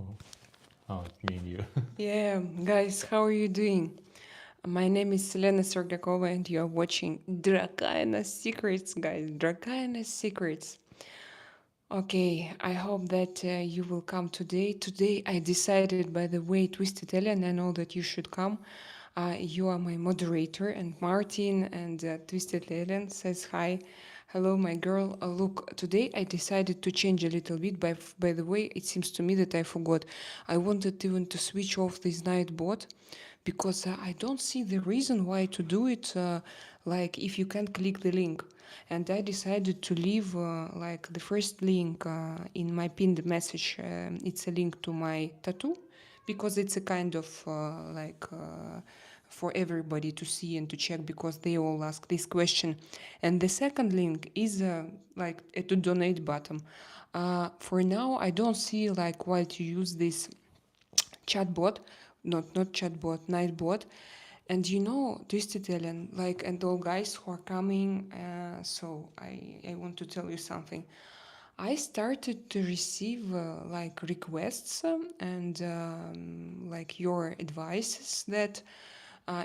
Oh, oh, it's me and you. Yeah, guys, how are you doing? My name is Selena Sergakova, and you are watching Drakaina Secrets, guys. Drakaina Secrets. Okay, I hope that you will come today. Today, I decided, by the way, Twisted Alien, I know that you should come. You are my moderator, and Martin and Twisted Alien says hi. Hello, my girl. Look, today I decided to change a little bit. By the way, it seems to me that I forgot. I wanted even to switch off this night bot because I don't see the reason why to do it. Like if you can't click the link, and I decided to leave like the first link in my pinned message. It's a link to my tattoo because it's a kind of for everybody to see and to check because they all ask this question. And the second link is like a to donate button. For now, I don't see like why to use this chatbot, not chatbot, nightbot. And you know, Twisted Alien, like, and all guys who are coming, so I want to tell you something. I started to receive like requests and like your advices that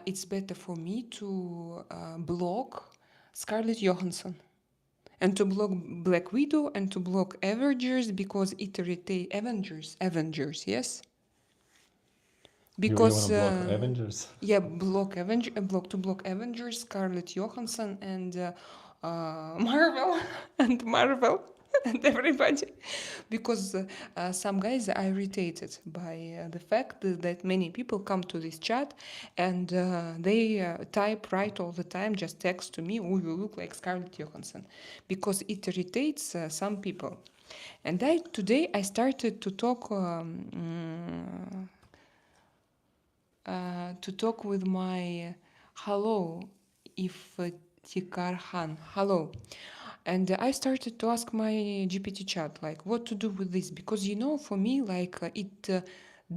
it's better for me to block Scarlett Johansson and to block Black Widow and to block Avengers because it irritates Avengers, yes? You want Because to block Avengers? yeah, block Avengers, Scarlett Johansson, and Marvel, and Marvel, and everybody, because some guys are irritated by the fact that many people come to this chat and they write all the time, just text to me, "Oh, you look like Scarlett Johansson," because it irritates some people. And today I started to talk with my hello, if Tikar Han, hello. And I started to ask my GPT chat, like, what to do with this? Because, you know, for me, like, it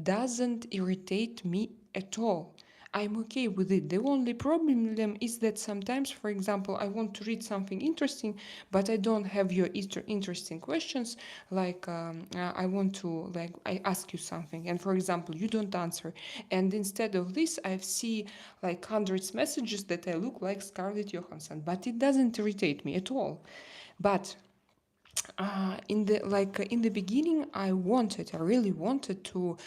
doesn't irritate me at all. I'm okay with it. The only problem is that sometimes, for example, I want to read something interesting, but I don't have your interesting questions. Like, I want to, like, I ask you something, and for example, you don't answer. And instead of this, I see like hundreds messages that I look like Scarlett Johansson, but it doesn't irritate me at all. But in the beginning, I really wanted to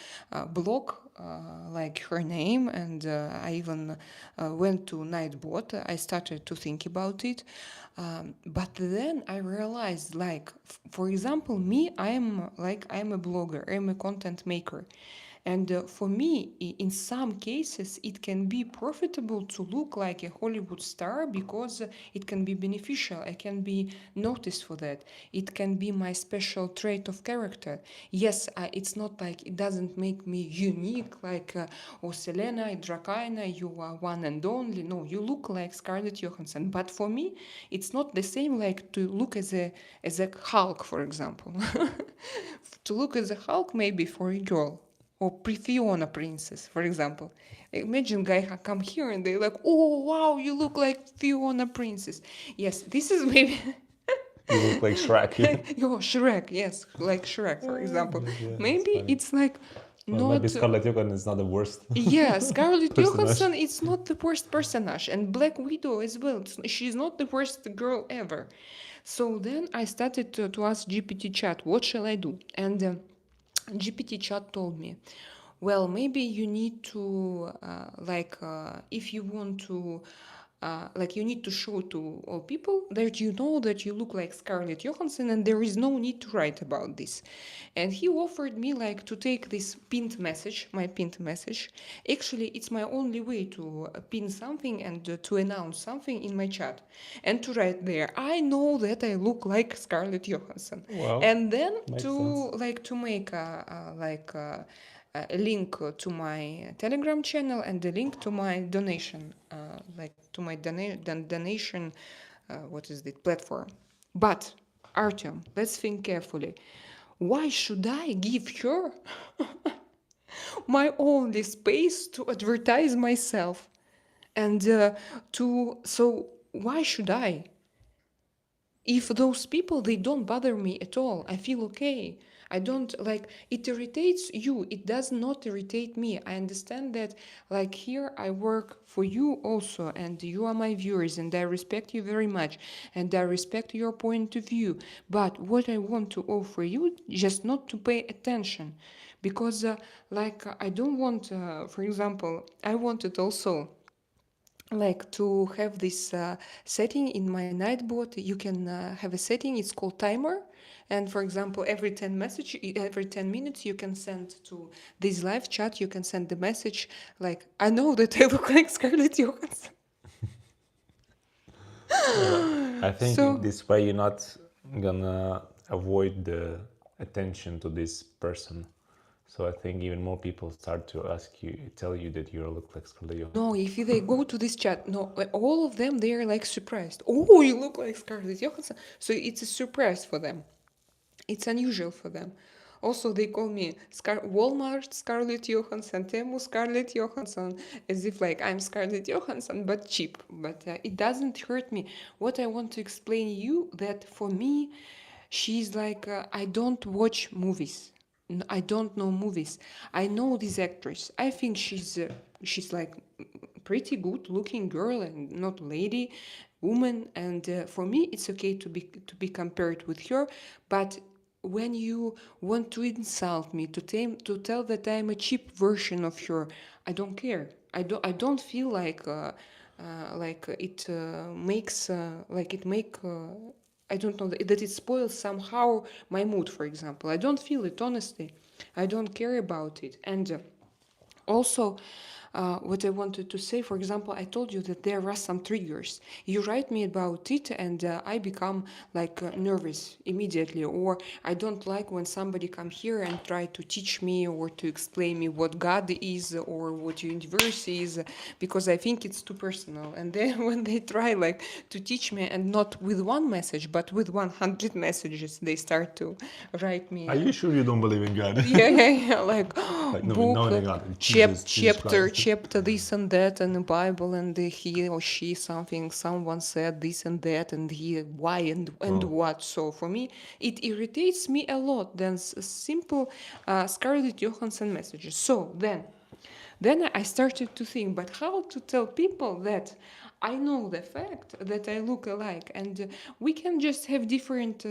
block like her name, and I even went to Nightbot. I started to think about it, but then I realized, like, for example, me, I'm a blogger, I'm a content maker. And for me, in some cases, it can be profitable to look like a Hollywood star because it can be beneficial. I can be noticed for that. It can be my special trait of character. Yes, it's not like it doesn't make me unique, like, oh, Selena, Drakaina, you are one and only. No, you look like Scarlett Johansson. But for me, it's not the same like to look as a Hulk, for example. To look as a Hulk, maybe for a girl or Fiona princess, for example. Imagine guy come here and they're like, "Oh wow, you look like Fiona princess." Yes, this is maybe You look like Shrek. yo Shrek. Yes, like Shrek, for example. Yeah, it's Maybe funny. it's like Well, maybe not. Scarlett Johansson is not the worst Yeah, Scarlett personage. Johansson is not the worst personage, and Black Widow as well. She's not the worst girl ever. So then I started to ask GPT chat, what shall I do? And GPT chat told me, well, maybe you need to, if you want to, like, you need to show to all people that you know that you look like Scarlett Johansson and there is no need to write about this. And he offered me, like, to take this pinned message, my pinned message. Actually, it's my only way to pin something and to announce something in my chat and to write there, I know that I look like Scarlett Johansson. Well, And then makes sense. to make a link to my Telegram channel and a link to my donation, donation, what is it, platform. But Artyom, let's think carefully. Why should I give her my only space to advertise myself? And so why should I? If those people, they don't bother me at all, I feel okay. I don't like it irritates you. It does not irritate me. I understand that like here I work for you also, and you are my viewers, and I respect you very much, and I respect your point of view. But what I want to offer you, just not to pay attention, because I don't want, for example, I wanted also like to have this setting in my Nightbot. You can have a setting, it's called timer, and for example every 10 minutes you can send to this live chat, you can send the message like, I know that I look like Scarlett Johansson. I think So this way you're not gonna avoid the attention to this person. So I think even more people start to tell you that you look like Scarlett Johansson. no, if they go to this chat, no, all of them, they are like surprised. Oh, you look like Scarlett Johansson. So it's a surprise for them. It's unusual for them. Also, they call me Walmart Scarlett Johansson, Temu Scarlett Johansson, as if like I'm Scarlett Johansson, but cheap. But it doesn't hurt me. What I want to explain you that for me, she's like I don't watch movies. I don't know movies. I know this actress. I think she's like pretty good looking girl and not lady, woman. And for me, it's okay to be compared with her. But when you want to insult me, to tell that I'm a cheap version of her, I don't care. I don't feel like it makes like it make. I don't know that it spoils somehow my mood, for example. I don't feel it, honestly. I don't care about it. And also, what I wanted to say, for example, I told you that there are some triggers. You write me about it, and I become like nervous immediately, or I don't like when somebody come here and try to teach me or to explain me what God is or what universe is, because I think it's too personal. And then when they try like to teach me, and not with one message, but with 100 messages, they start to write me. Are you sure you don't believe in God? Yeah, like Like, no, book, no, God, Jesus chapter, Christ. chapter this and that in the Bible, and he or she someone said this and that, and he why and what. So for me, it irritates me a lot than simple Scarlett Johansson messages. So then I started to think, but how to tell people that I know the fact that I look alike, and we can just have different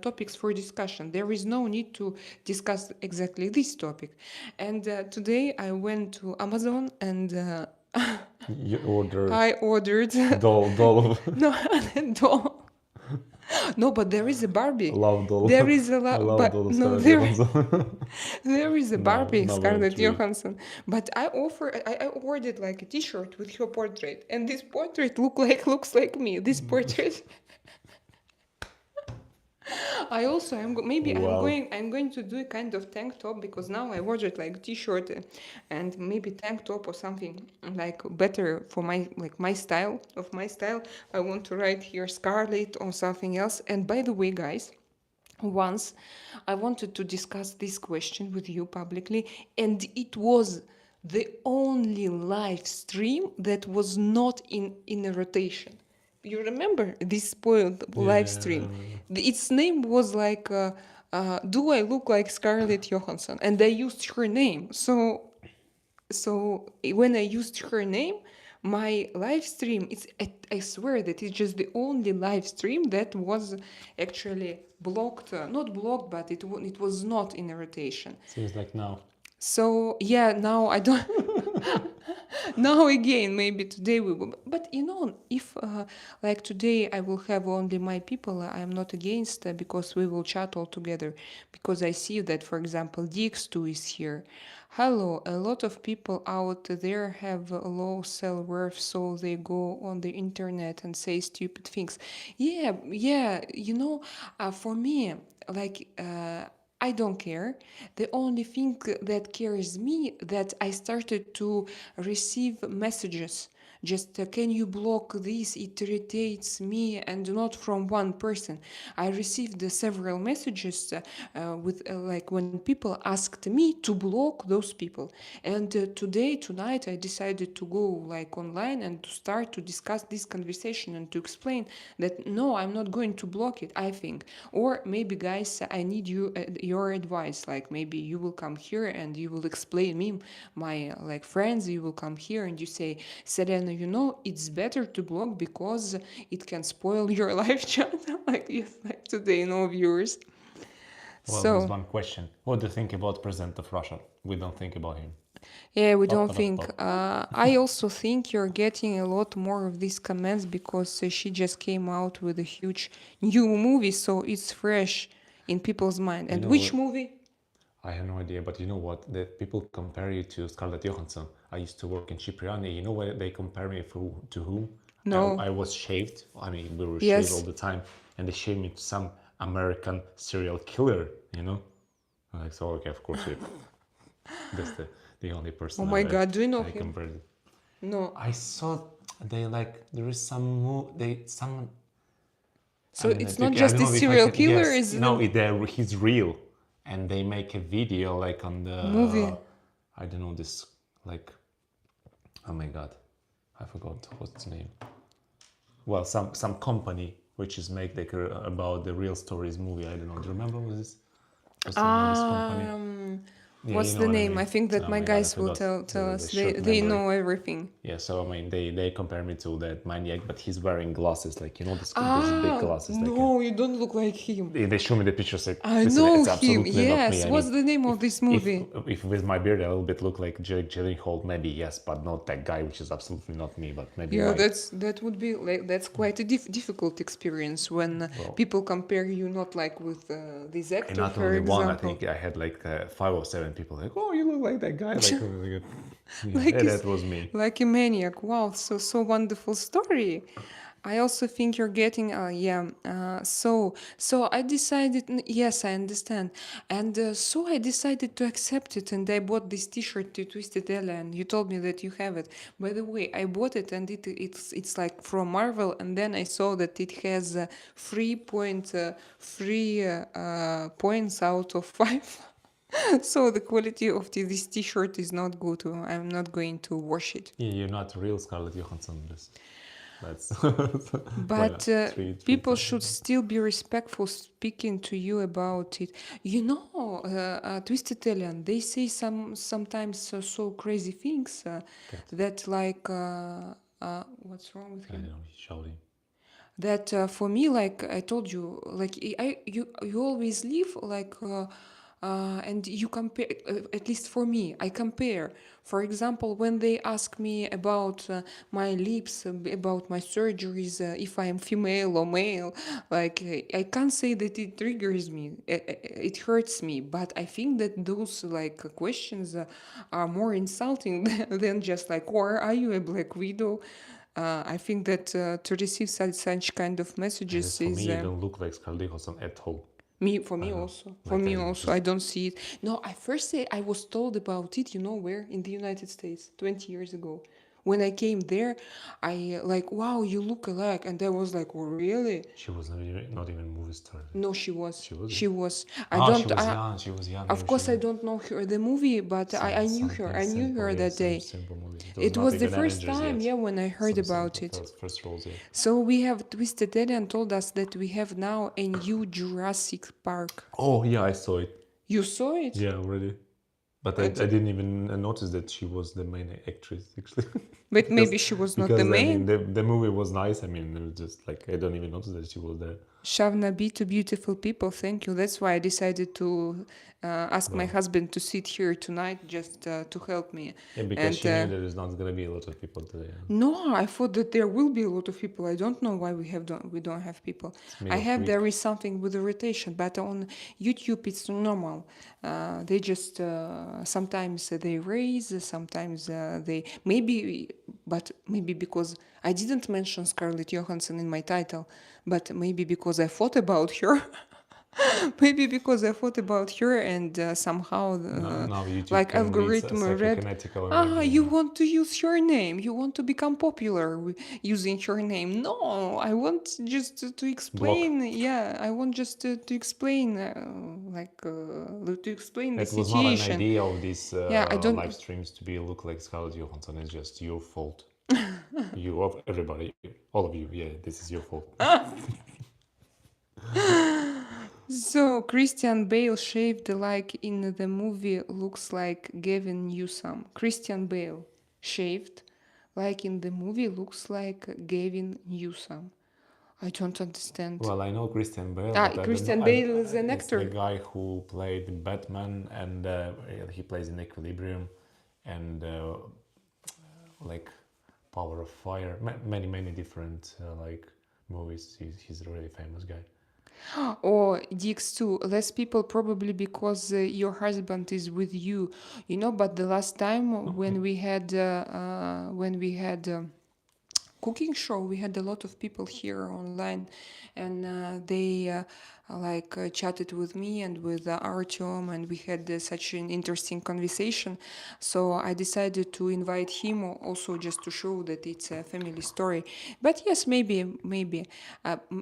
topics for discussion. There is no need to discuss exactly this topic. And today I went to Amazon and You order I ordered doll. no doll. No, but there is a Barbie. Love doll. There is a I lot, love but doll no, Scarlett there Johansson. there is a No, Barbie not very Scarlett true. Johansson. But I ordered like a T-shirt with her portrait, and this portrait looks like me. This portrait. Maybe Wow. I'm going to do a kind of tank top, because now I ordered like T-shirt and maybe tank top or something like better for my style. I want to write here Scarlet or something else. And by the way, guys, once I wanted to discuss this question with you publicly, and it was the only live stream that was not in a rotation. You remember this spoiled live stream? Its name was like, "Do I look like Scarlett Johansson?" And I used her name. So when I used her name, my live stream, I swear that it's just the only live stream that was actually blocked, not blocked, but it was not in a rotation. Seems like now. So yeah, now I don't. Now again, maybe today we will. But if like today I will have only my people, I am not against, because we will chat all together. Because I see that, for example, DX2 is here. Hello, a lot of people out there have a low self-worth, so they go on the internet and say stupid things. Yeah, for me, like. I don't care. The only thing that cares me that I started to receive messages just can you block this, it irritates me, and not from one person. I received several messages with like when people asked me to block those people. And tonight I decided to go like online and to start to discuss this conversation and to explain that no, I'm not going to block it, I think. Or maybe guys, I need your advice, like maybe you will come here and you will explain me my like friends, you will come here and you say, Serena, you know, it's better to block because it can spoil your life chat. Like yes, like today, no viewers. Well, there's So one question. What do you think about President of Russia? We don't think about him. yeah, we Pop, don't pop, think. pop. I also think you're getting a lot more of these comments because she just came out with a huge new movie, so it's fresh in people's mind. You And know which what? movie? I have no idea, but you know what? That people compare you to Scarlett Johansson. I used to work in Cipriani. You know why they compare me to whom? No. I was shaved. I mean, we were shaved all Yes. the time, and they shaved me to some American serial killer. You know, I'm like, so okay, of course, that's the only Oh person my God, do you know I him? compared it. No. I saw they like there is some. So I mean, it's not I just don't a know if I serial can. killer, Yes, it's no, a he's real, and they make a video like on movie. the, I don't know this like, oh my god, I forgot what's the name. Well, some company which is make like about the real stories movie. I don't know. Do you remember what's the name of this company? Yeah, What's you know the what I name? mean. I think that Oh my my god, I guys will forgot tell the us. short They memory. know everything. Yeah, so I mean they compare me to that maniac, but he's wearing glasses, like you know this big Ah, glasses, like no, you don't look like him. they show me the pictures like I listen, know it's him. absolutely not me. Yes. I What's mean, the name if of this if movie? if with my beard a little bit look like Jake Gyllenhaal, maybe yes, but not that guy, which is absolutely not me. But maybe Yeah, right. that would be like that's quite a difficult experience when Well, people compare you not like with this and actor, not for only one. I example. think I had like 5 or 7 people like, oh, you look like that guy. Like, oh my god. Yeah, Like that was me. like a maniac. Wow, so wonderful story. I also think you're getting yeah. So I decided. Yes, I understand. And so I decided to accept it, and I bought this T-shirt to Twisted Ella, and you told me that you have it. By the way, I bought it, and it's like from Marvel, and then I saw that it has 3.3 points out of 5. So the quality of this T-shirt is not good. I'm not going to wash it. Yeah, you're not real Scarlett Johansson. That's But three people times. should still be respectful speaking to you about it. You know, Twisted Alien, they say sometimes so crazy things that like what's wrong with I him? don't know. He's shouting. That for me, like I told you, like you always live like and you compare, at least for me I compare. For example, when they ask me about my lips, about my surgeries, if I am female or male, like I can't say that it triggers me, it hurts me, but I think that those like questions are more insulting than just like, or are you a black widow? I think that to receive such kind of And as messages for me, is you don't look like Scarlett Johansson at all. me for I me don't know. also. For Like me I also, I just don't see it. No, I first say I was told about it. You know where? In the United States, 20 years ago. When I came there, I like, wow, you look alike, and I was like, oh, really? she was not even movie star. No, she was. She was. She was. I Ah, she don't. was young. She was young. Of Yeah, she course, I was. don't know her the movie, but I knew her. Something I knew simple. her Yeah, that some day. simple movie. It was It not was the even first Avengers time, yet. yeah, when I heard Some about simple it. first roles. Yeah. So we have Twisted Alien told us that we have now a new Jurassic Park. Oh yeah, I saw it. You saw it? Yeah, already. But I But, didn't even notice that she was the main actress actually. but because maybe she was not the I mean main. the movie was nice. I mean it was just like I don't even notice that she was there. Shavna B to beautiful people, thank you. That's why I decided to ask my Well, husband to sit here tonight just to help me. yeah, because And she knew that there's not gonna be a lot of people today. no, I thought that there will be a lot of people. I don't know why we don't have people. It's mid I of have week. there is something with the rotation, but on YouTube it's normal. They just sometimes they raise, sometimes they maybe, but maybe because I didn't mention Scarlett Johansson in my title, but maybe because I thought about her. Maybe because I thought about her and somehow Now YouTube like can read algorithm read, psychokinetical ah, energy. you want to use her name, you want to become popular using her name. No, I want just to Block. explain. Yeah, I want just to explain, to explain the It was not an situation. idea of these Yeah, I live don't. streams to be look like Scarlett Johansson. It's just your fault. You of everybody, all of you. Yeah, this is your fault. So Christian Bale shaved like in the movie looks like Gavin Newsom. Christian Bale shaved like in the movie looks like Gavin Newsom. I don't understand. Well, I know Christian Bale, Ah, but I don't know. Christian Bale is an It's the actor. guy who played Batman, and he plays in Equilibrium, and like Power of Fire. Many different like movies. He's a really famous guy. Or DX2, less people probably because your husband is with you, you know. But the last time when we had cooking show, we had a lot of people here online, and they chatted with me and with Artyom, and we had such an interesting conversation. So I decided to invite him also just to show that it's a family story. But yes, maybe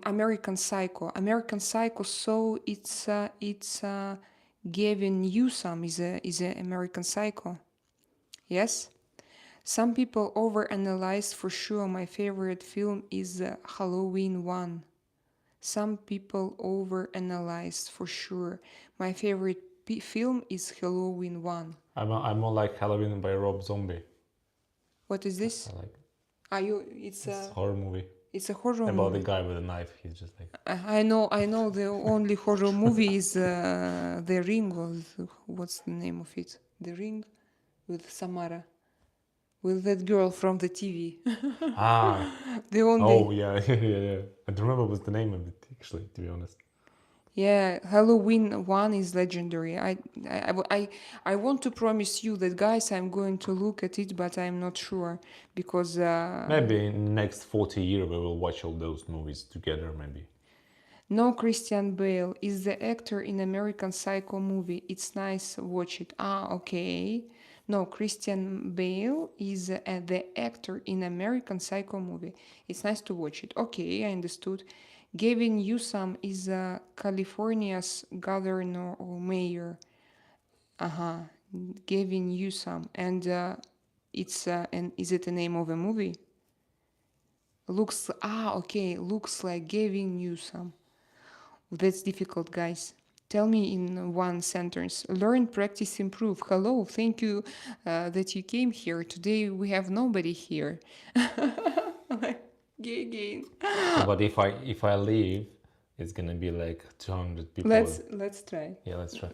American Psycho, American Psycho. So it's Gavin Newsom is a American Psycho. Yes. Some people overanalyze for sure. My favorite film is Halloween 1. Some people overanalyze for sure. My favorite film is Halloween 1. I'm more like Halloween by Rob Zombie. What is this? I like Are you? it's a horror movie It's a horror about movie. the guy with a knife. He's just like I know. The only horror movie is The Ring. What's the name of it? The Ring, with Samara, with that girl from the TV. ah. The only. Oh yeah. I don't remember what's the name of it actually, to be honest. Yeah, Halloween 1 is legendary. I want to promise you that, guys, I'm going to look at it, but I'm not sure because. Maybe in the next 40 years we will watch all those movies together. Maybe. No, Christian Bale is the actor in American Psycho movie. It's nice, watch it. Ah, okay. No, Christian Bale is the actor in American Psycho movie. It's nice to watch it. Okay, I understood. Gavin Newsom is California's governor or mayor. Uh-huh. Gavin Newsom. And is it the name of a movie? Looks like Gavin Newsom. That's difficult, guys. Tell me in one sentence. Learn, practice, improve. Hello, thank you that you came here. Today we have nobody here. Gay again. But if I leave, it's gonna be like 200 people. Let's try. Yeah, let's try.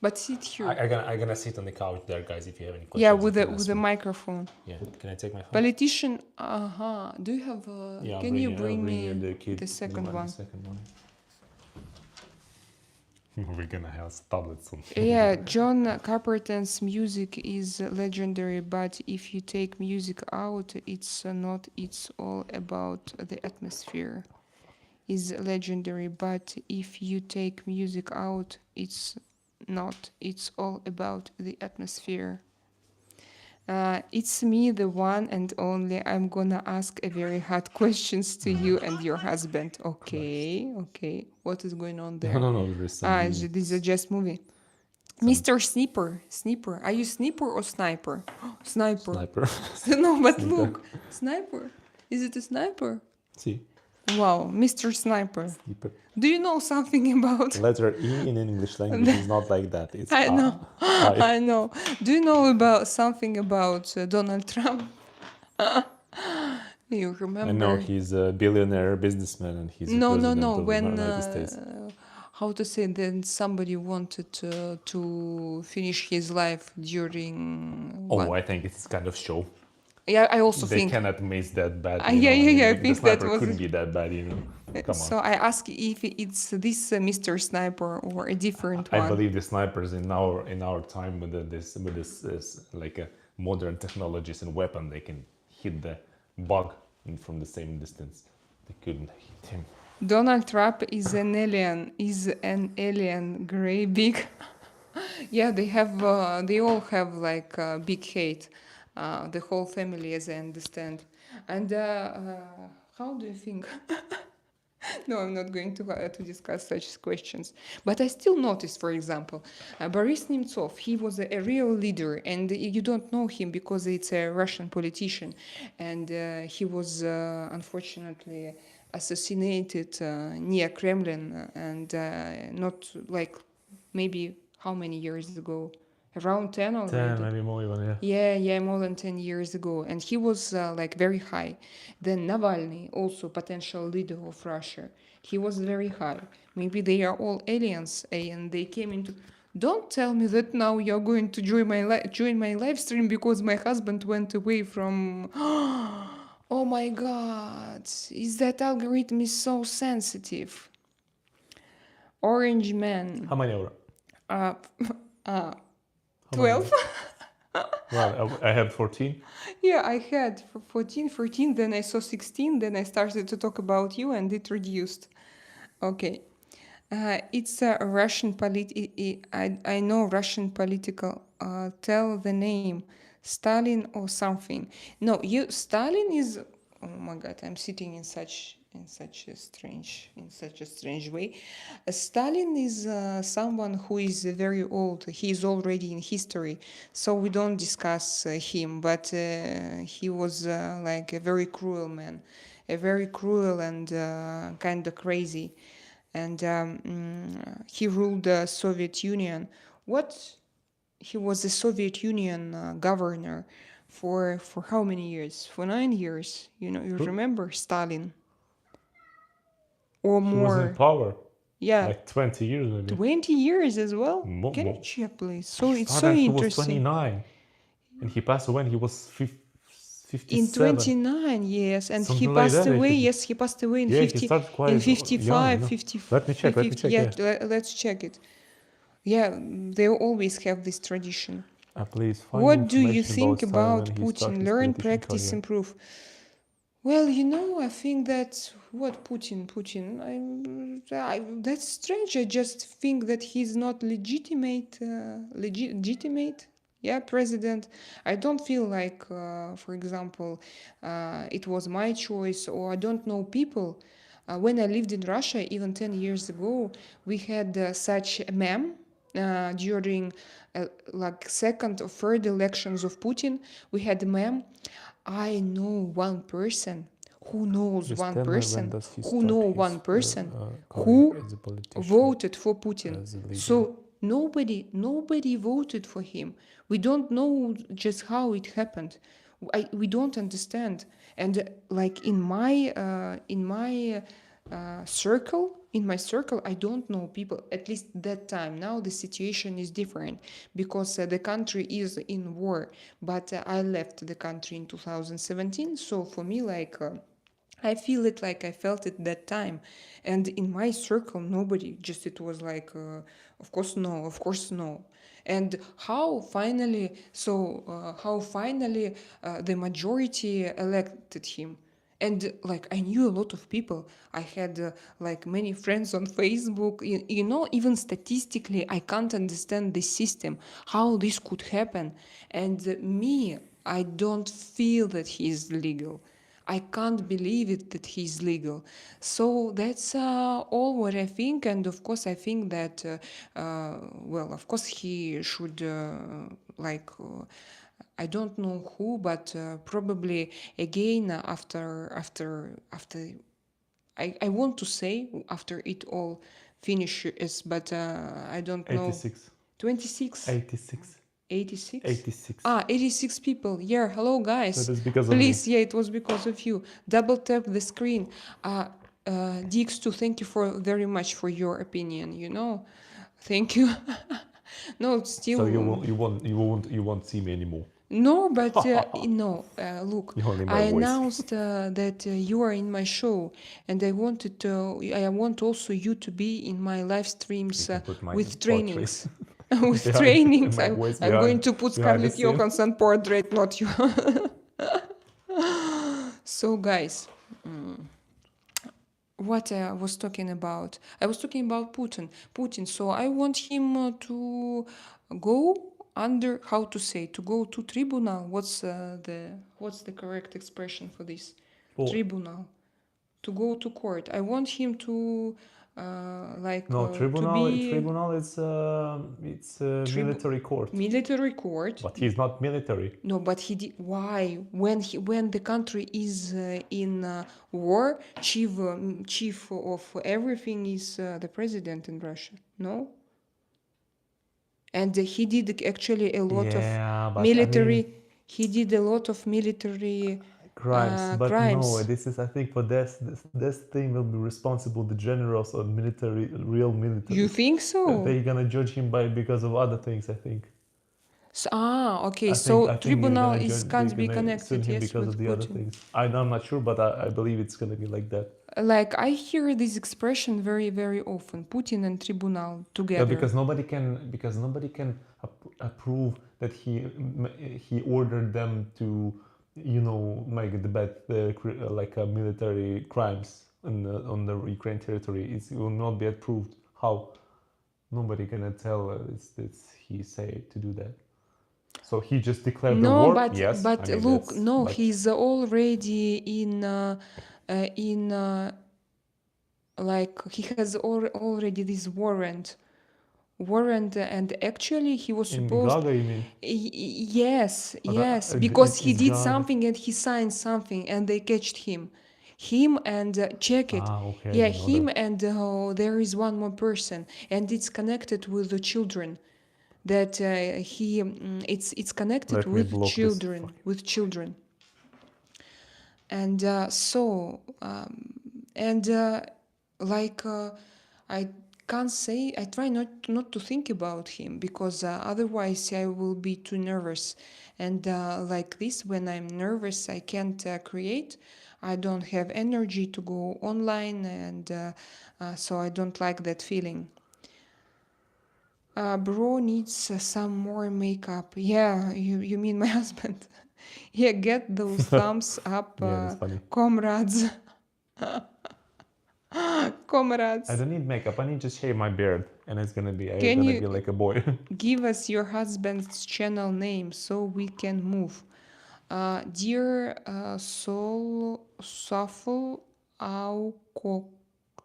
But sit here. I'm gonna sit on the couch there, guys. If you have any questions. Yeah, with the microphone. Yeah. Can I take my phone? Politician. Do you have? Yeah. Can you bring me me the second one? The second one. We're gonna have tablets on. Yeah, John Carpenter's music is legendary, but if you take music out, it's not. It's all about the atmosphere. Is legendary, but if you take music out, it's not. It's all about the atmosphere. It's me, the one and only. I'm gonna ask a very hard questions to you and your husband. Okay, okay. What is going on there? No. There's some. This is just movie. Mr. Sniper. Are you sniper or sniper? Sniper. Sniper. No, but look, sniper. Is it a sniper? See. Wow, Mr. Sniper. Sniper. Do you know something about? Letter E in English language is not like that. It's I know. I. I know. Do you know about something about Donald Trump? You remember? I know he's a billionaire businessman and he's No. president of the When United States. how to say? Then somebody wanted to finish his life during. Oh, I think it's kind of show. Yeah, I also They think. cannot miss that bad. Yeah. I The think that sniper was. couldn't be that bad, Come on. So I ask if it's this Mr. Sniper or a different I one. believe the snipers in our time with this like a modern technologies and weapon, they can hit the bug from the same distance. They couldn't hit him. Donald Trump is an alien. Is an alien gray big? Yeah, they all have like big hate. The whole family, as I understand. And how do you think? No, I'm not going to discuss such questions. But I still notice, for example, Boris Nemtsov, he was a real leader, and you don't know him because it's a Russian politician. And he was unfortunately assassinated near Kremlin, and not like maybe how many years ago? Around 10 10, already. maybe more even, yeah. Yeah, more than 10 years ago. And he was like very high. Then Navalny, also potential leader of Russia, he was very high. Maybe they are all aliens and they came into. Don't tell me that now you're going to join my live stream because my husband went away from. Oh my God, is that algorithm is so sensitive? Orange man. How many euro? Uh, How 12. Well, I have 14. Yeah, I had 14, then I saw 16, then I started to talk about you and it reduced. Okay. It's a Russian I know Russian political. Tell the name, Stalin or something. No, Stalin is. Oh my God, I'm sitting in such a strange way. Stalin is someone who is very old. He is already in history, so we don't discuss him. But he was like a very cruel man, a very cruel and kind of crazy, and he ruled the Soviet Union. What? He was the Soviet Union governor for how many years? For 9 years. You know, you Who? remember Stalin or He was in more? power Yeah, like 20 years maybe. 20 years as well. Mo- Can you mo- check, please? So He it's so started, he was interesting. 29. And he passed away when he was In 57. 29, yes, and he Something like passed that, away. actually. Yes, he passed away in Yeah, he 50, started quite in young, 55, no? 50, Let me check, 50. yeah. Let's check it. Yeah, they always have this tradition. Please find What do you information think Stalin about when he started Putin? his Learn, politician practice, career. improve. Well, you know, I think that what Putin, that's strange. I just think that he's not legitimate, yeah, president. I don't feel like, for example, it was my choice, or I don't know people. When I lived in Russia, even 10 years ago, we had such a meme during like second or third elections of Putin. We had a meme. I know one person who knows Just one tell me when person does he who start know his one person career who as a politician, voted for Putin. as a leader? So nobody voted for him. We don't know just how it happened. We don't understand. And like in my circle, I don't know people, at least that time. Now the situation is different because the country is in war. But I left the country in 2017. So for me, like, I feel it like I felt it that time. And in my circle, nobody, just it was like, of course, no, of course, no. And how finally the majority elected him. And like I knew a lot of people. I had like many friends on Facebook. You know, even statistically, I can't understand this system, how this could happen. And me, I don't feel that he is legal. I can't believe it that he's legal. So that's all what I think. And of course, I think that, well, of course, he should, like, I don't know who, but probably again after I want to say after it all finishes, but I don't know. 86. 26. 86. 86? 86. 86 people. Yeah, hello guys. That is because of Please, me. yeah, it was because of you. Double tap the screen. Dix2, thank you very much for your opinion, you know. Thank you. No, still. So you won't see me anymore. No, but no. Look, You only my I voice. announced that you are in my show, and I want also you to be in my live streams Put my with portrait trainings. With behind- trainings, my voice I'm going behind- to put behind the Scarlett scene. Johansson portrait, not you. So, guys, what I was talking about. I was talking about Putin. Putin. So I want him to go under, how to say, to go to tribunal. What's the correct expression for this? Well, Tribunal. To go to court. I want him to no, to tribunal. be Tribunal is it's a military court, military court. but he's not military. No, but he did. Why? When the country is in war, chief of everything is the president in Russia. No, and he did actually a lot of Yeah, but I military. mean He did a lot of military crimes. But crimes. no, this is I think for this thing will be responsible the generals or military, real military. You think so? They're gonna judge him by because of other things. I think. So, okay. I So think they're tribunal gonna is judge. can't They're be gonna connected, sue him yes, because with of the other Putin. things. I'm not sure, but I believe it's gonna be like that. Like I hear this expression very, very often: Putin and tribunal together. Yeah, because nobody can approve that he ordered them to, make the bad military crimes on the Ukraine territory. It will not be approved. How? Nobody gonna tell it's he say to do that. So he just declared the war. but Yes, but I mean, look, that's- no, but he's already in like he has already this warrant, and actually he was in supposed. Gaga, you mean? Yes, But, yes, because he it's did Gaga. something and he signed something and they catched him and check it. Okay. I Yeah, didn't know him that. and there is one more person, and it's connected with the children. That it's connected Let me with block this children, fucking- with children. And I can't say, I try not to think about him, because otherwise I will be too nervous. And like this, when I'm nervous, I can't create. I don't have energy to go online, and so I don't like that feeling. Bro needs some more makeup. Yeah, you mean my husband? Yeah, get those thumbs up, Yeah, that's funny. comrades. Comrades. I don't need makeup. I need to shave my beard, and it's gonna be Can you be like a boy. give us your husband's channel name so we can move? Dear Soul Shuffle Au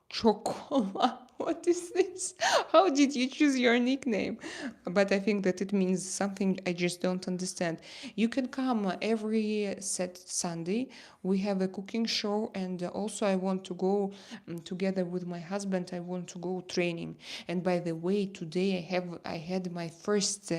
Chocola. What is this? How did you choose your nickname? But I think that it means something I just don't understand. You can come every Sunday. We have a cooking show, and also I want to go together with my husband. I want to go training. And by the way, today I had my first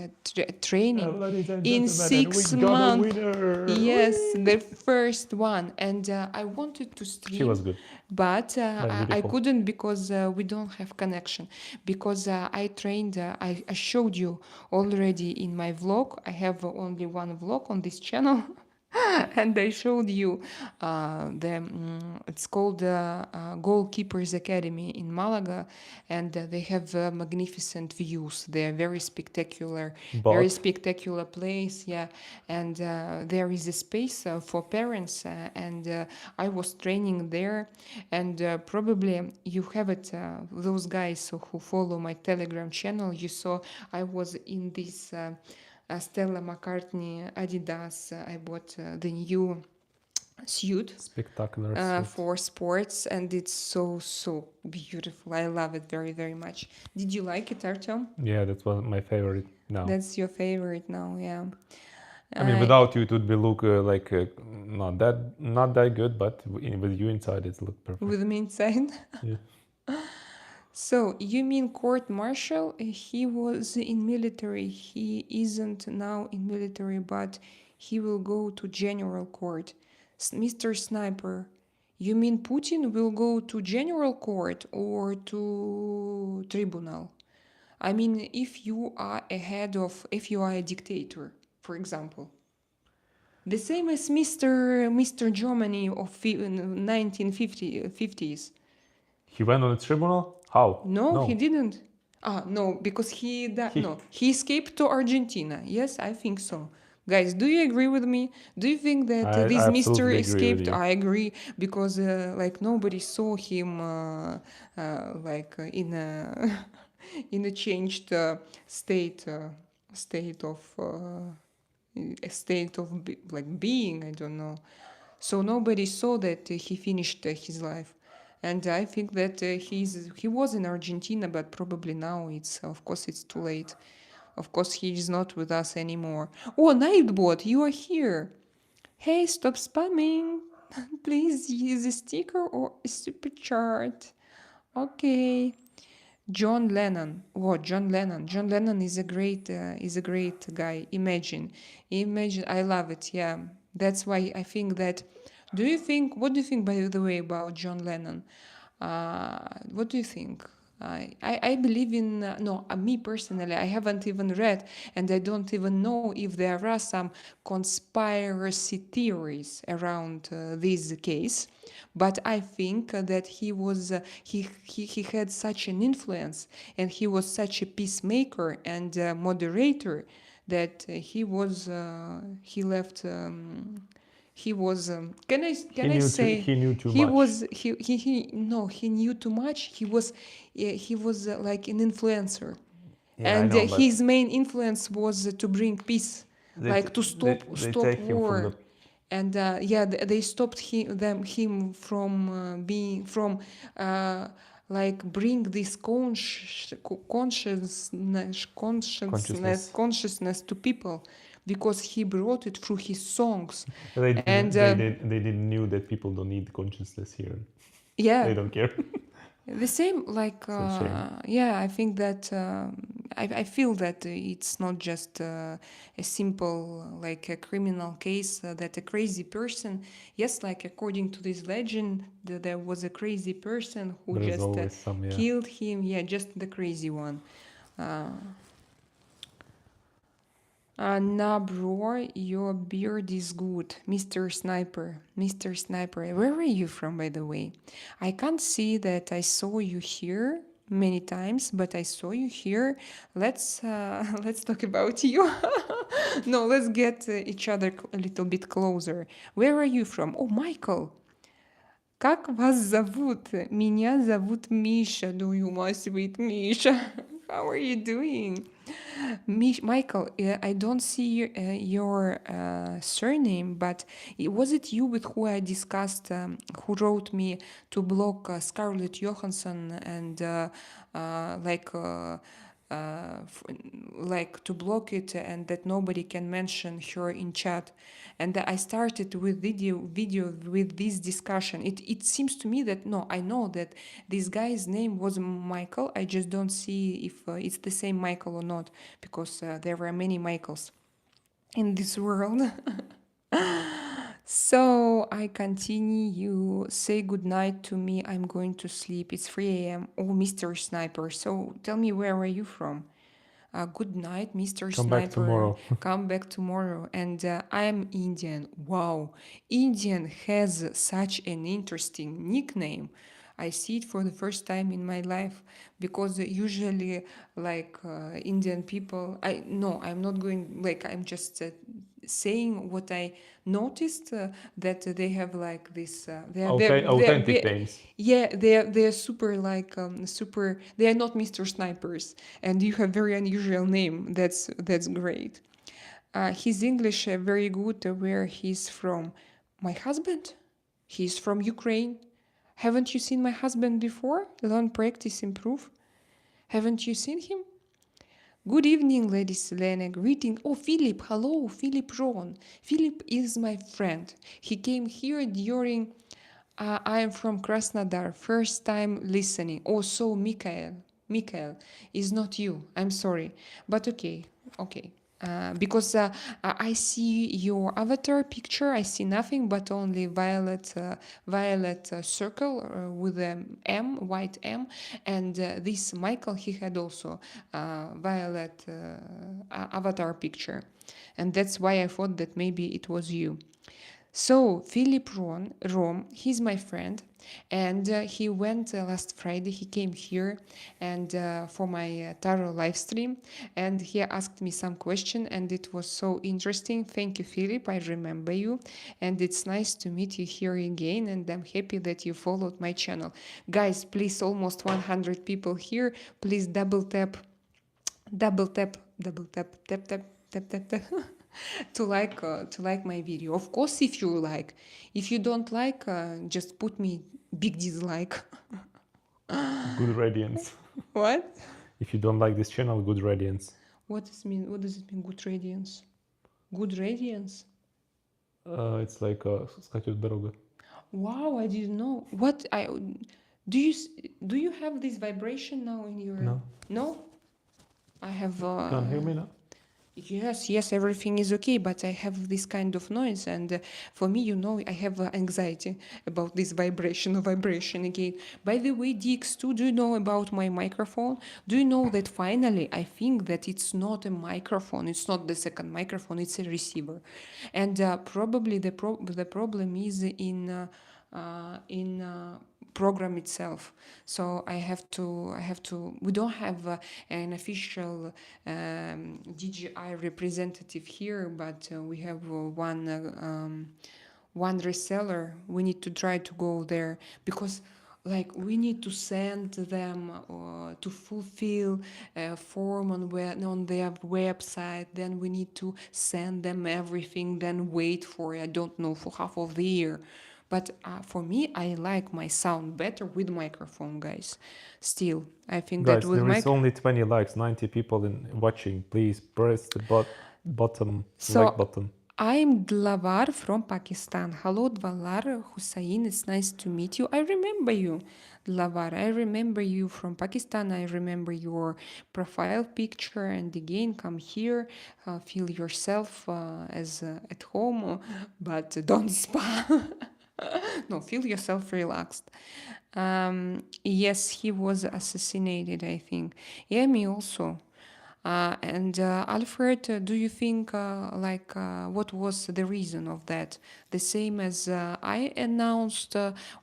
training Ladies and in gentlemen, and 6 we got a months. winner. Yes, the first one, and I wanted to stream. She was good. But I beautiful. couldn't, because we don't have connection. Because I trained, I showed you already in my vlog. I have only one vlog on this channel. And I showed you it's called Goalkeepers Academy in Malaga, and they have magnificent views. They are very spectacular, very But spectacular place. Yeah, and there is a space for parents, and I was training there, and probably you have it. Those guys who follow my Telegram channel, you saw I was in this. Stella McCartney Adidas. I bought the new suit spectacular suit. for sports, and it's so beautiful. I love it very, very much. Did you like it, Artyom? Yeah, that's one of my favorite now. That's your favorite now, yeah. I mean, without you, it would be look not that good, but with you inside, it looked perfect. With me inside. Yeah. So you mean court martial? He was in military. He isn't now in military, but he will go to general court. Mr. Sniper, you mean Putin will go to general court or to tribunal? I mean, if you are if you are a dictator, for example. The same as Mr. Germany of 1950s. He went on a tribunal? How? No, he didn't. No, because he He- escaped to Argentina. Yes, I think so. Guys, do you agree with me? Do you think that I this absolutely mystery agree with escaped? you. I agree because like nobody saw him in a in a changed state state of a state of like being. I don't know. So nobody saw that he finished his life. And I think that he was in Argentina, but probably now it's of course it's too late. Of course he is not with us anymore. Oh, Nightbot, you are here. Hey, stop spamming. Please use a sticker or a super chart. Okay. John Lennon. Oh, John Lennon. John Lennon is a great guy. Imagine. I love it. Yeah, that's why I think that. Do you think? What do you think, by the way, about John Lennon? What do you think? I believe in no. Me personally, I haven't even read, and I don't even know if there are some conspiracy theories around this case. But I think that he had such an influence, and he was such a peacemaker and moderator that he left. He was can I say He knew too he much. was he no he knew too much. He was like an influencer, Yeah, I and know, but his main influence was to bring peace, like to they stop take him from the. war. And yeah, they stopped him from being from uh, like bring this Consciousness. consciousness to people, because he brought it through his songs. And They didn't knew that people don't need consciousness here. yeah, They don't care. the same, like, It's a shame. yeah, I think that I feel that it's not just a simple, like, a criminal case, that a crazy person, yes, like, according to this legend, there was a crazy person who There's just always some, yeah. killed him, yeah, just the crazy one. Uh, nah, bro, your beard is good, Mr. Sniper. Mr. Sniper, where are you from, by the way? I can't see that I saw you here many times, but I saw you here. Let's let's talk about you. No, let's get each other a little bit closer. Where are you from? Oh, Michael. Как вас зовут? Меня зовут Миша. Do you, my sweet Misha? How are you doing? Michael, I don't see your surname, but was it you with who I discussed, who wrote me to block Scarlett Johansson and like like to block it and that nobody can mention her in chat? And I started with video with this discussion. It seems to me that no, I know that this guy's name was Michael. I just don't see if it's the same Michael or not, because there were many Michaels in this world. So I continue. Say good night to me. I'm going to sleep. It's 3 a.m. Oh, Mr. Sniper. So tell me, where are you from? Good night, Mr. Come back Sniper. tomorrow. Come back tomorrow. And I am Indian. Wow. Indian has such an interesting nickname. I see it for the first time in my life, because usually, like, Indian people, I'm not going, like, I'm just saying what I noticed, that they have like this, Authentic names. yeah, they're super, like, super. They are not Mr. Snipers, and you have very unusual name. That's great. His English very good. Where he's from? My husband? He's from Ukraine. Haven't you seen my husband before? Learn, practice, improve. Haven't you seen him? Good evening, Lady Selena. Greeting. Oh, Philip. Hello, Philip Ron. Philip is my friend. He came here during. I am from Krasnodar. First time listening. Oh, so Mikhail. Mikhail is not you. I'm sorry, but okay, okay. Because I see your avatar picture. I see nothing but only violet circle with an M, white M, and this Michael, he had also violet avatar picture, and that's why I thought that maybe it was you. So Philip Rom, he's my friend, and he went last Friday. He came here and for my tarot live stream, and he asked me some question, and it was so interesting. Thank you, Philip. I remember you, and it's nice to meet you here again. And I'm happy that you followed my channel, guys. Please, almost 100 people here. Please double tap, tap to like my video. Of course, if you like. If you don't like, just put me big dislike. Good radiance. What? If you don't like this channel, good radiance. What does it mean? What does it mean? Good radiance. Good radiance. It's like скатерть дорога. Wow, I didn't know. What I do you do you have this vibration now in your? No. No. I have. Can't hear me now? Yes, everything is okay, but I have this kind of noise, and for me, I have anxiety about this vibration again. By the way, DX2, do you know about my microphone? Do you know that finally I think that it's not a microphone, it's not the second microphone, it's a receiver, and probably the problem is in program itself. So I have to. We don't have an official DJI representative here, but we have one reseller. We need to try to go there because like we need to send them to fulfill a form on their website, then we need to send them everything, then wait for I don't know for half of the year. But for me, I like my sound better with microphone, guys. Still, I think Guys, that with there is only 20 likes, 90 people watching. Please press the bottom like button. I'm Dlavar from Pakistan. Hello, Dvalar Hussain. It's nice to meet you. I remember you, Dlavar. I remember you from Pakistan. I remember your profile picture. And again, come here, feel yourself as at home, but don't spa. No, feel yourself relaxed. Yes, he was assassinated, I think. Yeah, me also. And Alfred, do you think what was the reason of that? The same as I announced,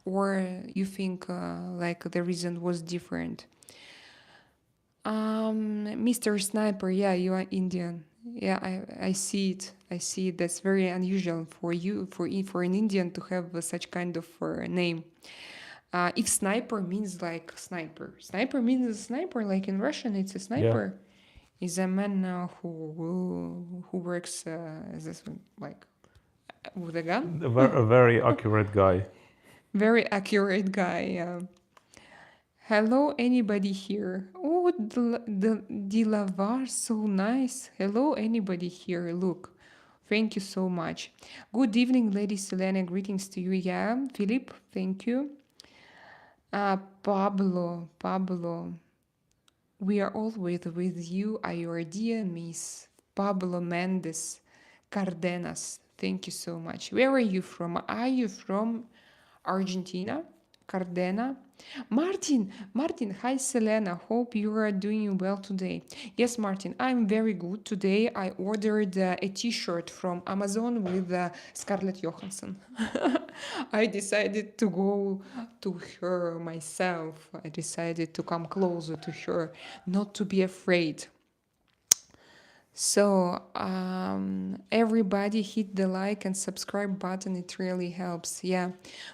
or you think like the reason was different? Mr. Sniper, yeah, you are Indian. Yeah, I see it. I see it. That's very unusual for you, for an Indian to have such kind of name. If sniper means like sniper means a sniper. Like in Russian, it's a sniper. Is a man who works as a, like with a gun. A very accurate guy. Very accurate guy. Hello, anybody here? Oh, the Dilavar, so nice. Hello, anybody here? Look, thank you so much. Good evening, Lady Selena. Greetings to you. Yeah, Philip, thank you. Pablo, we are always with you, our dear Miss Pablo Mendes Cardenas. Thank you so much. Where are you from? Are you from Argentina? Cardena? Martin, hi Selena. Hope you are doing well today. Yes, Martin, I'm very good. Today I ordered a t-shirt from Amazon with Scarlett Johansson. I decided to go to her myself. I decided to come closer to her, not to be afraid. So everybody hit the like and subscribe button. It really helps. Yeah,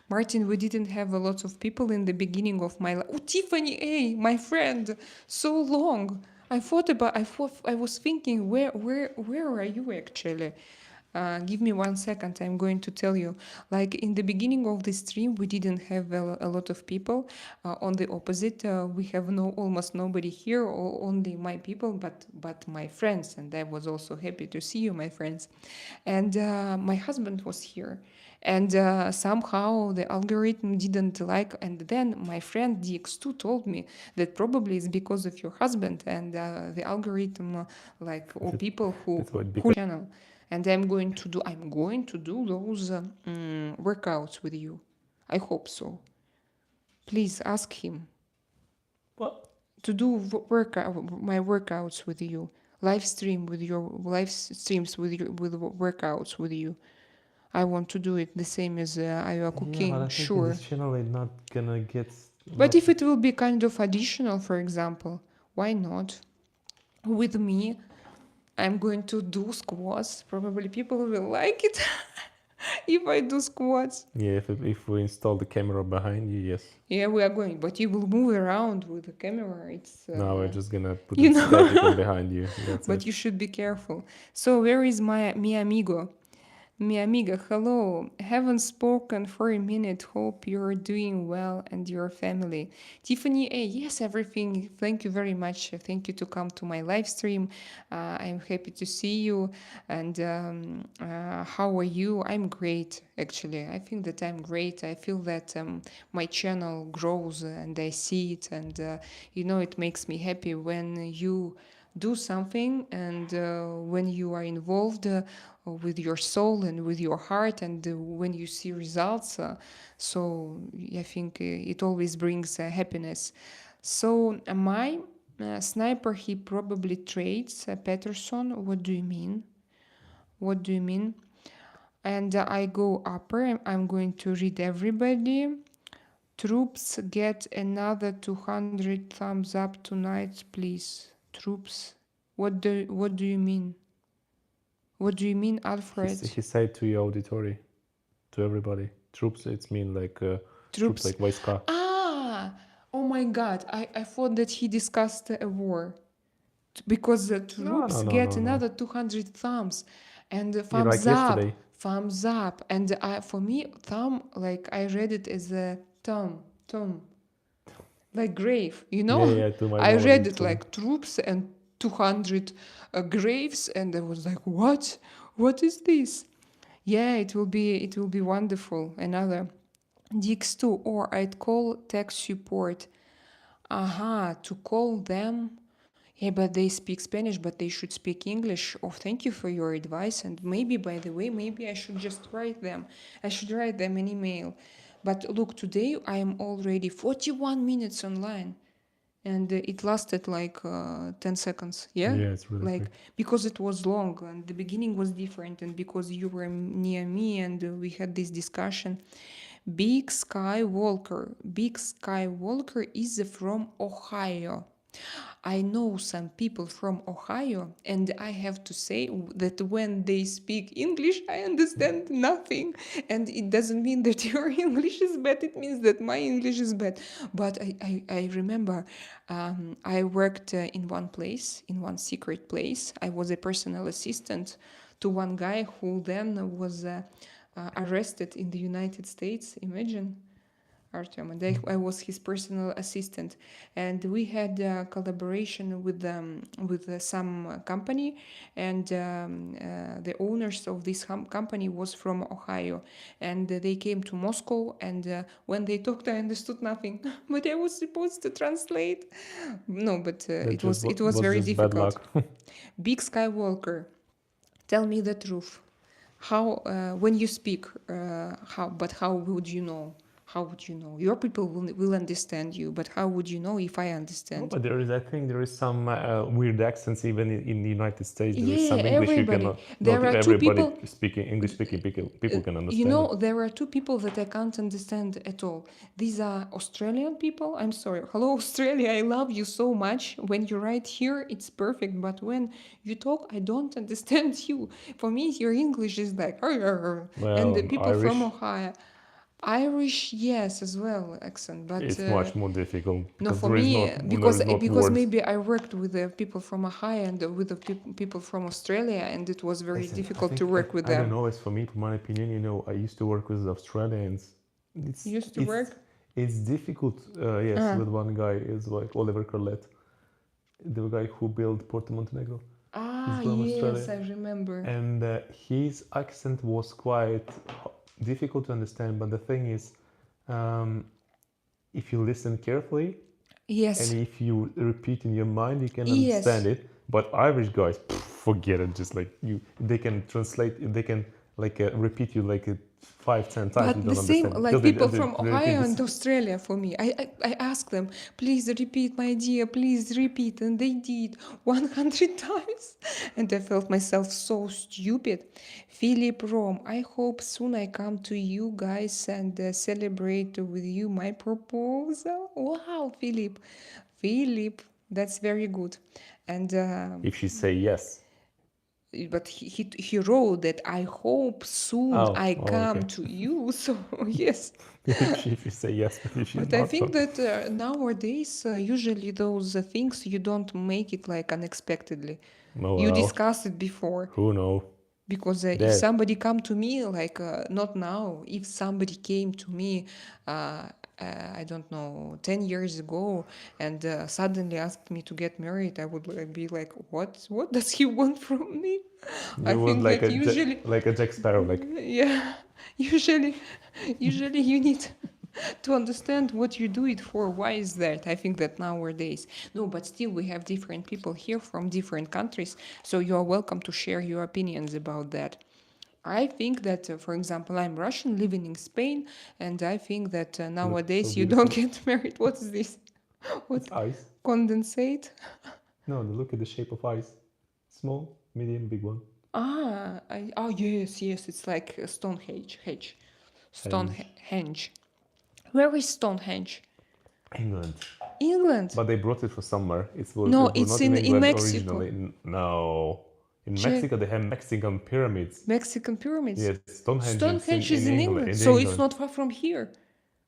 Martin, we didn't have a lot of people in the beginning of my life. Oh, Tiffany, hey, my friend, so long. I was thinking, where are you actually? Give me 1 second, I'm going to tell you. Like in the beginning of the stream, we didn't have a lot of people. On the opposite, we have almost nobody here, or only my people, but my friends. And I was also happy to see you, my friends. And my husband was here. And somehow the algorithm didn't like, and then my friend DX2 told me that probably it's because of your husband and the algorithm, or people who channel. And I'm going to do those workouts with you. I hope so. Please ask him. What? To do my workouts with you, live streams with workouts with you. I want to do it the same as I are Yeah, but cooking, I think in sure. this channel it's not gonna get. But Not, if it will be kind of additional, for example, why not? With me, I'm going to do squats. Probably people will like it if I do squats. yeah, if we install the camera behind you, yes. Yeah, we are going, but you will move around with the camera. It's Now we're just gonna put you it know, static behind you. That's but it. you should be careful. So where is my mi amigo? Mi amiga, hello. Haven't spoken for a minute. Hope you're doing well and your family. Tiffany, yes, everything. Thank you very much. Thank you to come to my live stream. I'm happy to see you. And how are you? I'm great, actually. I think that I'm great. I feel that my channel grows and I see it. And, it makes me happy when you do something and when you are involved with your soul and with your heart and when you see results. So I think it always brings happiness. So my sniper, he probably trades Peterson. What do you mean? What do you mean? And I go upper. I'm going to read everybody. Troops get another 200 thumbs up tonight, please. Troops. What do you mean? What do you mean, Alfred? He said to your auditory, to everybody. Troops, it's mean like troops like войска. Ah, oh my God! I thought that he discussed a war because the troops get No. another 200 thumbs and Yeah, like yesterday. thumbs up, and for me, thumb, like I read it as a tom, like grave, Yeah, to my I mom read it too. like troops and 200 graves, and I was like, what is this? Yeah, it will be wonderful. Another DX2, or I'd call tech support. To call them. Yeah, but they speak Spanish, but they should speak English. Oh, thank you for your advice. And maybe, by the way, maybe I should just write them. I should write them an email. But look, today I am already 41 minutes online. And it lasted like 10 seconds. Yeah? Yeah, it's really Like, quick. because it was long and the beginning was different, and because you were near me and we had this discussion. Big Skywalker. Big Skywalker is from Ohio. I know some people from Ohio, and I have to say that when they speak English, I understand nothing. And it doesn't mean that your English is bad, it means that my English is bad. But I remember I worked in one place, in one secret place. I was a personal assistant to one guy who then was arrested in the United States. Imagine. Artyom, and I was his personal assistant, and we had a collaboration with some company, and the owners of this company was from Ohio, and they came to Moscow, and when they talked, I understood nothing, but I was supposed to translate. No, but it was very just bad difficult. luck. Big Skywalker, tell me the truth. How when you speak, how would you know? How would you know? Your people will understand you, but how would you know if I No, understand? but I think there is some weird accents even in the United States. There is Yeah, some English you everybody. cannot. There Not are two everybody people. speaking English speaking people can understand it. There are two people that I can't understand at all. These are Australian people. I'm sorry. Hello, Australia. I love you so much. When you write here, it's perfect. But when you talk, I don't understand you. For me, your English is like, and the Well, people from Irish, Ohio. Irish, yes, as well, accent. But it's much more difficult no, because for there is me, not because words. maybe I worked with the people from Ohio and with the people from Australia, and it was very Listen, difficult to work with I don't them. know. It's for me, for my opinion. I used to work with Australians. It's You used to it's work? it's difficult. Yes, Ah, with one guy is like Oliver Carlet, the guy who built Porto Montenegro. He's from yes, Australia, I remember. and his accent was quite difficult to understand. But the thing is, um, if you listen carefully and Yes, if you repeat in your mind, you can understand yes, it. But Irish guys, forget it. Just like they can translate. They can repeat you 5-10 times. You But the don't same, understand like because people from they repeat Ohio and this. Australia for me. I asked them, please repeat, my dear, please repeat. And they did 100 times. And I felt myself so stupid. Philip Rome, I hope soon I come to you guys and celebrate with you my proposal. Wow, Philip. Philip, that's very good. And If she say yes. but he wrote that I hope soon I come Okay. to you. So yes. if you say yes, but if she's But I not, think so that nowadays, usually those things you don't make it like unexpectedly. oh You well, discussed it before. who know? Because if There, somebody come to me, like not now, if somebody came to me, I don't know, 10 years ago, and suddenly asked me to get married, I would be like, what does he want from me? I you want think that usually, like a Jack Sparrow, yeah, usually, usually you need to understand what you do it for. Why is that? I think that nowadays, no, but still we have different people here from different countries, so you are welcome to share your opinions about that. I think that, for example, I'm Russian living in Spain, and I think that look so nowadays you don't beautiful. get married. What is this? It's What? ice. Condensate? No, look at the shape of ice. Small, medium, big one. Oh yes, yes, it's like Stonehenge. Henge. Stonehenge. Where is Stonehenge? England. England. But they brought it for summer. No, It was it's not in in England Mexico. originally. No. In Check. Mexico, they have Mexican pyramids. Mexican pyramids. Yes, Stonehenge is Stonehenge is in in England. England, In so it's England. not far from here.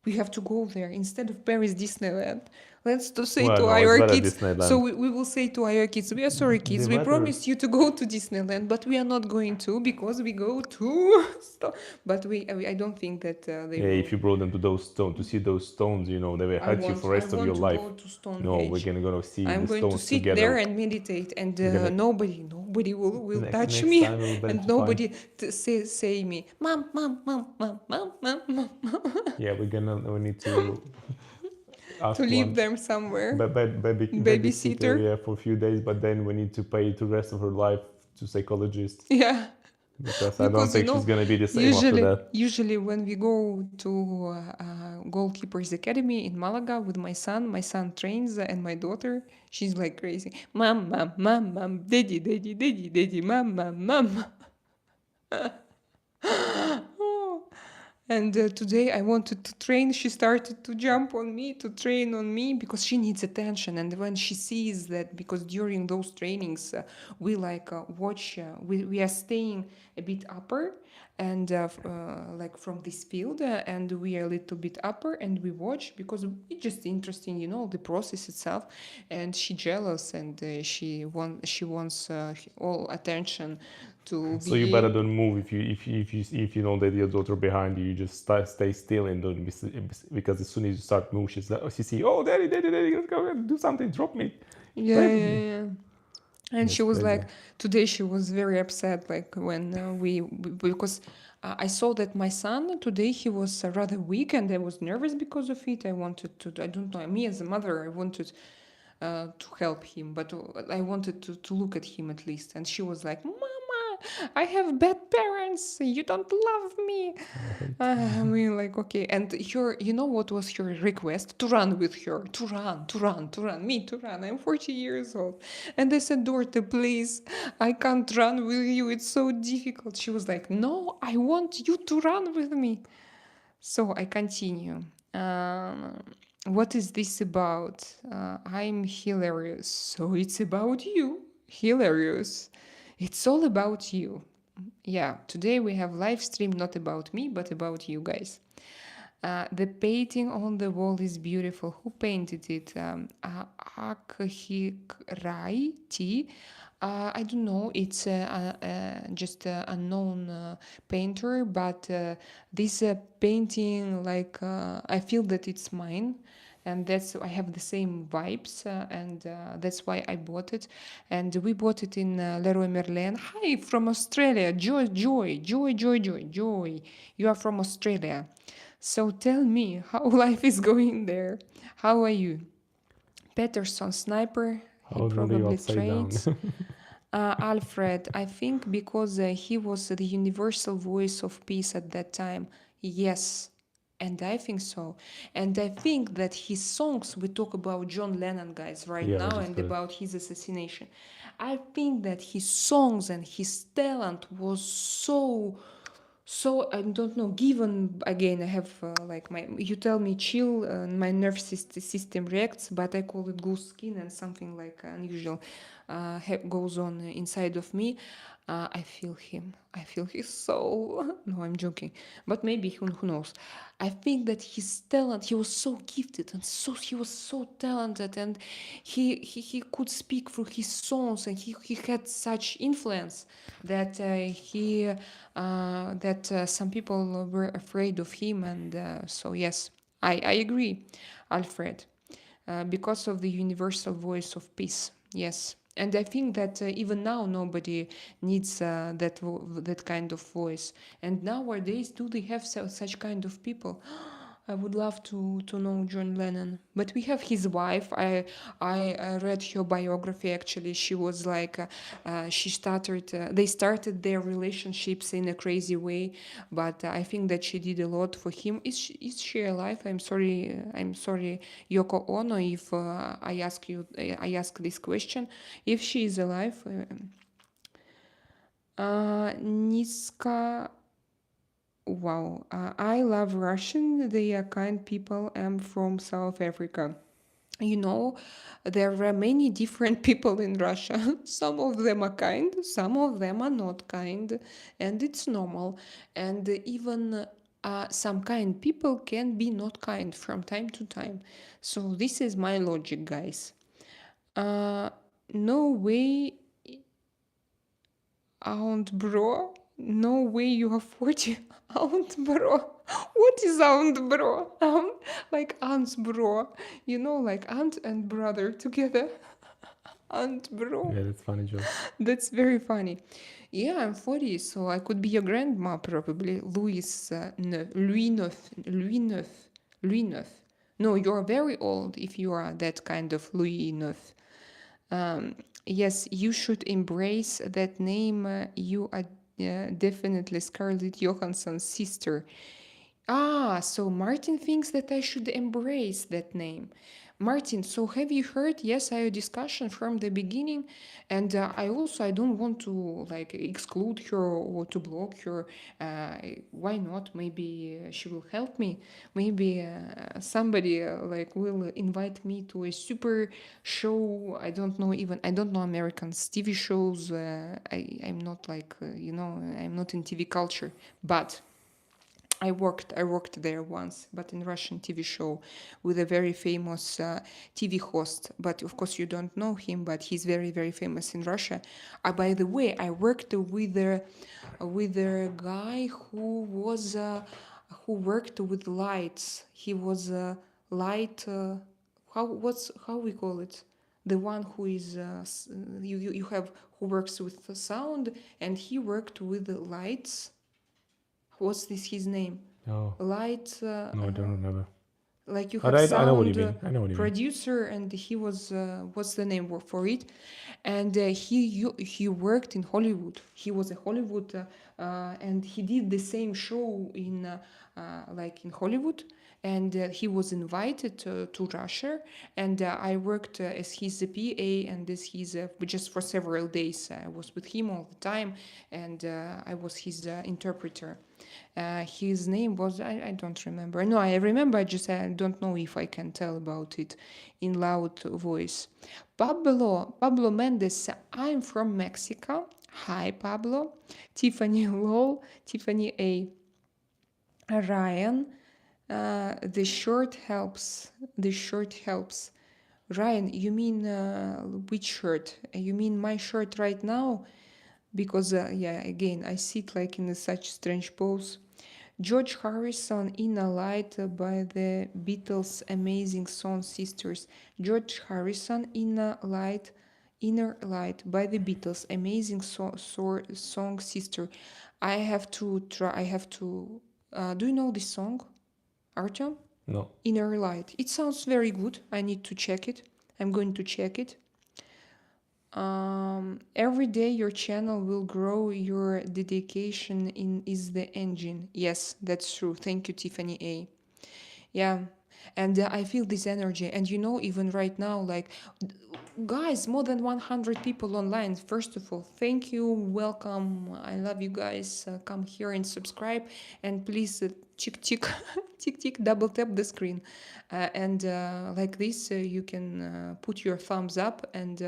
We have to go there instead of Paris Disneyland. Let's to say Well, to no, it's our better kids. So Disneyland. we will say to our kids, we are sorry, kids. The We weather. promised you to go to Disneyland, but we are not going to because we go to. But I don't think that they Yeah, will. if you brought them to those stones to see those stones, they will hurt you for the I rest of your want to life. go to No, Stonehenge. we're gonna go see I'm the going to stones sit together. there and meditate, and We're gonna nobody will touch next me, time we'll and identify. nobody say me, mom, mom, mom, mom, mom, mom, mom, Yeah, we need to ask to leave one them somewhere. babysitter, yeah, for a few days, but then we need to pay the rest of her life to psychologist Yeah. because I don't think she's gonna be the same after usually, that. usually when we go to goalkeepers academy in Malaga with my son trains, and my daughter, she's like crazy. Mom, mom, mom, mom, daddy, daddy, daddy, daddy, mom, mom, mom. Oh. And today I wanted to train. She started to jump on me, to train on me, because she needs attention. And when she sees that, because during those trainings, we watch, we are staying a bit upper, and like from this field, and we are a little bit upper, and we watch because it's just interesting, the process itself. And she jealous, and she wants all attention to So you better be. don't move if you know that your daughter behind you. You just stay still and don't because as soon as you start moving, she see, oh, daddy, daddy, daddy, let's go and do something, drop me. Yeah, yeah, yeah. And That's she was crazy. like, today she was very upset, like when because I saw that my son today he was rather weak, and I was nervous because of it. I wanted to, I don't know, me as a mother, I wanted to help him, but I wanted to look at him at least. And she was like, Mama, I have bad parents. You don't love me. I mean, like, okay. And you know what was her request? To run with her, to run, me to run. I'm 40 years old. And I said, Dorte, please, I can't run with you. It's so difficult. She was like, no, I want you to run with me. So I continue. What is this about? I'm hilarious. So it's about you. Hilarious. It's all about you. Yeah, today we have live stream not about me, but about you guys. The painting on the wall is beautiful. Who painted it? Akhirai T. I don't know. It's just an unknown painter, but this painting, like I feel that it's mine, and that's I have the same vibes, and that's why I bought it. And we bought it in Leroy Merlin. Hi from Australia, Joy. You are from Australia. So tell me how life is going there. How are you? Peterson sniper. I He was gonna leave probably upside down. trades. Alfred, I think because he was the universal voice of peace at that time. Yes, and I think so. And I think that his songs, we talk about John Lennon, guys, right Yeah, I now, just and heard. about his assassination. I think that his songs and his talent was so I don't know. Given again, I have like my you tell me chill, my nerve system reacts, but I call it goose skin and something like unusual goes on inside of me. I feel him. I feel his soul. No, I'm joking, but maybe who knows? I think that his talent. He was so gifted and he was so talented, and he could speak through his songs, and he had such influence that some people were afraid of him, and so yes, I agree, Alfred, because of the universal voice of peace. Yes, and I think that even now nobody needs that kind of voice. And nowadays, do they have such kind of people? I would love to know John Lennon, but we have his wife. I read her biography. Actually, she was like she started. They started their relationships in a crazy way, but I think that she did a lot for him. Is she alive? I'm sorry. I'm sorry, Yoko Ono. If I ask this question. If she is alive, Niska. Wow, I love Russian. They are kind people. I'm from South Africa. You know, there are many different people in Russia. Some of them are kind, some of them are not kind, and it's normal. And even some kind people can be not kind from time to time. So this is my logic, guys. Uh, no way, Aunt Bro. No way you are 40. Aunt Bro. What is Aunt Bro? Like Aunt's Bro. You know, like aunt and brother together. Aunt Bro. Yeah, that's funny joke. That's very funny. Yeah, I'm 40, so I could be your grandma probably. Louis Neuf. Louis Neuf. Louis Neuf. No, you're very old if you are that kind of Louis Neuf. Um, yes, you should embrace that name. You are definitely Scarlett Johansson's sister. Ah, so Martin thinks that I should embrace that name. Martin, so have you heard? Yes, our discussion from the beginning, and I don't want to like exclude her or to block her. Uh, why not? Maybe she will help me. Maybe somebody like will invite me to a super show. I don't know Americans TV shows. I'm not like I'm not in TV culture, but I worked there once, but in Russian TV show with a very famous TV host. But of course, you don't know him, but he's very, very famous in Russia. By the way, I worked with a guy who worked with lights. He was a light. How we call it? The one who is you have who works with the sound, and he worked with the lights. What's this his name? Oh, Light, no, I don't remember. like you But have I know what you sound mean. I know what you mean. producer, and he was what's the name for it? And he worked in Hollywood. He was a Hollywood, and he did the same show in like in Hollywood. And he was invited to Russia, and I worked as his PA and as his just for several days. I was with him all the time, and I was his interpreter. His name was I don't remember. No, I remember. I don't know if I can tell about it in loud voice. Pablo Mendes. I'm from Mexico. Hi, Pablo. Tiffany Lol. Tiffany A. Ryan. The shirt helps. The shirt helps. Ryan, you mean which shirt? You mean my shirt right now? Because yeah, again, I sit like in such strange pose. George Harrison, "Inner Light" by the Beatles' amazing song Sisters. George Harrison, Inner Light by the Beatles, amazing song Sister. I have to try. I have to. Do you know this song, Artyom? No. Inner Light. It sounds very good. I need to check it. I'm going to check it. Every day your channel will grow. Your dedication in is the engine. Yes, that's true. Thank you, Tiffany A. Yeah. And I feel this energy. And even right now, like, guys, more than 100 people online. First of all, thank you. Welcome. I love you guys. Come here and subscribe. And please, tick, tick, tick, tick, double tap the screen. And like this, you can put your thumbs up, and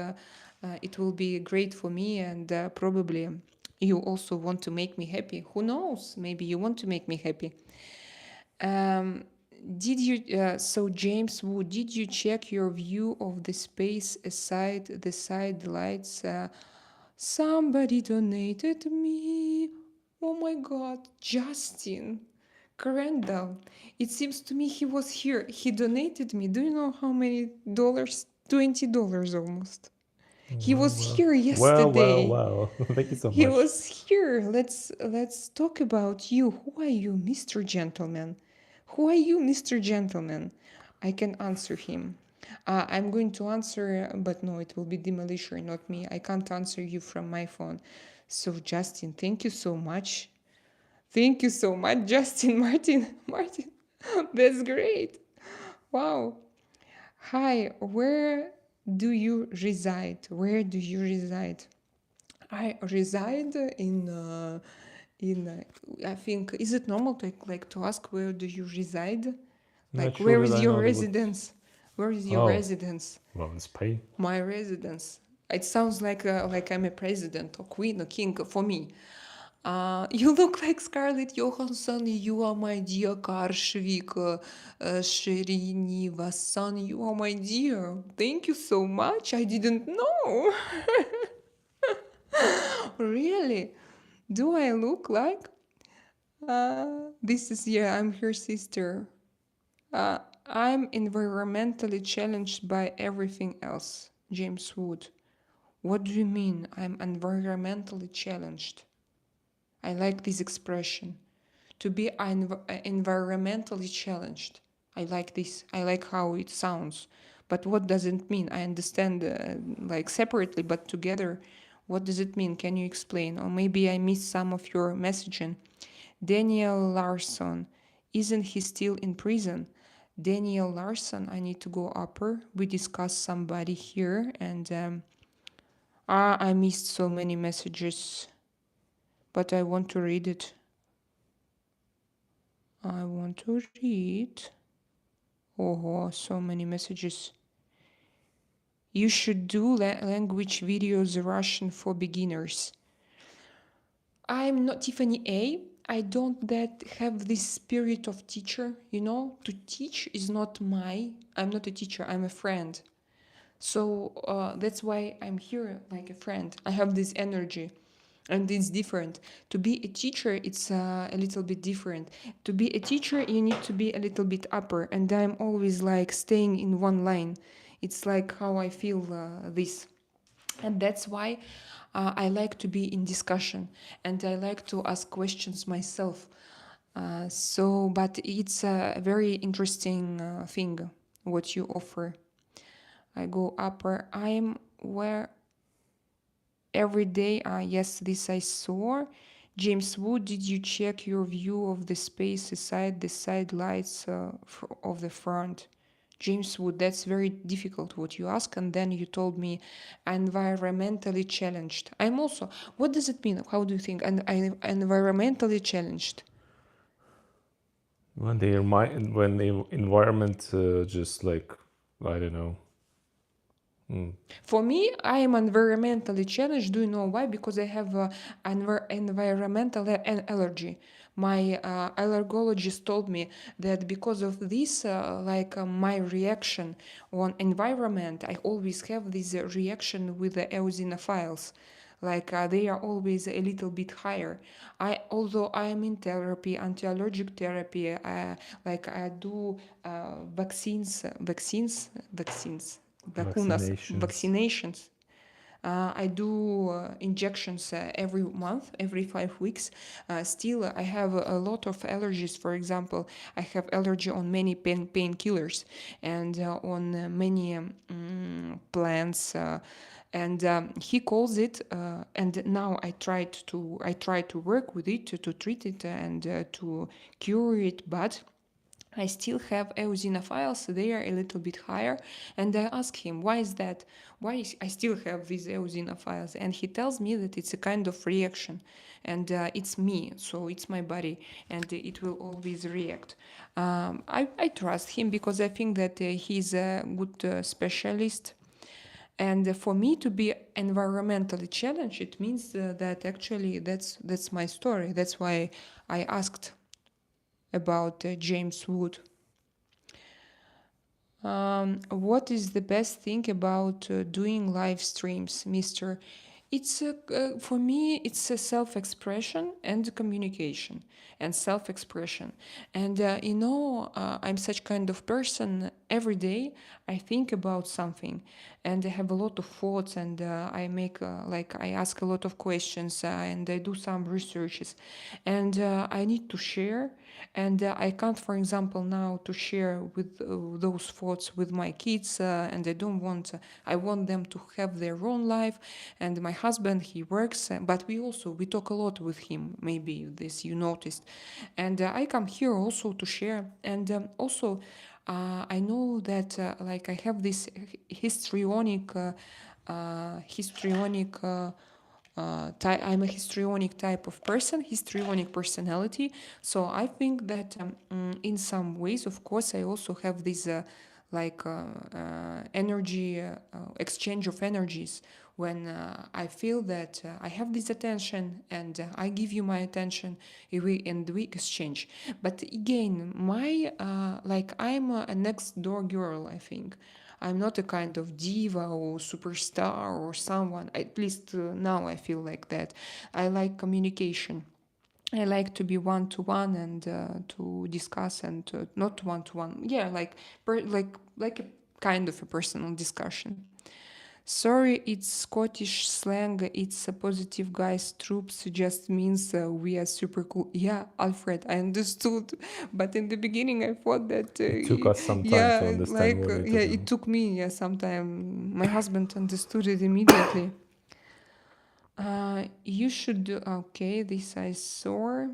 it will be great for me. And probably you also want to make me happy. Who knows? Maybe you want to make me happy. Um, did you so James Wood, did you check your view of the space aside the side lights? Somebody donated me. Oh my god, Justin Crandall. It seems to me he was here. He donated me. Do you know how many dollars? $20 almost. He Well, was well. here Well, well, yesterday. well. Thank you so He much. was here. Let's talk about you. Who are you, Mr. Gentleman? Who are you, Mr. Gentleman? I can answer him. I'm going to answer, but no, it will be Demolisher, not me. I can't answer you from my phone. So, Justin, thank you so much. Thank you so much, Justin. Martin. Martin, that's great. Wow. Hi, where do you reside? Where do you reside? I reside I think, is it normal to to ask where do you reside? Not Like, sure where that is I your know that would. residence? Where is your Oh, residence? well, in Spain. My residence. It sounds like I'm a president or queen or king for me. You look like Scarlett Johansson. You are my dear Karshvik Shrinivasan. You are my dear. Thank you so much. I didn't know. Really? Do I look like? This is, yeah, I'm her sister. Uh, I'm environmentally challenged by everything else. James Wood. What do you mean I'm environmentally challenged? I like this expression. To be environmentally challenged. I like this. I like how it sounds. But what does it mean? I understand like separately, but together, what does it mean? Can you explain? Or maybe I missed some of your messaging. Daniel Larson, isn't he still in prison? Daniel Larson, I need to go upper. We discussed somebody here, and I missed so many messages, but I want to read it. I want to read. Oh, so many messages. You should do language videos Russian for beginners. I'm not Tiffany A. I don't that have this spirit of teacher, to teach is not I'm not a teacher, I'm a friend. So that's why I'm here like a friend. I have this energy and it's different. To be a teacher, it's a little bit different. To be a teacher, you need to be a little bit upper, and I'm always like staying in one line. It's like how I feel this. And that's why I like to be in discussion and I like to ask questions myself. But it's a very interesting thing what you offer. I go upper. I'm where every day. Yes, this I saw. James Wood, did you check your view of the space aside the side lights of the front? James Wood, that's very difficult what you ask, and then you told me environmentally challenged. I'm also, what does it mean? How do you think? And I environmentally challenged. When when the environment just like, I don't know. For me, I am environmentally challenged. Do you know why? Because I have environmental allergy. My allergologist told me that because of this, my reaction on environment, I always have this reaction with the eosinophiles. They are always a little bit higher. Although I am in therapy, anti-allergic therapy, I do vaccines, vacunas, Vaccinations. vaccinations. I do injections every month, every 5 weeks. Still, I have a lot of allergies. For example, I have allergy on many painkillers and on many plants and he calls it. And now I try to work with it to treat it and to cure it, but I still have eosinophiles, they are a little bit higher. And I ask him, why is that? I still have these eosinophiles? And he tells me that it's a kind of reaction. And it's me, so it's my body, and it will always react. I trust him because I think that he's a good specialist. And for me to be environmentally challenged, it means that actually that's my story. That's why I asked about James Wood. What is the best thing about doing live streams, Mister? It's for me, it's a self-expression and communication and self-expression. And I'm such kind of person. Every day I think about something, and I have a lot of thoughts, and I make I ask a lot of questions, and I do some researches, and I need to share. And I can't, for example, now to share with those thoughts with my kids, and I don't want. I want them to have their own life. And my husband, he works, but we talk a lot with him. Maybe this you noticed, and I come here also to share, and also. I know that I have this histrionic I'm a histrionic type of person, histrionic personality. So I think that in some ways, of course, I also have this energy exchange of energies when I feel that I have this attention and I give you my attention and we exchange. But again, my I'm a next door girl, I think. I'm not a kind of diva or superstar or someone. At least now I feel like that. I like communication. I like to be one to one and to discuss and not one to one. Yeah, like a kind of a personal discussion. Sorry, it's Scottish slang. It's a positive guys. Troops just means we are super cool. Yeah, Alfred, I understood. But in the beginning, I thought that. It took us some time to Yeah, understand what you're talking it about. took me some time. My husband understood it immediately. You should do. Okay, this I saw.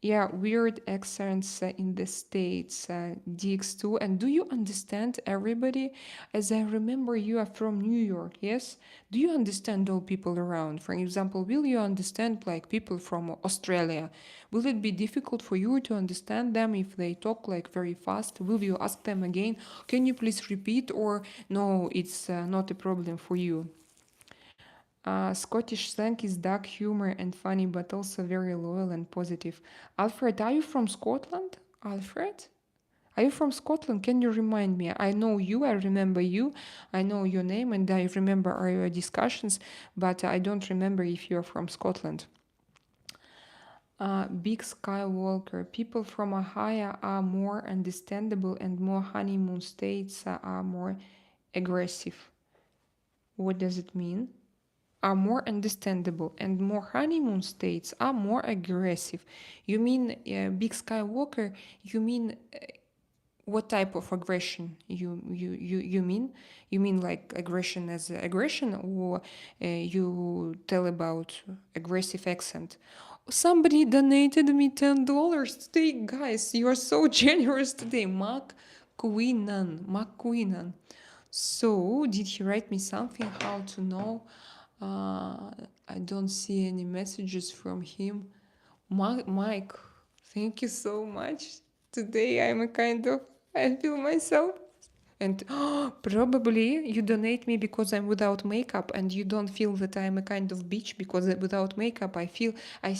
Yeah, weird accents in the States, DX2. And do you understand everybody? As I remember, you are from New York, yes? Do you understand all people around? For example, will you understand like people from Australia? Will it be difficult for you to understand them if they talk like very fast? Will you ask them again, can you please repeat? Or no, it's not a problem for you? Scottish slang is dark humor and funny, but also very loyal and positive. Alfred, are you from Scotland? Alfred? Are you from Scotland? Can you remind me? I know you, I remember you, I know your name, and I remember our discussions, but I don't remember if you're from Scotland. Big Skywalker. People from Ohio are more understandable, and more honeymoon states are more aggressive. What does it mean? Are more understandable and more honeymoon states are more aggressive. You mean Big Skywalker? You mean what type of aggression you mean? You mean like aggression as aggression, or you tell about aggressive accent? Somebody donated me $10 today, guys. You are so generous today, McQueenan. So, did he write me something? How to know? I don't see any messages from him. Mike, thank you so much. Today I'm a kind of, I feel myself. And probably you donate me because I'm without makeup, and you don't feel that I'm a kind of bitch because without makeup I feel I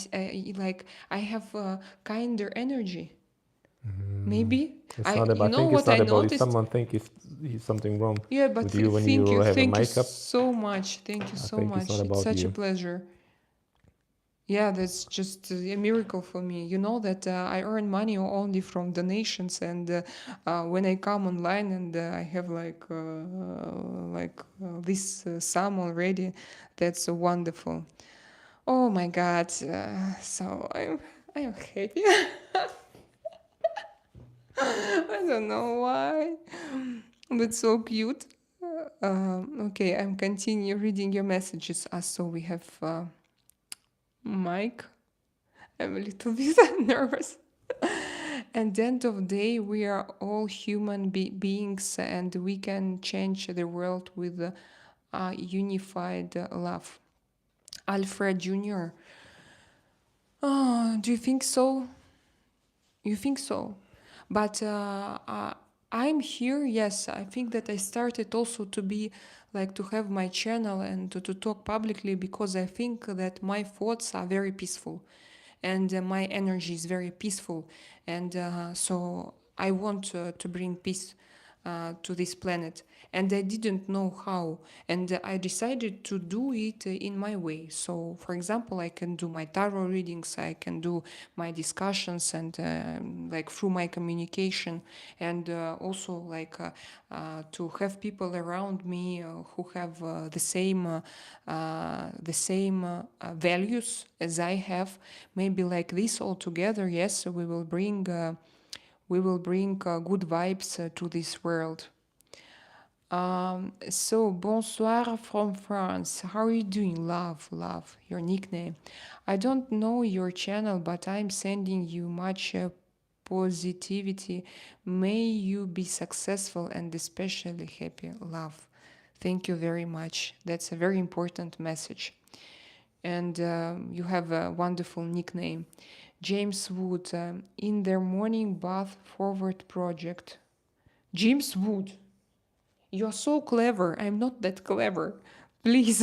have a kinder energy. Maybe It's not about. I think it's what not I about if noticed. someone think if something wrong Yeah, but with you when you have a thank you makeup. so much. Thank you I so think it's much. not It's about such a you. pleasure. Yeah, that's just a miracle for me. You know that I earn money only from donations, and when I come online and I have this sum already, that's wonderful. Oh my God! So I'm happy. I don't know why. That's so cute. Okay, I'm continue reading your messages. So we have Mike. I'm a little bit nervous. At the end of the day, we are all human beings, and we can change the world with unified love. Alfred Jr. Oh, do you think so? You think so? But I'm here, yes. I think that I started also to be like to have my channel and to talk publicly because I think that my thoughts are very peaceful and my energy is very peaceful. And so I want to bring peace to this planet. And I didn't know how. And I decided to do it in my way. So, for example, I can do my tarot readings, I can do my discussions, and like through my communication, and also like to have people around me who have the same values as I have. Maybe like this all together. Yes, we will bring good vibes to this world. So, bonsoir from France. How are you doing? Love, your nickname. I don't know your channel, but I'm sending you much positivity. May you be successful and especially happy. Love. Thank you very much. That's a very important message. And you have a wonderful nickname. James Wood, in their morning bath forward project. James Wood. You're so clever. I'm not that clever. Please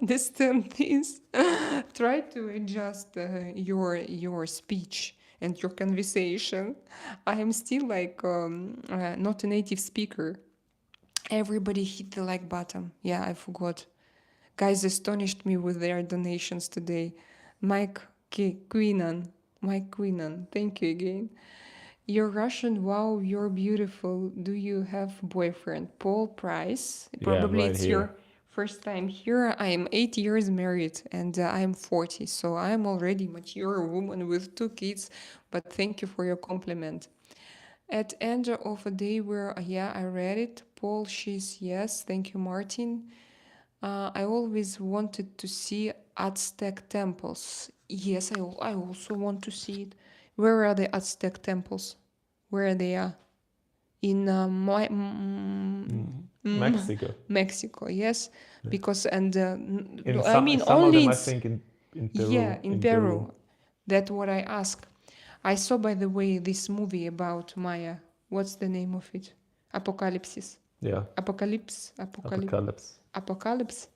understand this. Try to adjust your speech and your conversation. I am still like not a native speaker. Everybody hit the like button. Yeah, I forgot. Guys astonished me with their donations today. Mike Queenan. Mike Queenan. Thank you again. You're Russian. Wow, you're beautiful. Do you have boyfriend? Paul Price. Yeah, I'm Probably right it's here. your first time here. I am 8 years married and I'm 40, so I'm already mature woman with 2 kids. But thank you for your compliment. At end of a day where yeah, I read it. Paul, she's yes. Thank you, Martin. I always wanted to see Aztec temples. Yes, I also want to see it. Where are the Aztec temples? Where they are? In Mexico. Mexico, yes. Yeah. Because, and In I some mean, some of only them, in, I think in yeah, Peru. in In Peru. Peru. That's what I ask. I saw, by the way, this movie about Maya. What's the name of it? Apocalypse. Yeah. Apocalypse. Apocalypse.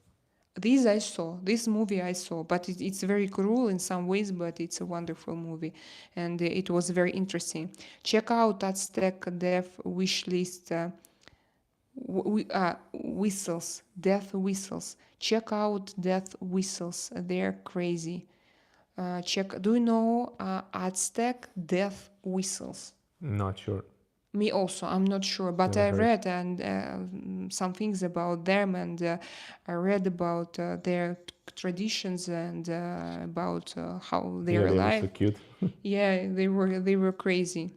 This movie I saw, but it's very cruel in some ways, but it's a wonderful movie, and it was very interesting. Check out Aztec Death Wish List whistles, death whistles. Check out death whistles, they're crazy. Check. Do you know Aztec death whistles? Not sure. Me also, I'm not sure, but Never I heard. read and some things about them, and I read about their traditions and about how Yeah, they're they were alive. so cute. Yeah, they were crazy.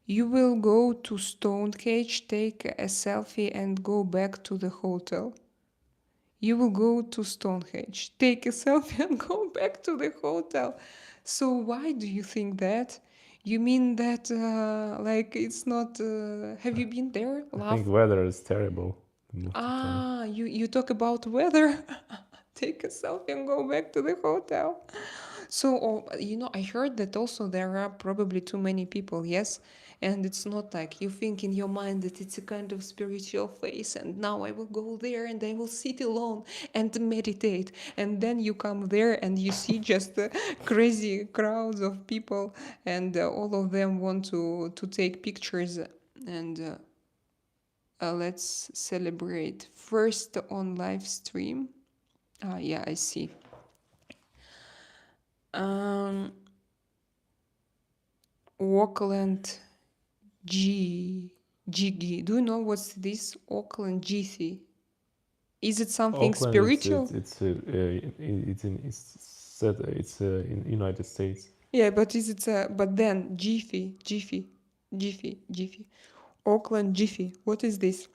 You will go to Stonehenge, take a selfie, and go back to the hotel. You will go to Stonehenge, take a selfie, and go back to the hotel. So why do you think that? You mean that like it's not? Have you been there, I think Love? weather is terrible most of the time. Ah, you talk about weather. Take a selfie and go back to the hotel. So, you know, I heard that also there are probably too many people, yes? And it's not like you think in your mind that it's a kind of spiritual place, and now I will go there and I will sit alone and meditate. And then you come there and you see just crazy crowds of people, and all of them want to take pictures. And let's celebrate first on live stream. Yeah, I see. Um, Auckland Jiggy. Do you know what's this? Auckland Jithy. Is it something Oakland, spiritual? it's in United States. Yeah, but is it? But then Jiffy. Auckland Jiffy. What is this?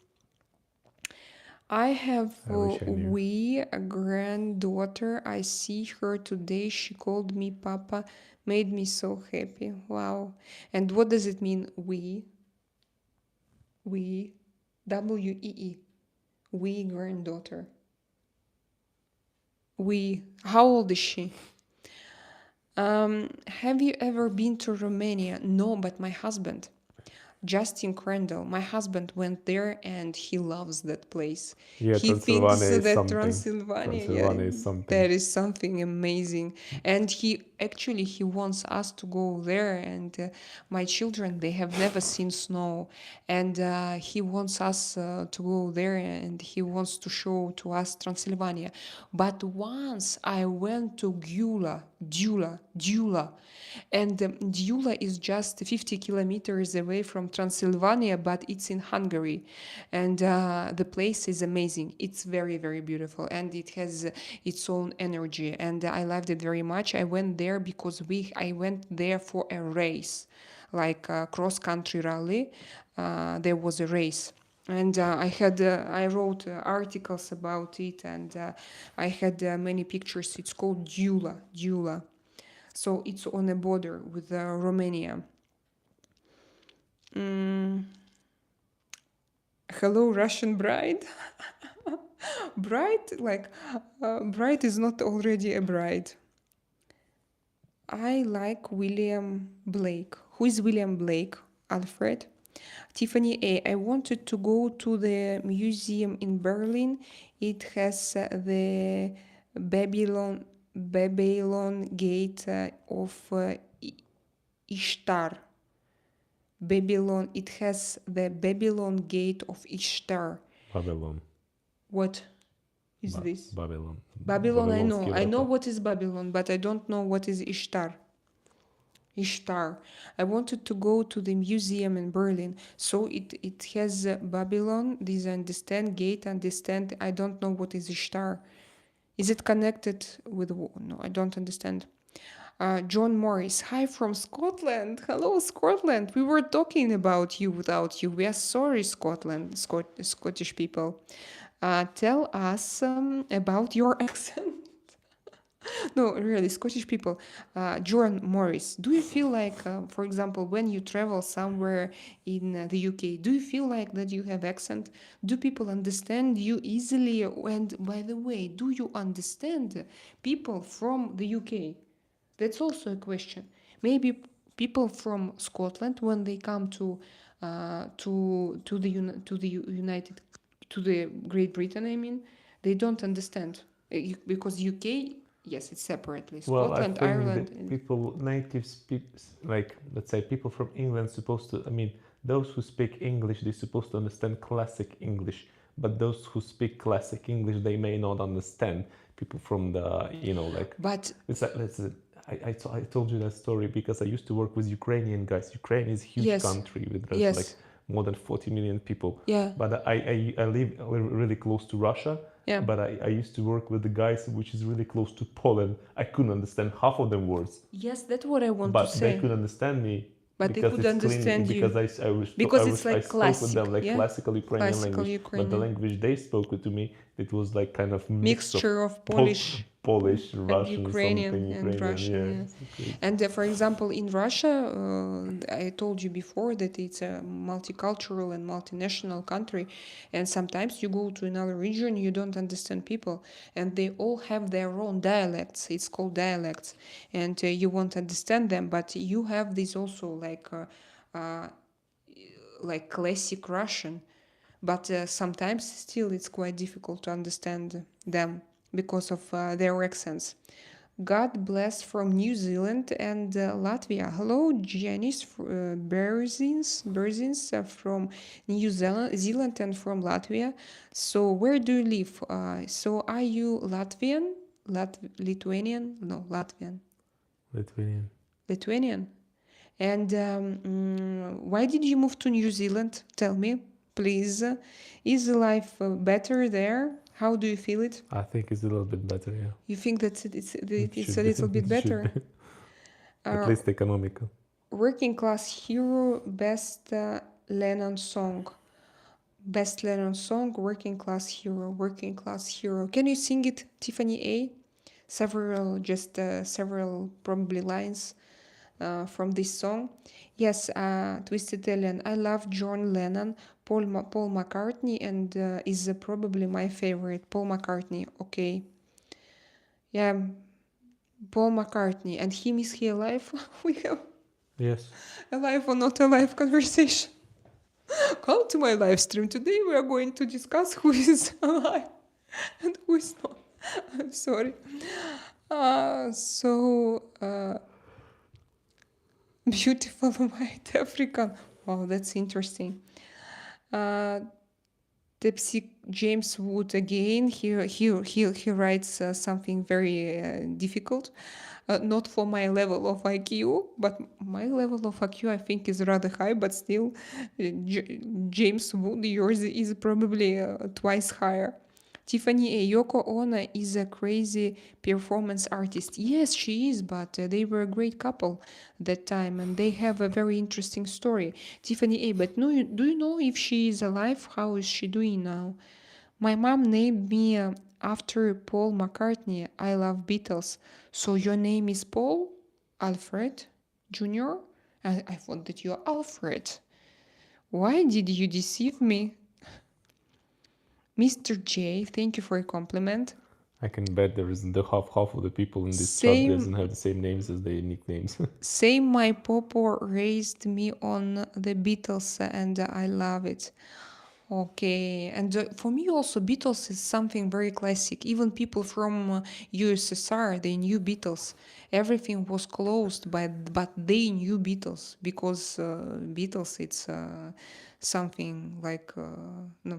I have I wish I knew. a granddaughter. I see her today. She called me Papa, made me so happy. Wow. And what does it mean, we? We. WEE. We granddaughter. We. How old is she? Have you ever been to Romania? No, but my husband. Justin Crandall, my husband went there and he loves that place. Yeah, He thinks Transylvania is that something. Transylvania, yeah, Transylvania is something. that is something amazing. And he wants us to go there. And my children, they have never seen snow, and he wants us to go there, and he wants to show to us Transylvania. But once I went to Dula, and Dula is just 50 kilometers away from Transylvania, but it's in Hungary. And the place is amazing. It's very, very beautiful, and it has its own energy. And I loved it very much. I went there because I went there for a race, like a cross-country rally. There was a race. And I wrote articles about it, and I had many pictures. It's called Dula. So it's on a border with Romania. Hello, Russian bride. Bride, like, bride is not already a bride. I like William Blake. Who is William Blake? Alfred. Tiffany A. I wanted to go to the museum in Berlin. It has the Babylon Gate of Ishtar. Babylon. It has the Babylon Gate of Ishtar. Babylon. What is this? Babylon. Babylon, I know. Babylonski I know vrata. what is Babylon, but I don't know what is Ishtar. Ishtar. I wanted to go to the museum in Berlin. So it has Babylon, this understand, gate, understand. I don't know what is Ishtar. Is it connected with... No, I don't understand. John Morris. Hi from Scotland. Hello, Scotland. We were talking about you without you. We are sorry, Scotland, Scottish people. Tell us about your accent. No, really, Scottish people. John Morris, do you feel like, for example, when you travel somewhere in the UK, do you feel like that you have accent? Do people understand you easily? And by the way, do you understand people from the UK? That's also a question. Maybe people from Scotland, when they come to United, to the Great Britain, I mean, they don't understand because UK, yes, it's separately. Well, I Scotland, think Ireland. that people, native speaks, like, let's say, people from England supposed to, I mean, those who speak English, they're supposed to understand classic English, but those who speak classic English, they may not understand. People from the, like, But it's like, I told you that story because I used to work with Ukrainian guys. Ukraine is a huge yes, country with yes, like more than 40 million people. yeah, But I live really close to Russia. yeah. But I used to work with the guys which is really close to Poland. I couldn't understand half of them words, Yes, that's what I want to but they say. could understand me But they because could it's clean. understand you. Because Because it's I like spoke with them classic, like yeah? classical Ukrainian Classical language. But the Ukrainian. language they spoke to me, it was like kind of Mixture of Polish Polish, and Russian, Ukrainian something and Ukrainian. Russian, Yeah. yeah. It's crazy. And for example, in Russia, I told you before that it's a multicultural and multinational country, and sometimes you go to another region, you don't understand people, and they all have their own dialects. It's called dialects, and you won't understand them, but you have this also like classic Russian, but sometimes still it's quite difficult to understand them because of their accents. God bless from New Zealand and Latvia. Hello, Janice Berzins from New Zealand and from Latvia. So where do you live? So are you Latvian? Lithuanian? No, Latvian. Lithuanian. Lithuanian. And why did you move to New Zealand? Tell me, please. Is life better there? How do you feel it? I think it's a little bit better, yeah. You think that it's a Should little be. bit It should better? be. At least economical. Working class hero, best Lennon song. Best Lennon song, Working Class Hero, Working Class Hero. Can you sing it, Tiffany A? Several probably lines from this song. Yes, Twisted Alien. I love John Lennon, Paul McCartney, and is probably my favorite. Paul McCartney. Okay, yeah, Paul McCartney, and him, is he alive? We have Yes. alive or not alive conversation. Come to my live stream today. We are going to discuss who is alive and who is not. I'm sorry. Beautiful white African. Wow, that's interesting. Tipsy James Wood again. He writes something very difficult. Not for my level of IQ, but my level of IQ I think is rather high. But still, James Wood, yours is probably twice higher. Tiffany A. Yoko Ono is a crazy performance artist. Yes, she is, but they were a great couple that time, and they have a very interesting story. Tiffany A. But no, do you know if she is alive? How is she doing now? My mom named me after Paul McCartney. I love Beatles. So your name is Paul? Alfred Jr.? I thought that you're Alfred. Why did you deceive me? Mr. J, thank you for a compliment. I can bet there is the half of the people in this chat Same, doesn't have the same names as their nicknames. same. My popo raised me on the Beatles, and I love it. Okay, and for me also Beatles is something very classic. Even people from USSR, they knew Beatles. Everything was closed, but they knew Beatles because Beatles it's something like no,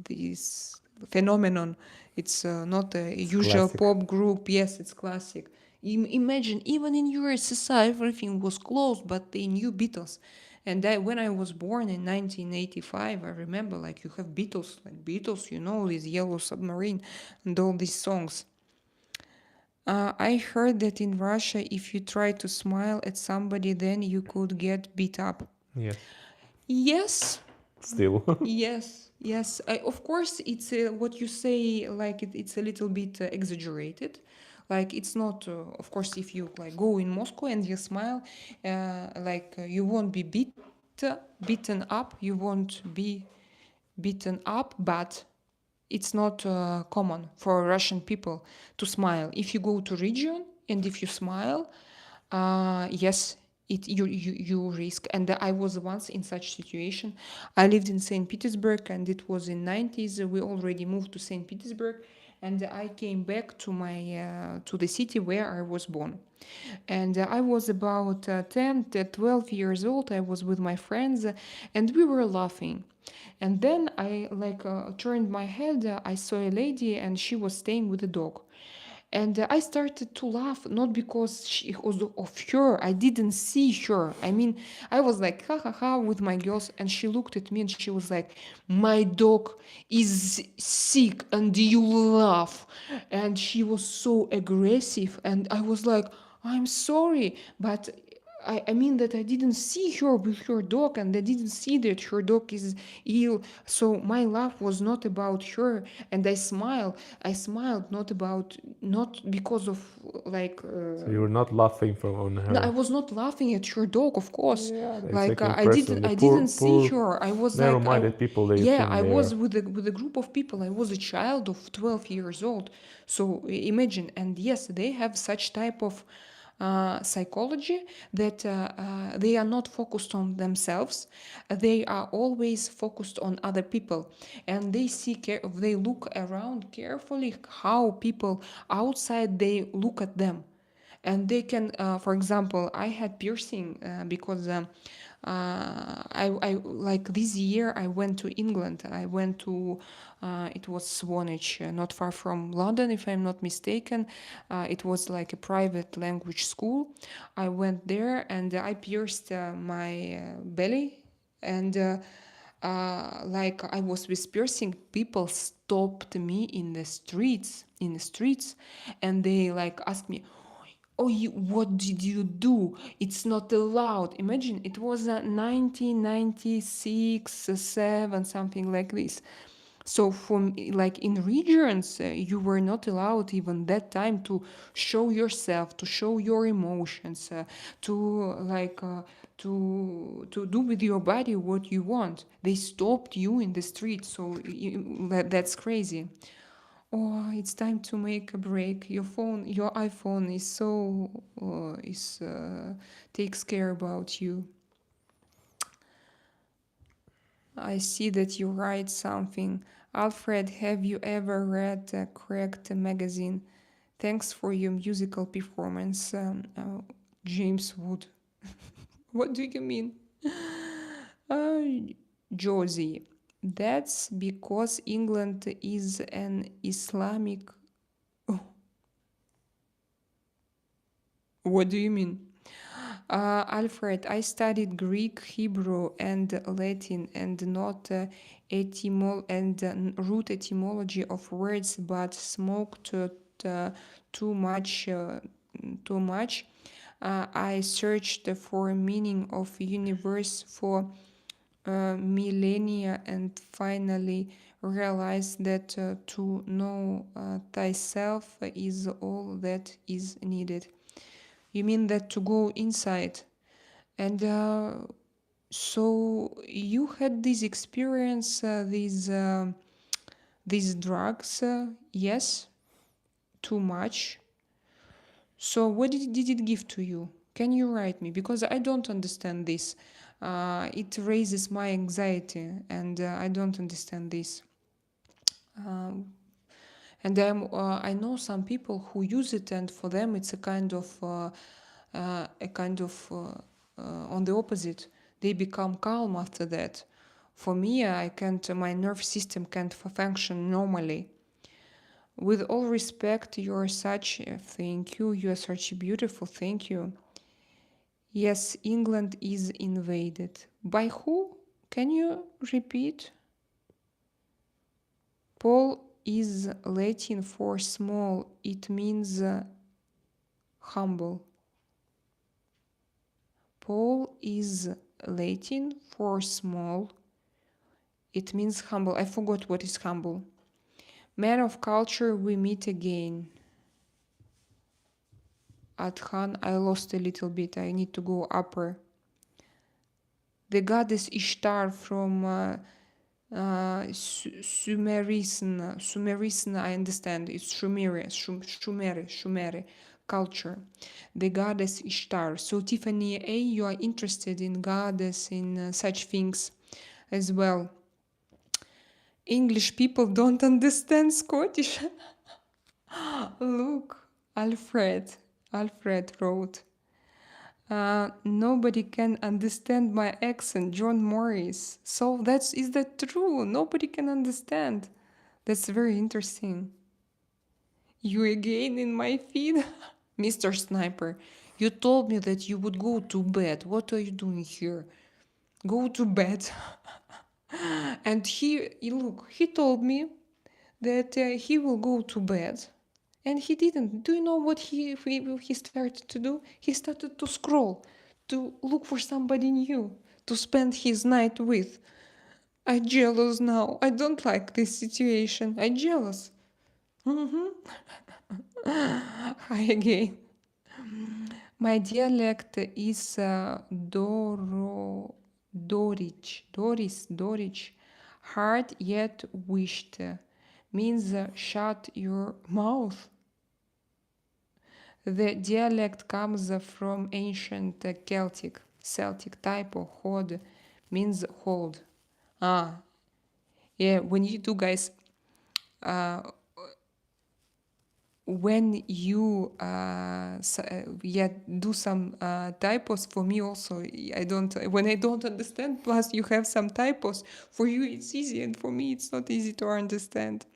this phenomenon. It's not a usual classic. pop group. Yes, it's classic. Imagine even in USSR everything was closed, but they knew Beatles. And when I was born in 1985, I remember like you have Beatles, like Beatles, you know, this Yellow Submarine and all these songs. I heard that in Russia, if you try to smile at somebody, then you could get beat up. Yes. Yes, Still. yes. Of course, it's what you say. Like it's a little bit exaggerated. Like it's not. Of course, if you like go in Moscow and you smile, you won't be beaten up. You won't be beaten up, but it's not common for Russian people to smile. If you go to region and if you smile, yes, you risk. And I was once in such situation. I lived in St. Petersburg, and it was in 90s. We already moved to St. Petersburg, and I came back to my to the city where I was born. And I was about 10 to 12 years old. I was with my friends, and we were laughing. And then I turned my head. I saw a lady, and she was staying with a dog. And I started to laugh, not because she was of her. I didn't see her. I mean, I was like, ha ha ha, with my girls. And she looked at me and she was like, my dog is sick and you laugh. And she was so aggressive. And I was like, I'm sorry, but I mean that I didn't see her with her dog, and I didn't see that her dog is ill. So my laugh was not about her, and I smiled. I smiled not because of like. So you were not laughing on No, I her. was not laughing at her dog, of course. Yeah, it's Like like I didn't, personally. I Poor, didn't see poor, her. I was like, narrow-minded people. They yeah, think I was they're. with a group of people. I was a child of 12 years old. So imagine, and yes, they have such type of psychology that they are not focused on themselves. They are always focused on other people, and they look around carefully how people outside they look at them. And they can for example, I had piercing because I like this year I went to England. I went to it was Swanage, not far from London, if I'm not mistaken. It was like a private language school. I went there and I pierced my belly, and like I was with piercing, people stopped me in the streets, and they like asked me, Oh, what did you do? It's not allowed. Imagine it was 1996, 7, something like this. So from like in regions, you were not allowed even that time to show yourself, to show your emotions, to like to do with your body what you want. They stopped you in the street, so that's crazy. Oh, it's time to make a break. Your iPhone is so is takes care about you. I see that you write something. Alfred, have you ever read Correct magazine? Thanks for your musical performance, James Wood. What do you mean? Uh, Josie, that's because England is an Islamic. What do you mean? Alfred, I studied Greek, Hebrew, and Latin, and not root etymology of words, but smoked too much. Too much. I searched for meaning of universe for millennia and finally realized that to know thyself is all that is needed. You mean that to go inside? And so you had this experience, these drugs, yes, too much. So what did it give to you? Can you write me? Because I don't understand this. It raises my anxiety, and I don't understand this. Um, and I know some people who use it, and for them it's a kind of on the opposite. They become calm after that. For me, I can't. My nerve system can't function normally. With all respect, you are such. Thank you. You are such a beautiful. Thank you. Yes, England is invaded. By who? Can you repeat? Paul is Latin for small. It means humble. Paul is Latin for small. It means humble. I forgot what is humble. Man of culture, we meet again. Adhan, I lost a little bit. I need to go upper. The goddess Ishtar from Sumerism. Sumerism, I understand. It's Shumeri culture. The goddess Ishtar. So Tiffany A, you are interested in goddess, in such things as well. English people don't understand Scottish. Look, Alfred wrote. Nobody can understand my accent, John Morris. So is that true? Nobody can understand. That's very interesting. You again in my feed? Mr. Sniper, you told me that you would go to bed. What are you doing here? Go to bed. And he told me that he will go to bed. And he didn't. Do you know what he started to do? He started to scroll, to look for somebody new, to spend his night with. I'm jealous now. I don't like this situation. I'm jealous. Hi again. My dialect is Doric, hard yet wished, means shut your mouth. The dialect comes from ancient Celtic type of hod, means hold. Yeah, when you do, guys, when you do some typos for me also, when I don't understand, plus you have some typos, for you it's easy, and for me it's not easy to understand.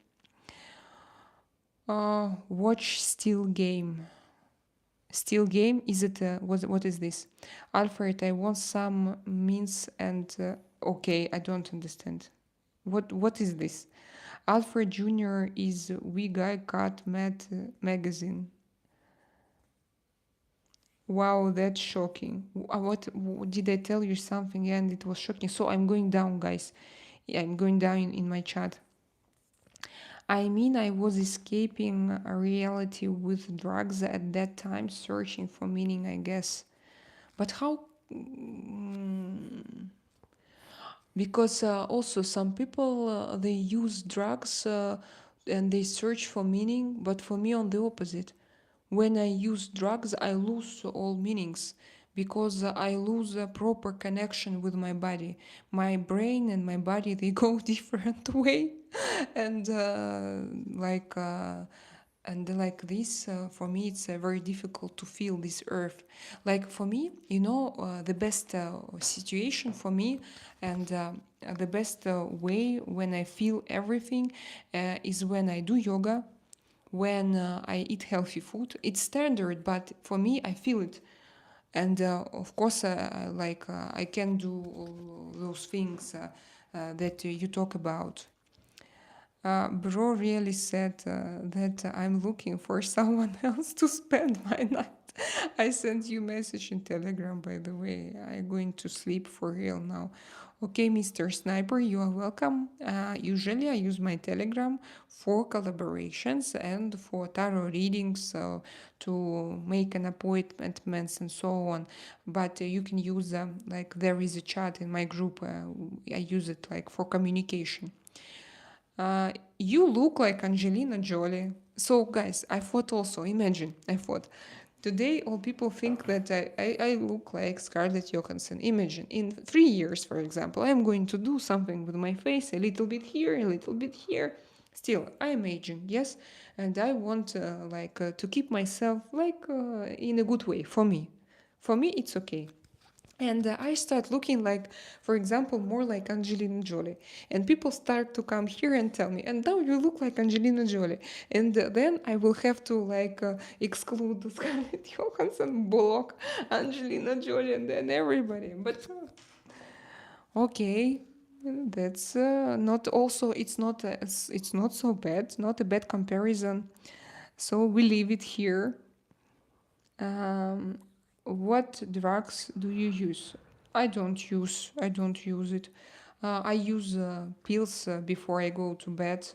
Watch Still Game. Still game? Is it what is this? Alfred, I want some means and okay, I don't understand. What is this? Alfred Jr. is We Guy Cat Mad magazine. Wow, that's shocking. Did I tell you something and it was shocking? So I'm going down, guys. Yeah, I'm going down in my chat. I mean, I was escaping a reality with drugs at that time, searching for meaning, I guess. But how? Because also some people they use drugs and they search for meaning, but for me, on the opposite. When I use drugs, I lose all meanings because I lose a proper connection with my body. My brain and my body they go different way, and like this for me it's very difficult to feel this earth. Like for me, the best situation for me and the best way when I feel everything is when I do yoga, when I eat healthy food. It's standard, but for me, I feel it. And of course, I can do all those things that you talk about. Bro really said that I'm looking for someone else to spend my night. I sent you message in Telegram, by the way. I'm going to sleep for real now. Okay, Mr. Sniper, you are welcome. Usually I use my Telegram for collaborations and for tarot readings, to make an appointments and so on. But you can use, like there is a chat in my group. I use it like for communication. You look like Angelina Jolie. So, guys, I thought also, imagine, I thought, today all people think that I look like Scarlett Johansson. Imagine, in 3 years, for example, I'm going to do something with my face, a little bit here, a little bit here. Still, I'm aging, yes, and I want to keep myself in a good way for me. For me, it's okay. And I start looking like, for example, more like Angelina Jolie. And people start to come here and tell me, and now you look like Angelina Jolie. And then I will have to exclude the Scarlett Johansson, block Angelina Jolie, and then everybody. But okay, that's not also, it's not so bad, not a bad comparison. So we leave it here. Um, what drugs do you use? I don't use it. I use pills before I go to bed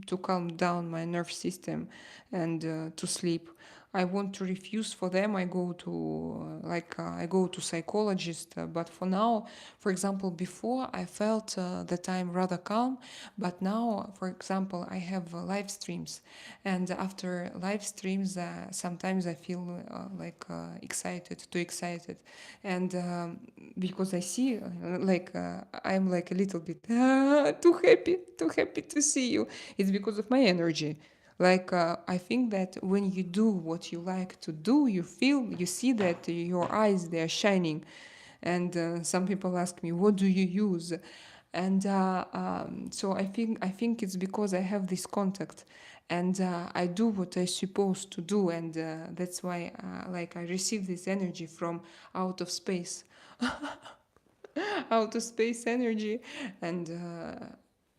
to calm down my nerve system and to sleep. I want to refuse for them. I go to psychologist. But for now, for example, before I felt that I'm rather calm, but now, for example, I have live streams, and after live streams, sometimes I feel excited, too excited, and because I see I'm like a little bit too happy to see you. It's because of my energy. I think that when you do what you like to do, you see that your eyes they are shining, and some people ask me, "What do you use?" And so I think it's because I have this contact, and I do what I'm supposed to do, and that's why I receive this energy from out of space, out of space energy, and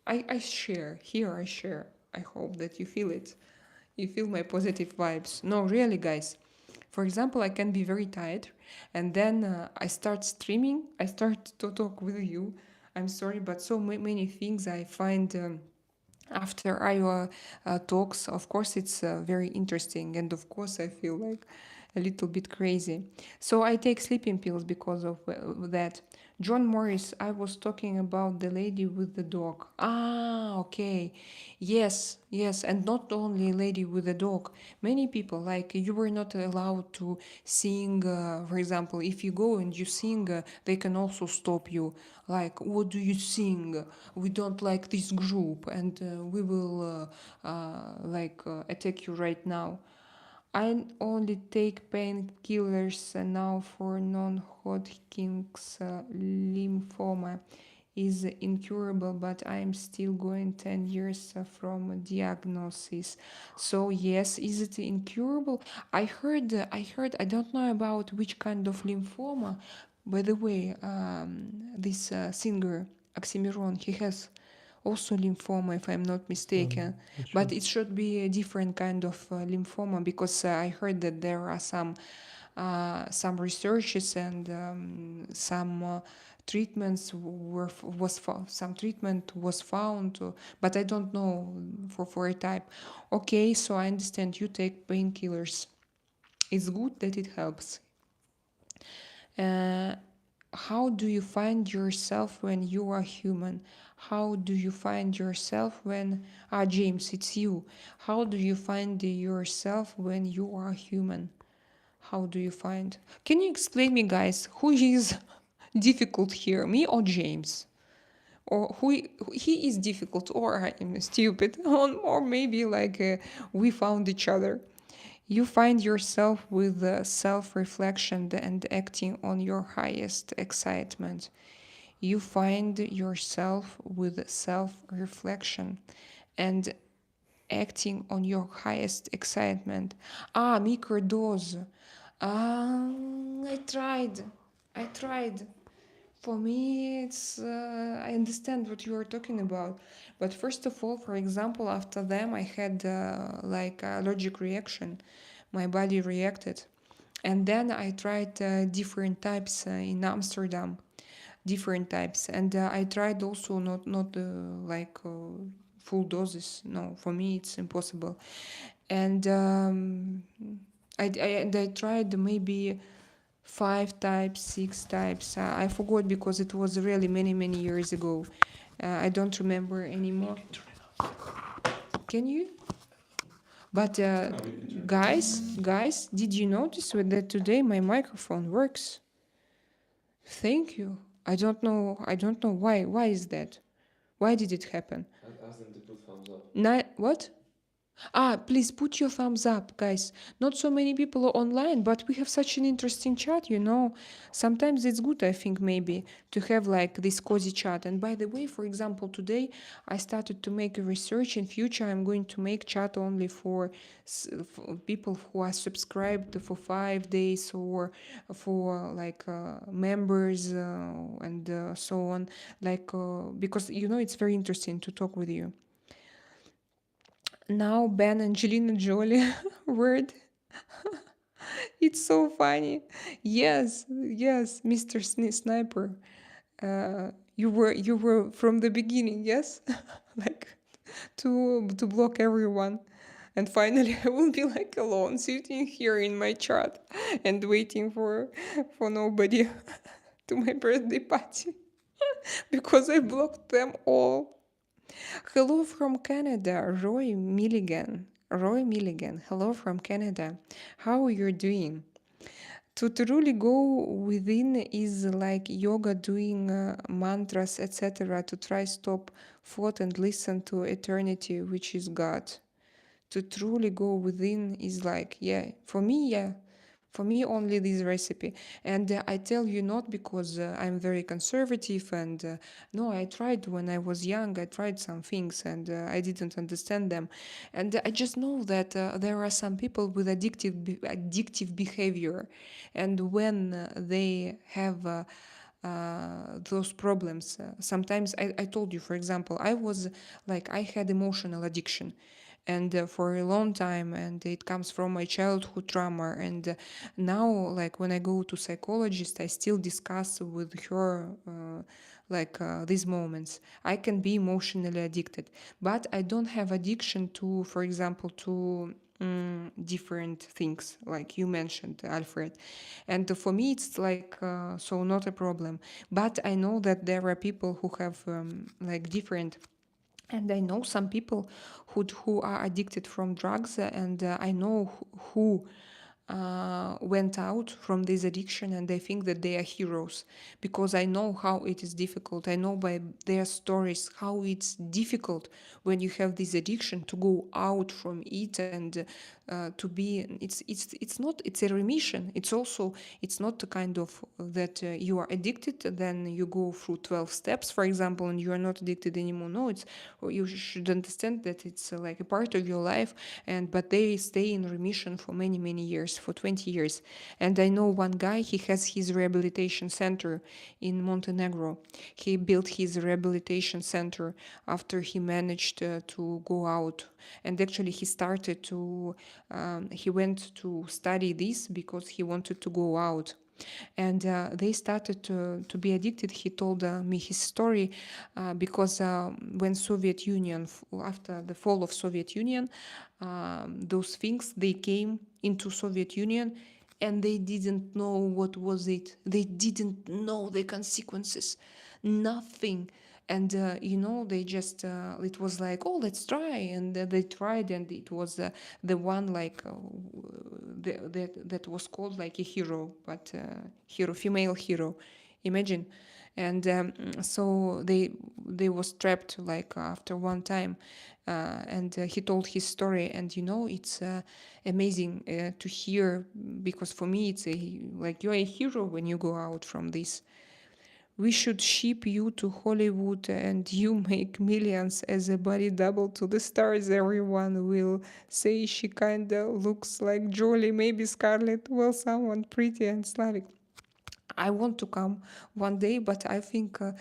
I share here. I share. I hope that you feel it. You feel my positive vibes. No, really, guys. For example, I can be very tired, and then I start streaming. I start to talk with you. I'm sorry, but so many things I find. After our talks, of course, it's very interesting, and of course, I feel like a little bit crazy. So I take sleeping pills because of that. John Morris, I was talking about the lady with the dog. Ah, okay. Yes, yes, and not only lady with the dog. Many people, like you were not allowed to sing. For example, if you go and you sing, they can also stop you. Like, what do you sing? We don't like this group, and we will attack you right now. I only take painkillers now for non-Hodgkin's lymphoma. Is incurable, but I am still going 10 years from diagnosis. So yes, is it incurable? I heard, I don't know about which kind of lymphoma. By the way, this singer Oxymiron, he has also lymphoma, if I'm not mistaken, Which but one? it should be a different kind of lymphoma, because I heard that there are some some researches and some treatments some treatment was found, but I don't know for a type. Okay, so I understand you take painkillers. It's good that it helps. Uh, how do you find yourself when you are human? How do you find yourself when James, it's you. How do you find yourself when you are human? How do you find? Can you explain me, guys, who is difficult here, me or James? Or he is difficult, or I am stupid, or maybe like we found each other. You find yourself with self-reflection and acting on your highest excitement. You find yourself with self-reflection and acting on your highest excitement. Microdose. I tried. I tried. For me, it's I understand what you are talking about, but first of all, for example, after them, I had like allergic reaction. My body reacted, and then I tried different types in Amsterdam, different types, and I tried also not like full doses. No, for me it's impossible, and I tried maybe 5 types, 6 types. I forgot because it was really many years ago. I don't remember anymore. Can you? But guys, did you notice that today my microphone works? Thank you. I don't know. I don't know why. Why is that? Why did it happen? Ask them to put thumbs up. What? Please put your thumbs up, guys. Not so many people are online, but we have such an interesting chat, you know. Sometimes it's good, I think, maybe, to have like this cozy chat. And by the way, for example, today I started to make a research. In future, I'm going to make chat only for people who are subscribed for 5 days or for like members and so on. Like, because, you know, it's very interesting to talk with you. Now ban Angelina Jolie word. It's so funny. Yes, Mr. Sniper. You were from the beginning, yes? Like to block everyone. And finally I will be like alone sitting here in my chat and waiting for nobody to my birthday party because I blocked them all. Hello from Canada, Roy Milligan. Roy Milligan, hello from Canada. How are you doing? To truly go within is like yoga, doing mantras, etc. To try stop thought and listen to eternity, which is God. To truly go within is like, yeah, for me, yeah. For me, only this recipe. And I tell you not because I'm very conservative and no, I tried when I was young, I tried some things and I didn't understand them. And I just know that there are some people with addictive behavior. And when they have those problems, sometimes I told you, for example, I had emotional addiction and for a long time, and it comes from my childhood trauma. And now, like when I go to psychologist, I still discuss with her these moments. I can be emotionally addicted, but I don't have addiction to, for example, to different things like you mentioned, Alfred. And for me it's like so not a problem, but I know that there are people who have like different, and I know some people who are addicted from drugs, and I know who went out from this addiction, and they think that they are heroes because I know how it is difficult. I know by their stories how it's difficult when you have this addiction to go out from it and to be. It's a remission. It's not the kind of that you are addicted, then you go through 12 steps, for example, and you are not addicted anymore. No, it's you should understand that it's like a part of your life, and but they stay in remission for many years, for 20 years. And I know one guy, he has his rehabilitation center in Montenegro. He built his rehabilitation center after he managed to go out, and actually he started to he went to study this because he wanted to go out. And they started to be addicted. He told me his story because when Soviet Union, after the fall of Soviet Union, those things, they came into Soviet Union and they didn't know what was it. They didn't know the consequences, nothing. And they just it was like, oh, let's try, and they tried, and it was the one like that was called like a hero, but female hero, imagine. And so they was trapped like after one time, and he told his story, and it's amazing to hear, because for me it's like you're a hero when you go out from this. We should ship you to Hollywood and you make millions as a body double to the stars. Everyone will say she kinda looks like Jolie, maybe Scarlett, well, someone pretty and Slavic. I want to come one day, but I think, I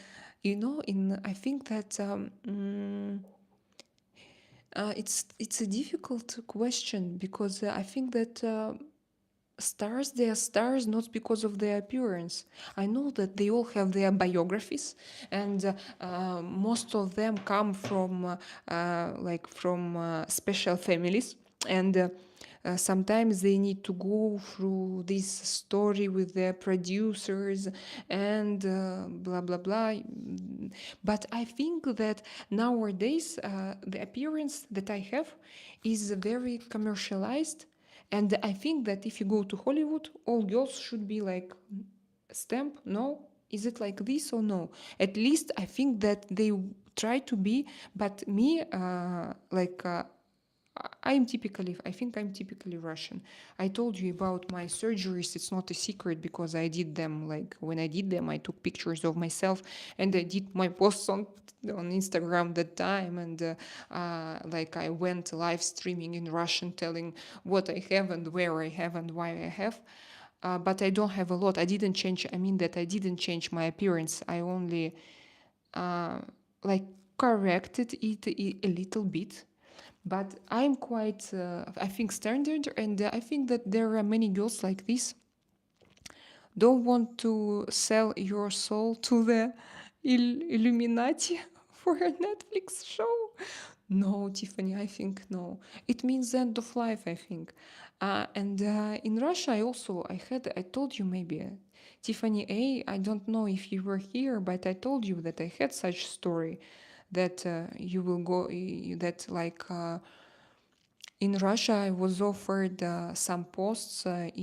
think that it's a difficult question, because I think that stars, they are stars not because of their appearance. I know that they all have their biographies, and most of them come from special families, and sometimes they need to go through this story with their producers and blah blah blah. But I think that nowadays the appearance that I have is very commercialized, and I think that if you go to Hollywood, all girls should be like stamp. No, is it like this or no? At least I think that they try to be, but me, I think I'm typically Russian. I told you about my surgeries. It's not a secret because I did them. Like when I did them, I took pictures of myself and I did my posts on Instagram that time. And like I went live streaming in Russian, telling what I have and where I have and why I have. But I don't have a lot. I didn't change. I mean that I didn't change my appearance. I only like corrected it a little bit, but I'm quite, I think, standard, and I think that there are many girls like this. Don't want to sell your soul to the Illuminati for a Netflix show. No, Tiffany, I think no. It means the end of life, I think. And in Russia, I told you maybe, Tiffany A, I don't know if you were here, but I told you that I had such story that you will go, that like, in Russia, I was offered some posts that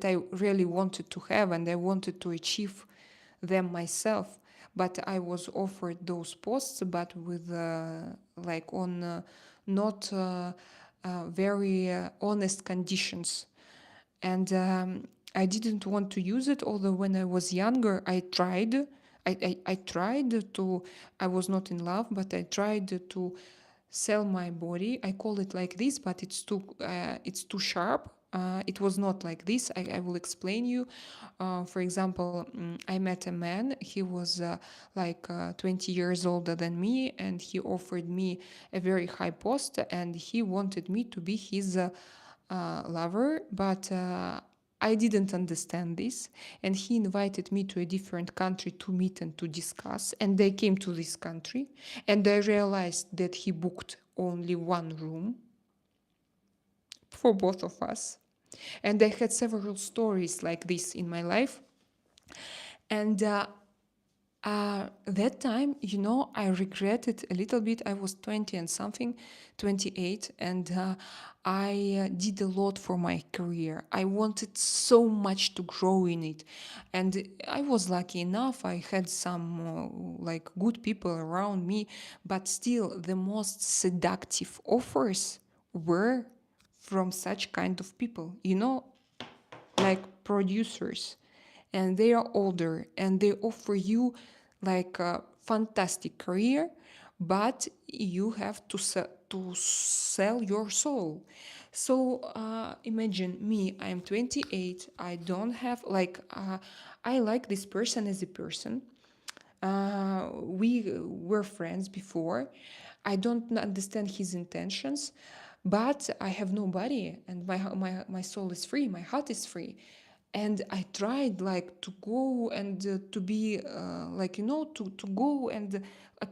I really wanted to have, and I wanted to achieve them myself. But I was offered those posts, but with on not very honest conditions. And I didn't want to use it, although when I was younger, I tried. I tried to, I was not in love, but I tried to sell my body. I call it like this, but it's too sharp. It was not like this. I will explain you. For example, I met a man. He was 20 years older than me, and he offered me a very high post, and he wanted me to be his lover, but I didn't understand this, and he invited me to a different country to meet and to discuss. And I came to this country, and I realized that he booked only one room for both of us. And I had several stories like this in my life. And that time, I regretted a little bit. I was 20 and something, 28, and I did a lot for my career. I wanted so much to grow in it, and I was lucky enough. I had some good people around me, but still, the most seductive offers were from such kind of people, like producers, and they are older and they offer you like a fantastic career, but you have to sell your soul. So imagine me, I'm 28, I don't have I like this person as a person. We were friends before, I don't understand his intentions, but I have no body, and my soul is free, my heart is free. And I tried like to go and to be like, to go and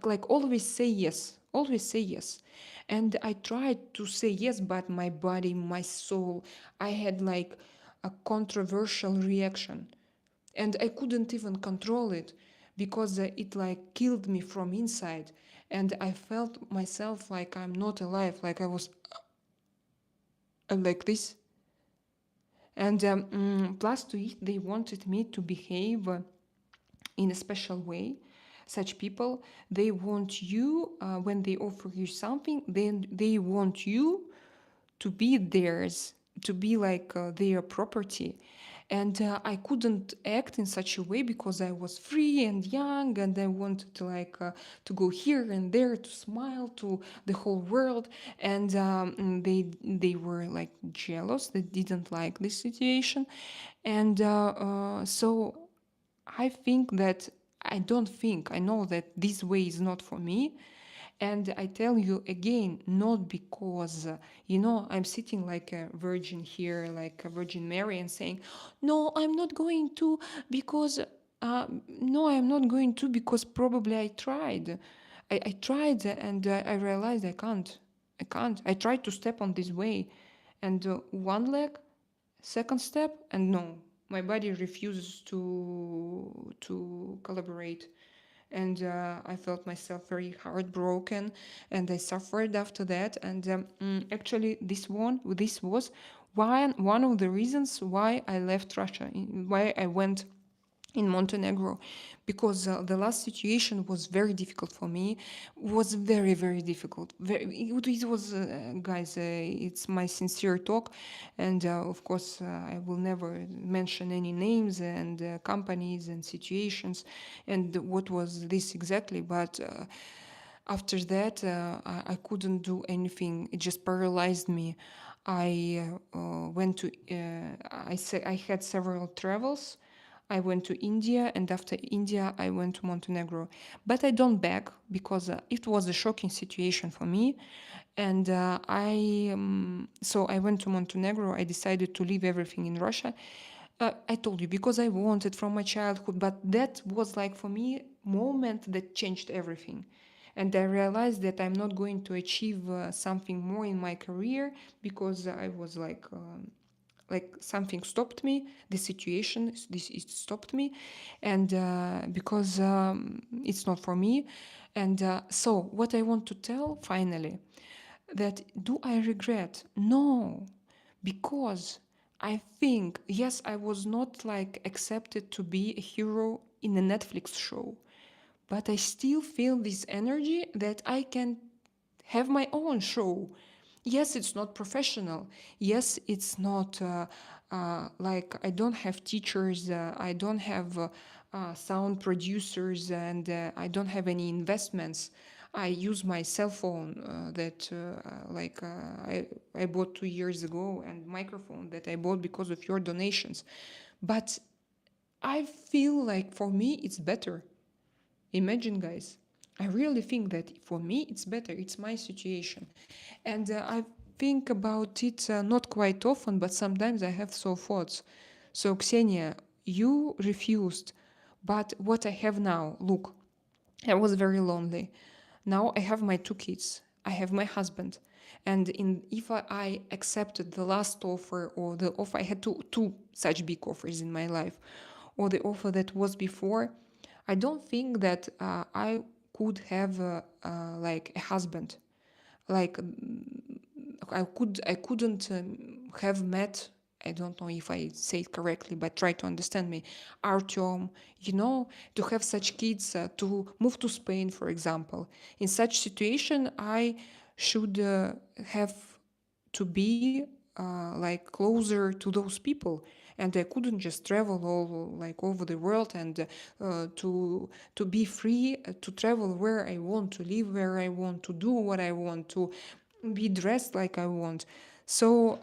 like always say yes, always say yes. And I tried to say yes, but my body, my soul, I had like a controversial reaction, and I couldn't even control it because it like killed me from inside, and I felt myself like I'm not alive, like I was like this. And plus to it, they wanted me to behave in a special way. Such people, they want you, when they offer you something, then they want you to be theirs, to be like their property. And I couldn't act in such a way because I was free and young, and I wanted to like to go here and there, to smile to the whole world. And they were like jealous. They didn't like this situation, and so I think that I don't think, I know that this way is not for me. And I tell you again, not because, I'm sitting like a virgin here, like a Virgin Mary, and saying, no, I'm not going to because, no, I'm not going to because probably I tried. I tried and I realized I can't. I can't. I tried to step on this way. And one leg, second step, and no, my body refuses to collaborate. And I felt myself very heartbroken, and I suffered after that. And actually, this was one of the reasons why I left Russia, why I went in Montenegro, because the last situation was very difficult for me. Was very, very difficult. It was, guys. It's my sincere talk, and of course, I will never mention any names and companies and situations, and what was this exactly. But after that, I couldn't do anything. It just paralyzed me. I went to. I had several travels. I went to India, and after India, I went to Montenegro. But I don't beg because it was a shocking situation for me, and so I went to Montenegro. I decided to leave everything in Russia. I told you because I wanted from my childhood, but that was like for me moment that changed everything. And I realized that I'm not going to achieve something more in my career because I was like something stopped me, the situation, this it stopped me, and because it's not for me. And so what I want to tell finally, that do I regret? No, because I think, yes, I was not like accepted to be a hero in a Netflix show, but I still feel this energy that I can have my own show. Yes, it's not professional. Yes, it's not like I don't have teachers, I don't have sound producers, and I don't have any investments. I use my cell phone that I bought 2 years ago, and microphone that I bought because of your donations. But I feel like for me it's better. Imagine, guys. I really think that for me it's better. It's my situation. And I think about it not quite often, but sometimes I have so thoughts. So, Ksenia, you refused. But what I have now, look, I was very lonely. Now I have my 2 kids. I have my husband. And if I accepted the last offer, or the offer, I had two such big offers in my life, or the offer that was before, I don't think that I could have like a husband. Like I couldn't have met. I don't know if I say it correctly, but try to understand me. Artyom, to have such kids, to move to Spain, for example. In such situation, I should have to be like closer to those people, and I couldn't just travel all like over the world and to be free to travel where I want, to live where I want, to do what I want, to be dressed like I want. So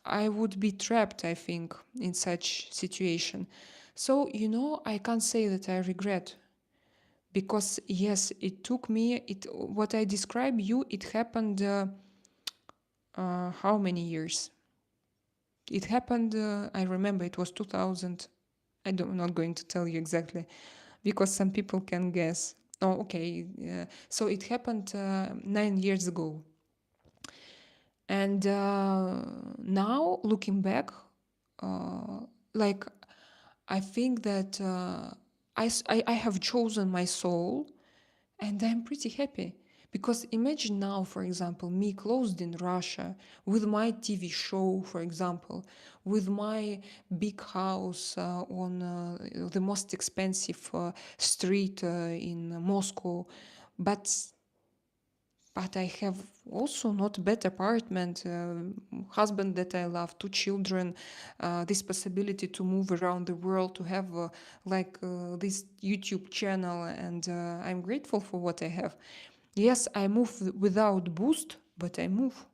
I would be trapped, I think, in such situation. So I can't say that I regret, because yes, it took me, what I describe you, it happened, how many years? It happened, I remember it was 2000. I'm not going to tell you exactly because some people can guess. Oh, okay. So it happened 9 years ago. And now looking back, uh, like I think that I have chosen my soul, and I'm pretty happy. Because imagine now, for example, me closed in Russia with my TV show, for example, with my big house on the most expensive street in Moscow. But I have also not bad apartment, husband that I love, two children, this possibility to move around the world, to have this YouTube channel, and I'm grateful for what I have. Yes, I move without boost, but I move.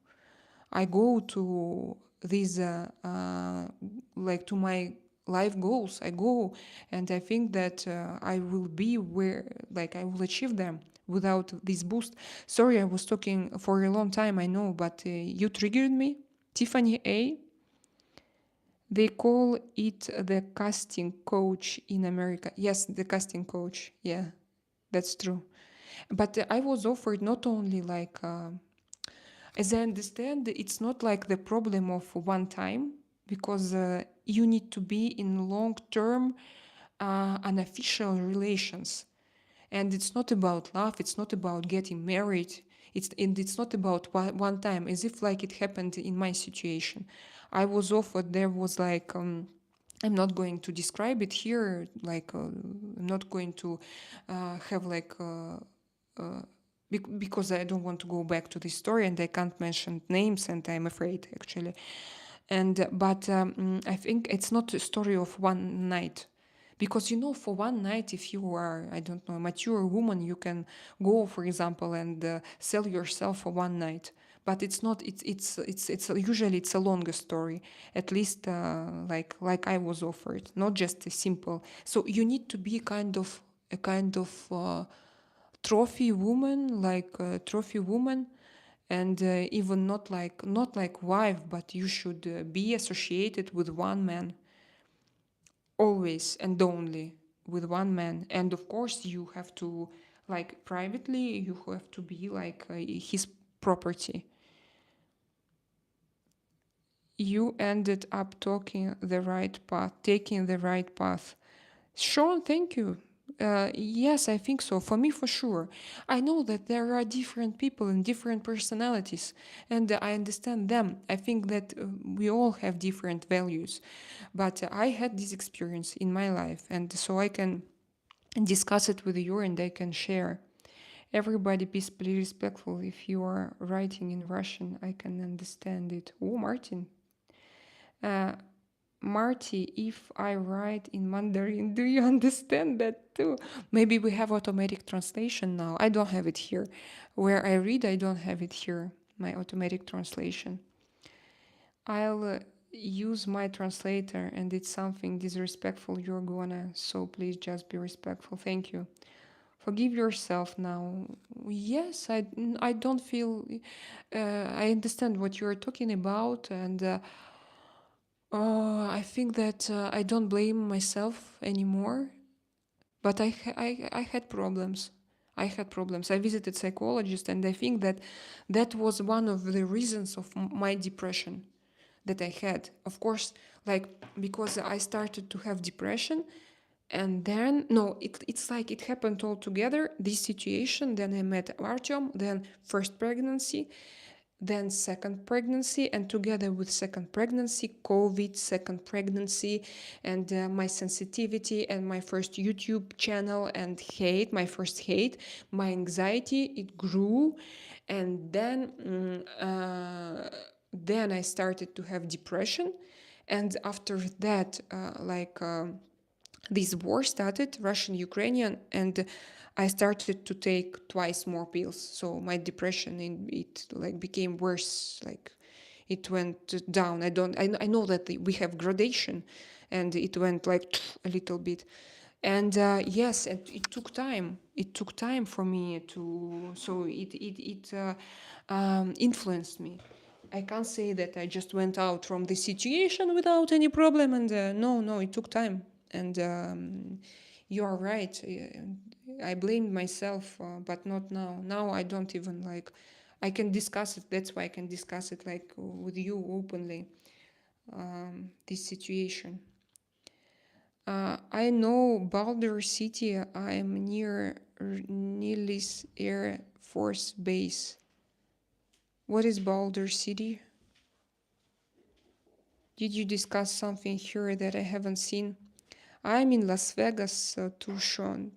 I go to these to my life goals. I go, and I think that I will be where, like, I will achieve them without this boost. Sorry, I was talking for a long time, I know, but you triggered me. Tiffany A. They call it the casting coach in America. Yes, the casting coach. Yeah, that's true. But I was offered not only like. As I understand, it's not like the problem of one time, because you need to be in long-term, unofficial relations. And it's not about love, it's not about getting married, it's not about one time, as if like it happened in my situation. I was offered, there was like, I'm not going to describe it here, like, I'm not going to have like, because I don't want to go back to this story and I can't mention names, and I'm afraid actually. And but I think it's not a story of one night, because for one night, if you are, I don't know, a mature woman, you can go, for example, and sell yourself for one night. But it's not. It's usually it's a longer story. At least like I was offered, not just a simple. So you need to be a kind of trophy woman, like a trophy woman, and even not like wife, but you should be associated with one man, always and only with one man. And of course you have to, like, privately you have to be like his property. You ended up taking the right path. Sean, thank you. Yes, I think so. For me, for sure. I know that there are different people and different personalities, and I understand them. I think that we all have different values, but I had this experience in my life, and so I can discuss it with you and I can share. Everybody, please be respectful. If you are writing in Russian, I can understand it. Oh, Martin. Marty, if I write in Mandarin, do you understand that too? Maybe we have automatic translation now. I don't have it here. Where I read, I don't have it here, my automatic translation. I'll use my translator, and it's something disrespectful you're gonna, so please just be respectful. Thank you. Forgive yourself now. Yes, I don't feel, I understand what you're talking about, and I think that I don't blame myself anymore, but I had problems. I had problems. I visited psychologist, and I think that that was one of the reasons of my depression that I had. Of course, like, because I started to have depression, and then no, it's like it happened all together. This situation. Then I met Artyom. Then first pregnancy, then second pregnancy, and together with second pregnancy, COVID, second pregnancy, and my sensitivity, and my first YouTube channel, and my first hate, my anxiety, it grew. And then I started to have depression. And after that, this war started, Russian-Ukrainian, and I started to take twice more pills. So my depression, it like became worse. Like, it went down. I know that we have gradation, and it went like a little bit. And yes, it took time. It took time for me to, so it influenced me. I can't say that I just went out from the situation without any problem. And no, it took time. And you are right. I blamed myself, but not now. Now I don't even like. I can discuss it. That's why I can discuss it like with you openly. This situation. I know Boulder City. I'm near Nilis Air Force Base. What is Boulder City? Did you discuss something here that I haven't seen? I'm in Las Vegas, Tucson.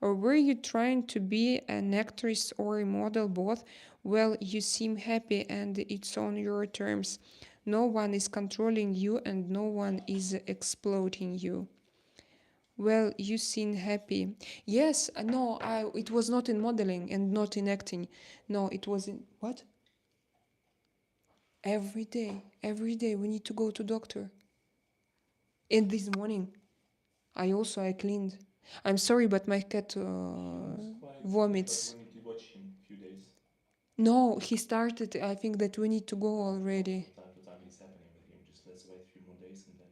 Or were you trying to be an actress or a model both? Well, you seem happy and it's on your terms. No one is controlling you and no one is exploiting you. Well, you seem happy. Yes, no, it was not in modeling and not in acting. No, it was in what? Every day we need to go to doctor. And this morning, I cleaned. I'm sorry, but my cat vomits. We need to watch him a few days. No, he started. I think that we need to go already. Time to time it's happening with him. Just let's wait a few more days and then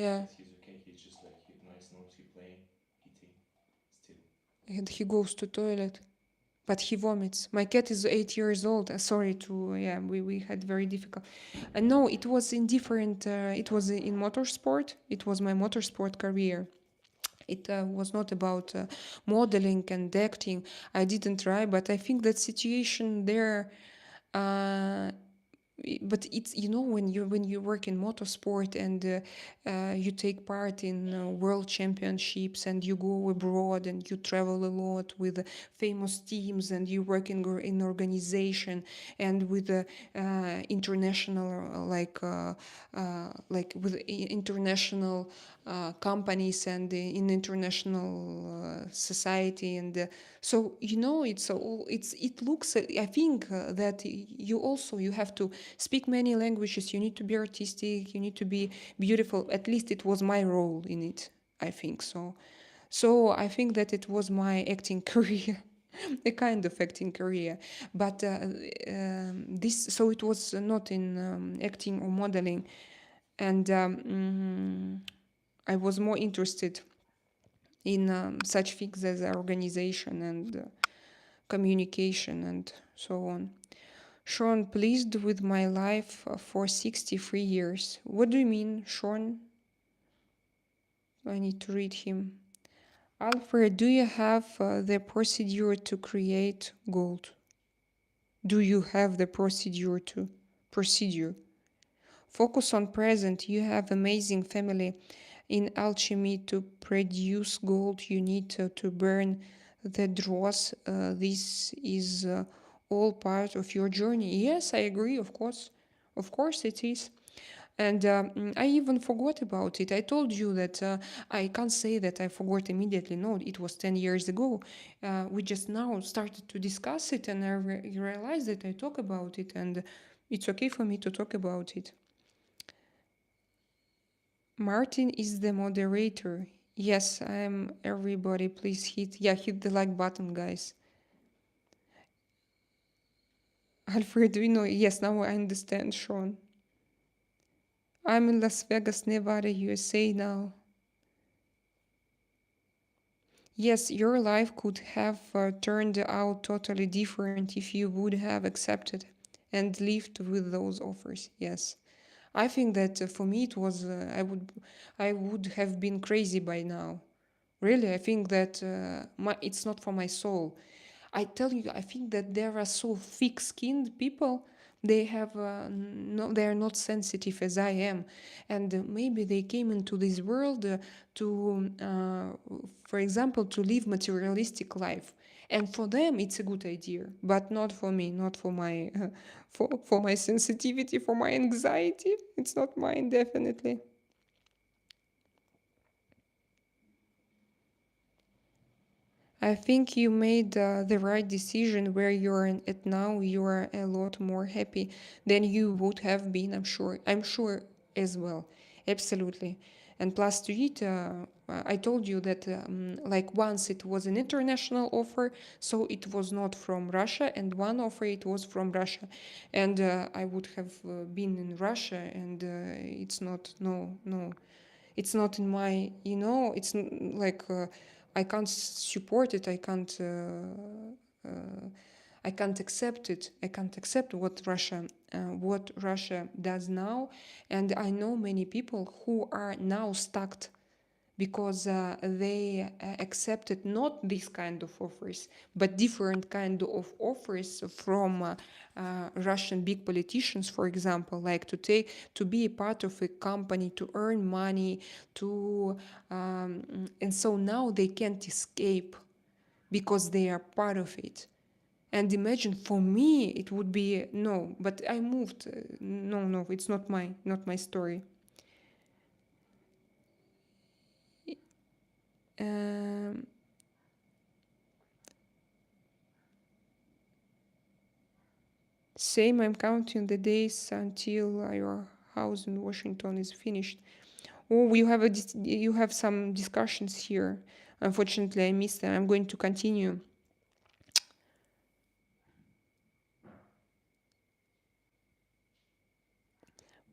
Yeah, he's okay. He's just like nice nose, he playing, eating, still. and he goes to toilet, but he vomits. My cat is 8 years old. Sorry to yeah, we had very difficult. And no, it was in different. It was in motorsport. It was my motorsport career. It was not about modeling and acting. I didn't try, but I think that situation there. Uh, but it's when you work in motorsport and you take part in world championships and you go abroad and you travel a lot with famous teams and you work in organization and with international like with international companies and in international society and so it looks I think that you have to speak many languages, you need to be artistic, you need to be beautiful. At least it was my role in it, I think so I think that it was my acting career. A kind of acting career, but this so it was not in acting or modeling, and I was more interested in such things as organization and communication and so on. Sean, pleased with my life for 63 years. What do you mean, Sean? I need to read him. Alfred, do you have the procedure to create gold? Do you have the procedure? Focus on present. You have amazing family. In alchemy, to produce gold, you need to burn the dross. This is all part of your journey. Yes, I agree, of course. Of course it is. And I even forgot about it. I told you that I can't say that I forgot immediately. No, it was 10 years ago. We just now started to discuss it, and I realized that I talk about it, and it's okay for me to talk about it. Martin is the moderator. Yes, I'm everybody. Please hit the like button, guys. Alfredo, yes, now I understand, Sean. I'm in Las Vegas, Nevada, USA now. Yes, your life could have turned out totally different if you would have accepted and lived with those offers. Yes. I think that for me it was I would have been crazy by now. Really, I think that it's not for my soul. I tell you, I think that there are so thick-skinned people. They have no, they are not sensitive as I am, and maybe they came into this world for example, to live materialistic life, and for them it's a good idea, but not for me, not for my for my sensitivity, for my anxiety. It's not mine, definitely. I think you made the right decision where you're at now. You are a lot more happy than you would have been. I'm sure. I'm sure as well. Absolutely. And plus to it, I told you that like once it was an international offer, so it was not from Russia, and one offer it was from Russia, and I would have been in Russia, and it's not, no, it's not in my, it's like I can't support it, I can't accept it. I can't accept what Russia does now, and I know many people who are now stuck because they accepted not this kind of offers, but different kind of offers from Russian big politicians, for example, like to be a part of a company, to earn money, and so now they can't escape because they are part of it. And imagine, for me it would be no, but I moved. No, it's not my story. Um, Same, I'm counting the days until your house in Washington is finished. Oh, you have some discussions here. Unfortunately, I missed them. I'm going to continue.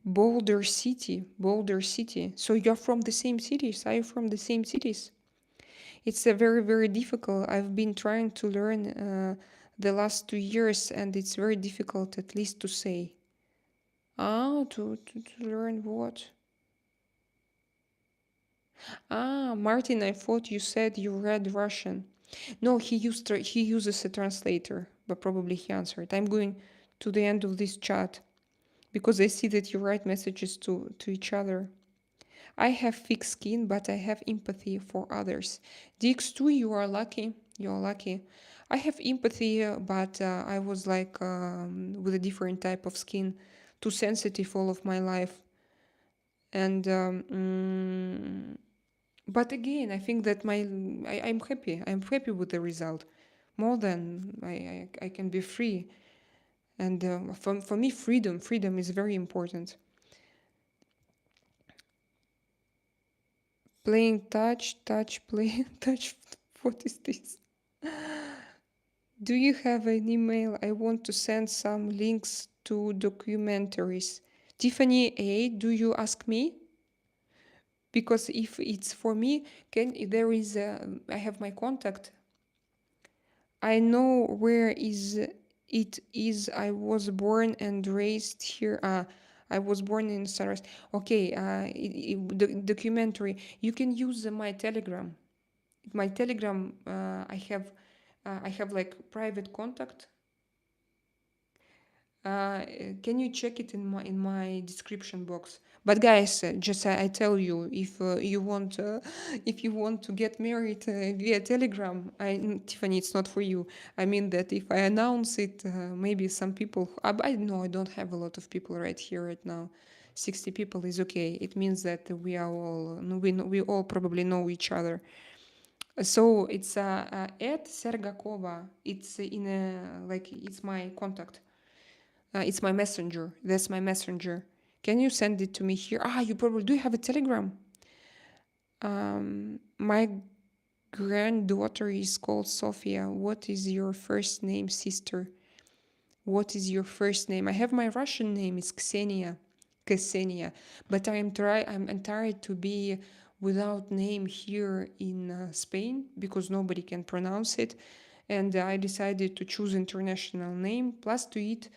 Boulder City, Boulder City. So you're from the same cities? Are you from the same cities? It's a very, very difficult. I've been trying to learn the last 2 years, and it's very difficult, at least to say. To learn what? Martin, I thought you said you read Russian. No, he uses a translator, but probably he answered. I'm going to the end of this chat because I see that you write messages to each other. I have thick skin, but I have empathy for others. DX2, you are lucky. You are lucky. I have empathy, but I was like with a different type of skin, too sensitive all of my life. And but again, I think that I'm happy. I'm happy with the result. More than I can be free. And for me, freedom is very important. Playing touch, play, touch. What is this? Do you have an email? I want to send some links to documentaries. Tiffany A, do you ask me? Because if it's for me, I have my contact. I know where it is. I was born and raised here. I was born in Saras. Okay, the documentary. You can use my Telegram. My Telegram, I have like private contact. Can you check it in my description box? But guys, just I tell you, if you want to get married via Telegram, Tiffany, it's not for you. I mean that if I announce it, maybe some people. I know I don't have a lot of people right here right now. 60 people is okay. It means that we all probably know each other. So it's at Sergakova. It's in a like it's my contact. It's my messenger. That's my messenger. Can you send it to me here? You probably do have a Telegram. My granddaughter is called Sofia. What is your first name, sister? What is your first name? I have my Russian name. It's Ksenia. But I'm tired to be without name here in Spain because nobody can pronounce it, and I decided to choose international name. Plus to it,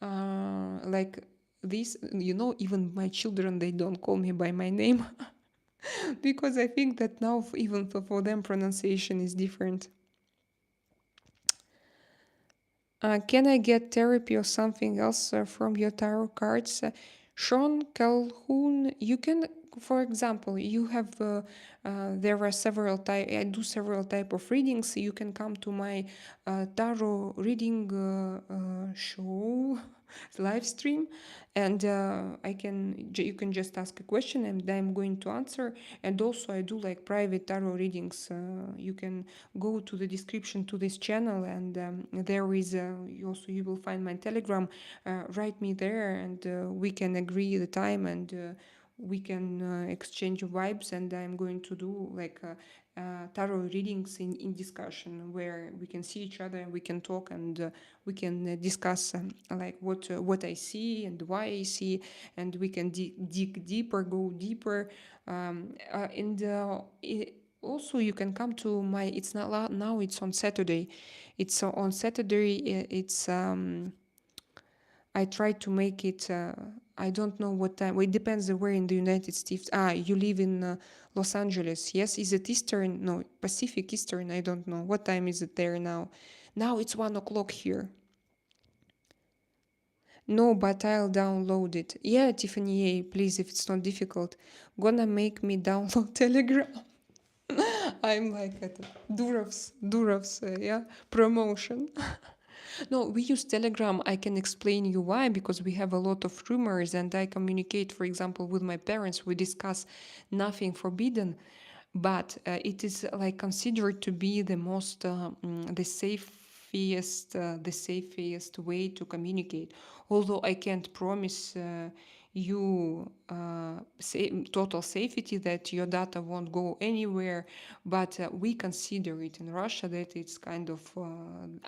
like this, even my children, they don't call me by my name because I think that now even for them pronunciation is different. Can I get therapy or something else from your tarot cards? Sean Calhoun, you can, for example, you have, there are several type, I do several type of readings. You can come to my tarot reading show, live stream, and you can just ask a question and I'm going to answer. And also I do like private tarot readings. You can go to the description to this channel, and there is you will find my Telegram. Write me there, and we can agree the time, and we can exchange vibes, and I'm going to do like tarot readings in discussion where we can see each other, we can talk, and we can discuss like what I see and why I see, and we can dig deeper, go deeper, and also you can come to my, it's not now, it's on Saturday, it's on Saturday, it's I try to make it. I don't know what time. Well, it depends where in the United States. You live in Los Angeles. Yes, is it Eastern? No, Pacific Eastern. I don't know what time is it there now. Now it's 1 o'clock here. No, but I'll download it. Yeah, Tiffany, please, if it's not difficult, gonna make me download Telegram. I'm like at Durov's, yeah, promotion. No, we use Telegram. I can explain you why, because we have a lot of rumors, and I communicate, for example, with my parents. We discuss nothing forbidden, but it is like considered to be the most, the safest way to communicate. Although I can't promise you total safety, that your data won't go anywhere, but we consider it in Russia that it's kind of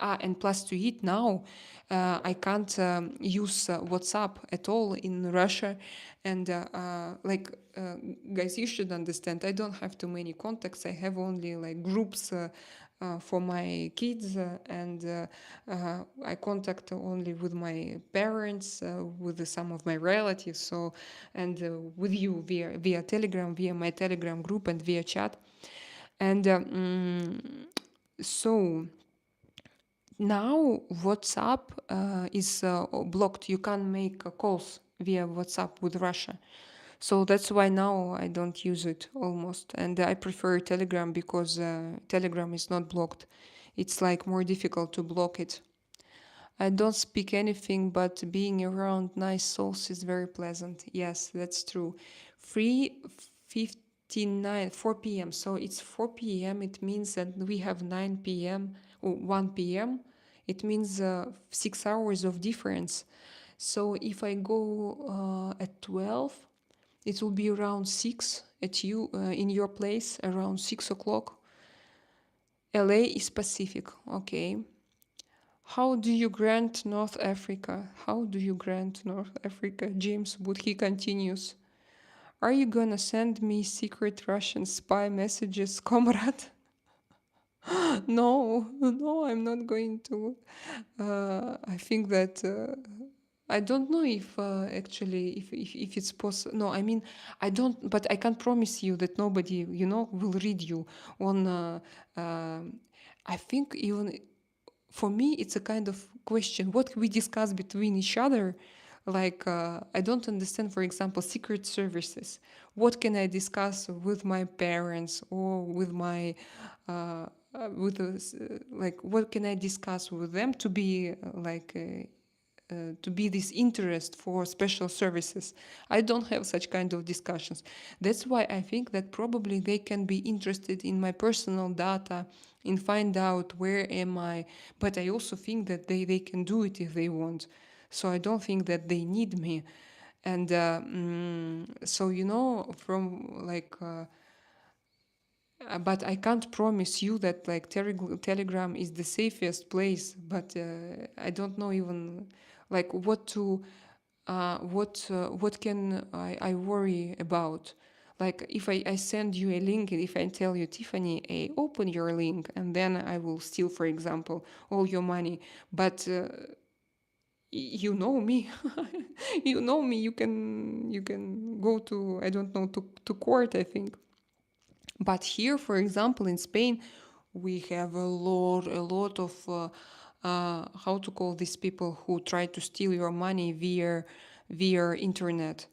and plus to it now I can't use WhatsApp at all in Russia, and guys, you should understand, I don't have too many contacts. I have only like groups for my kids, and I contact only with my parents, with some of my relatives, so, and with you via Telegram, via my Telegram group, and via chat, and so now WhatsApp is blocked. You can't make calls via WhatsApp with Russia. So that's why now I don't use it almost. And I prefer Telegram because Telegram is not blocked. It's like more difficult to block it. I don't speak anything, but being around nice souls is very pleasant. Yes, that's true. 3:59, 4 p.m. So it's 4 p.m. It means that we have 9 p.m. or 1 p.m. It means 6 hours of difference. So if I go at 12, it will be around 6 at you in your place, around 6 o'clock. LA is Pacific. Okay. How do you grant North Africa? How do you grant North Africa? James Wood, he continues. Are you gonna send me secret Russian spy messages, comrade? No, no, I'm not going to. I think that I don't know if actually if it's possible. No, I mean I don't. But I can't promise you that nobody will read you on. I think even for me it's a kind of question what we discuss between each other. Like I don't understand, for example, secret services. What can I discuss with my parents or with my with like what can I discuss with them to be to be this interest for special services? I don't have such kind of discussions. That's why I think that probably they can be interested in my personal data, in find out where am I. But I also think that they can do it if they want. So I don't think that they need me. And so from like but I can't promise you that like Telegram is the safest place. But I don't know even like what to what can I worry about. Like if I send you a link, if I tell you, Tiffany, open your link, and then I will steal, for example, all your money. But you know me. You know me. You can go to, I don't know, to court, I think. But here, for example, in Spain, we have a lot of how to call these people who try to steal your money via internet.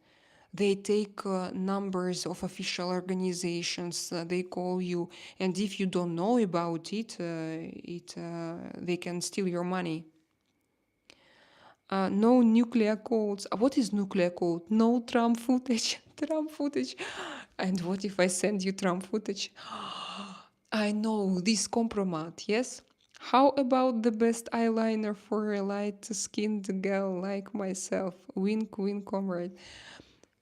They take numbers of official organizations. They call you, and if you don't know about it, they can steal your money. No nuclear codes. What is nuclear code? No Trump footage. Trump footage. And what if I send you Trump footage? I know this compromat, yes? How about the best eyeliner for a light-skinned girl like myself? Wink, wink, comrade.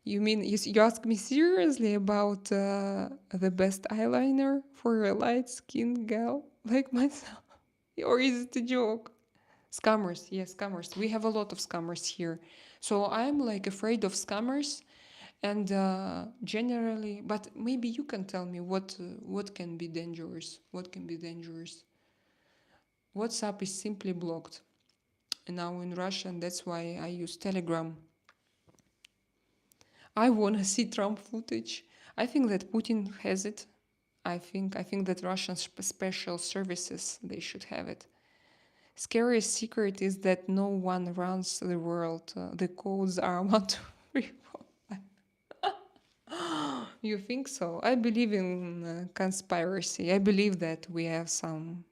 You mean you ask me seriously about the best eyeliner for a light skinned gal like myself? Or is it a joke? Scammers, yes, scammers. We have a lot of scammers here. So I'm like afraid of scammers and generally, but maybe you can tell me what can be dangerous. What can be dangerous? WhatsApp is simply blocked now in Russia, and that's why I use Telegram. I wanna see Trump footage. I think that Putin has it. I think that Russian special services they should have it. Scariest secret is that no one runs the world. The codes are 1, 2, 3, 4. You think so? I believe in conspiracy. I believe that we have some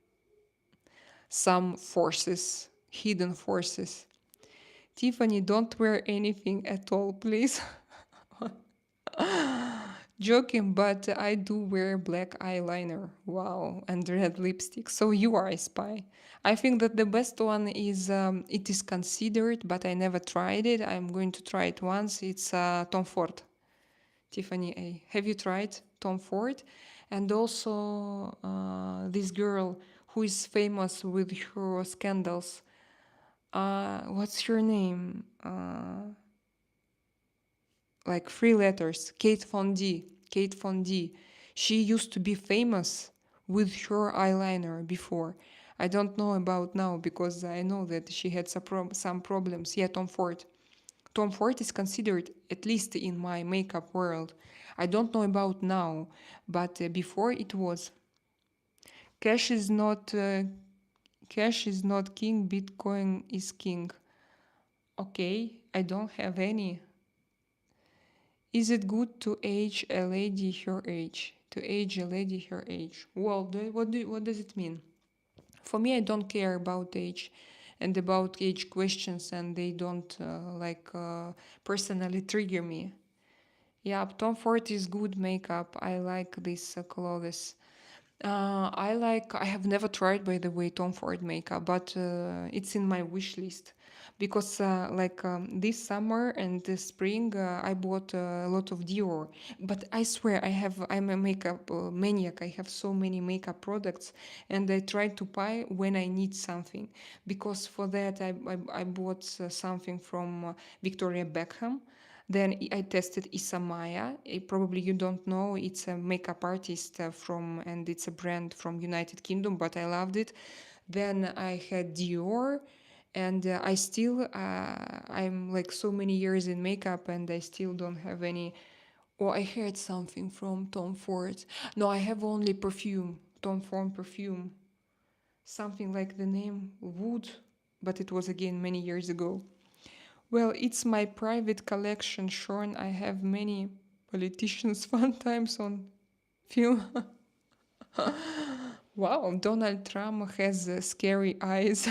forces, hidden forces. Tiffany, don't wear anything at all, please. Joking, but I do wear black eyeliner. Wow, and red lipstick. So you are a spy. I think that the best one is it is considered, but I never tried it. I'm going to try it once. It's Tom Ford. Tiffany A. Have you tried Tom Ford? And also this girl who is famous with her scandals. What's her name? Like 3 letters. Kate Von D. Kate Von D. She used to be famous with her eyeliner before. I don't know about now because I know that she had some problems. Yeah, Tom Ford. Tom Ford is considered, at least in my makeup world. I don't know about now, but before it was. Cash is not cash is not king. Bitcoin is king. Okay, I don't have any. Is it good to age a lady her age? To age a lady her age. Well, what does it mean? For me, I don't care about age and about age questions, and they don't personally trigger me. Yeah, Tom Ford is good makeup. I like these clothes. I have never tried, by the way, Tom Ford makeup, but it's in my wish list because, this summer and this spring, I bought a lot of Dior. But I swear, I'm a makeup maniac. I have so many makeup products, and I try to buy when I need something. Because for that, I bought something from Victoria Beckham. Then I tested Isamaya. Probably you don't know. It's a makeup artist and it's a brand from United Kingdom, but I loved it. Then I had Dior, and I'm like so many years in makeup, and I still don't have any. Oh, I heard something from Tom Ford. No, I have only perfume. Tom Ford perfume. Something like the name Wood, but it was again many years ago. Well, it's my private collection, Sean. I have many politicians fun times on film. Wow, Donald Trump has scary eyes.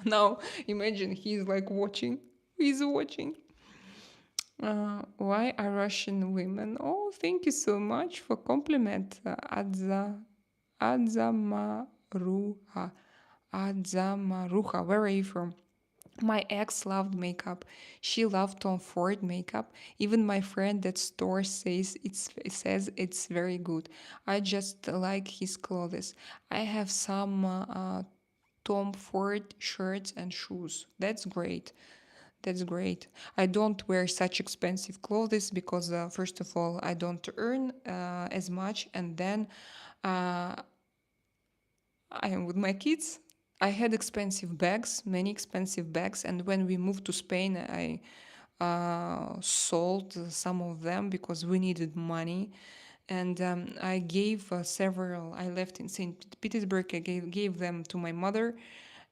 Now imagine he's like watching. He's watching. Why are Russian women? Oh, thank you so much for compliment, Adzamaruha. Adzamaruha. Where are you from? My ex loved makeup. She loved Tom Ford makeup. Even my friend at store it says it's very good. I just like his clothes. I have some Tom Ford shirts and shoes. That's great. That's great. I don't wear such expensive clothes because, first of all, I don't earn as much, and then uh, I am with my kids. I had expensive bags, many expensive bags, and when we moved to Spain, I sold some of them because we needed money. And I gave several. I left in St. Petersburg. I gave them to my mother,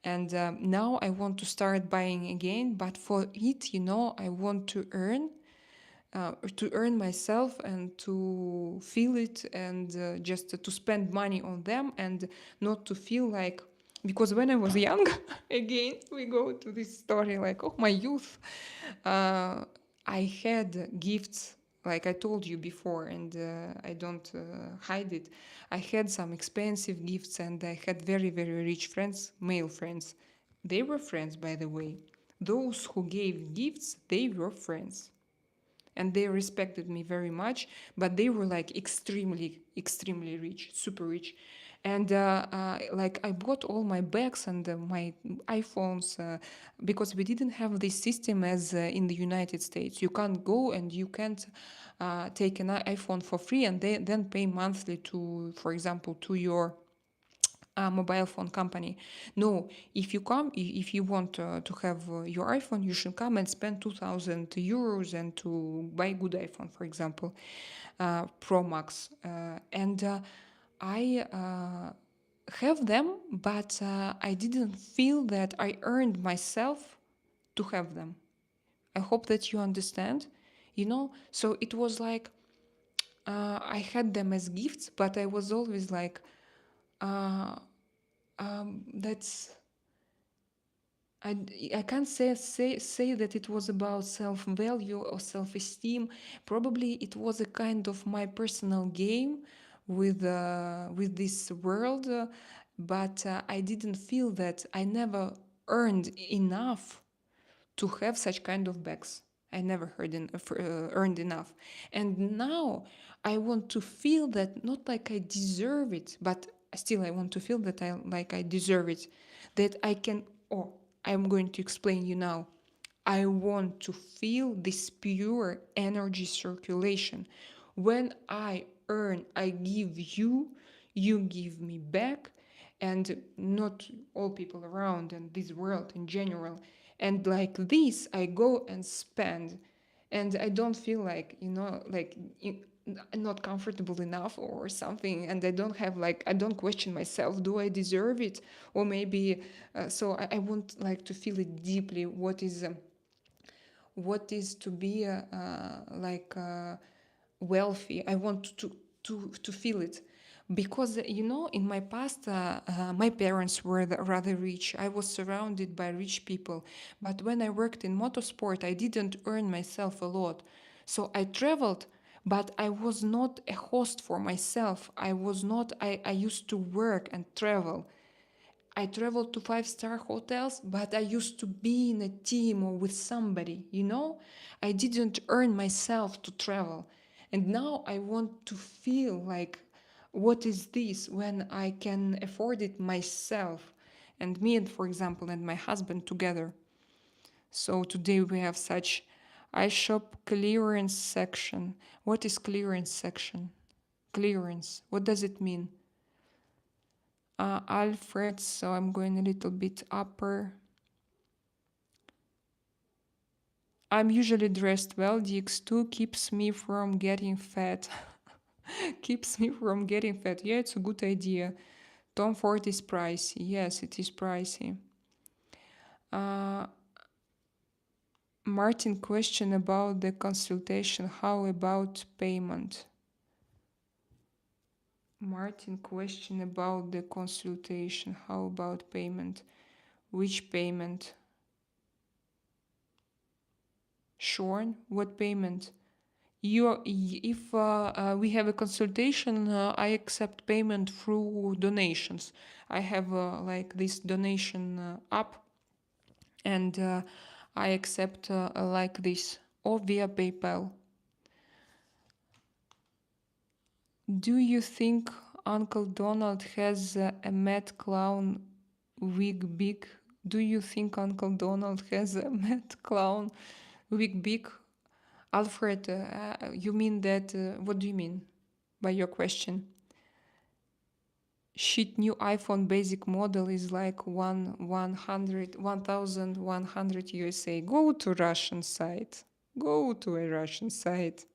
and now I want to start buying again. But for it, I want to earn myself and to feel it and just to spend money on them and not to feel like, because when I was young, again we go to this story like, oh, my youth, I had gifts, like I told you before, and I don't hide it. I had some expensive gifts, and I had very, very rich friends, male friends. They were friends, by the way. Those who gave gifts, they were friends. and they respected me very much, but they were like extremely rich, super rich. And like I bought all my bags and my iPhones because we didn't have this system as in the United States. You can't go and you can't take an iPhone for free and then pay monthly to, for example, to your mobile phone company. No, if you come, if you want to have your iPhone, you should come and spend 2,000 euros and to buy good iPhone, for example, Pro Max. And I have them, but I didn't feel that I earned myself to have them. I hope that you understand. You know, so it was like I had them as gifts, but I was always like, uh, that's I, I can't say that it was about self-value or self-esteem. Probably it was a kind of my personal game with this world, but I didn't feel that I never earned enough to have such kind of bags. I never earned enough. And now I want to feel that not like I deserve it, but still I want to feel that I deserve it. That I can, oh, I'm going to explain you now. I want to feel this pure energy circulation. When I earn, I give you, you give me back, and not all people around and this world in general. And like this, I go and spend, and I don't feel like, like not comfortable enough or something, and I don't have like, I don't question myself, do I deserve it? Or maybe, so I want like to feel it deeply, what is to be wealthy. I want to feel it, because in my past my parents were rather rich. I was surrounded by rich people, but when I worked in motorsport, I didn't earn myself a lot. So I traveled, but I was not a host for myself. I was not. I used to work and travel. I traveled to five-star hotels, but I used to be in a team or with somebody, I didn't earn myself to travel. And now I want to feel like, what is this when I can afford it myself? And me, and for example, and my husband together. So today we have such iShop clearance section. What is clearance section? Clearance. What does it mean? Alfred, so I'm going a little bit upper. I'm usually dressed well. DX2 keeps me from getting fat. Keeps me from getting fat. Yeah, it's a good idea. Tom Ford is pricey. Yes, it is pricey. Martin, question about the consultation. How about payment? Martin, question about the consultation. How about payment? Which payment? Sean, what payment? If we have a consultation, I accept payment through donations. I have like this donation app, and I accept like this, or via PayPal. Do you think Uncle Donald has a mad clown wig big? Do you think Uncle Donald has a mad clown wig big? Alfred, you mean that, what do you mean by your question? Shit, new iPhone basic model is like 1,100 USA. Go to Russian site. Go to a Russian site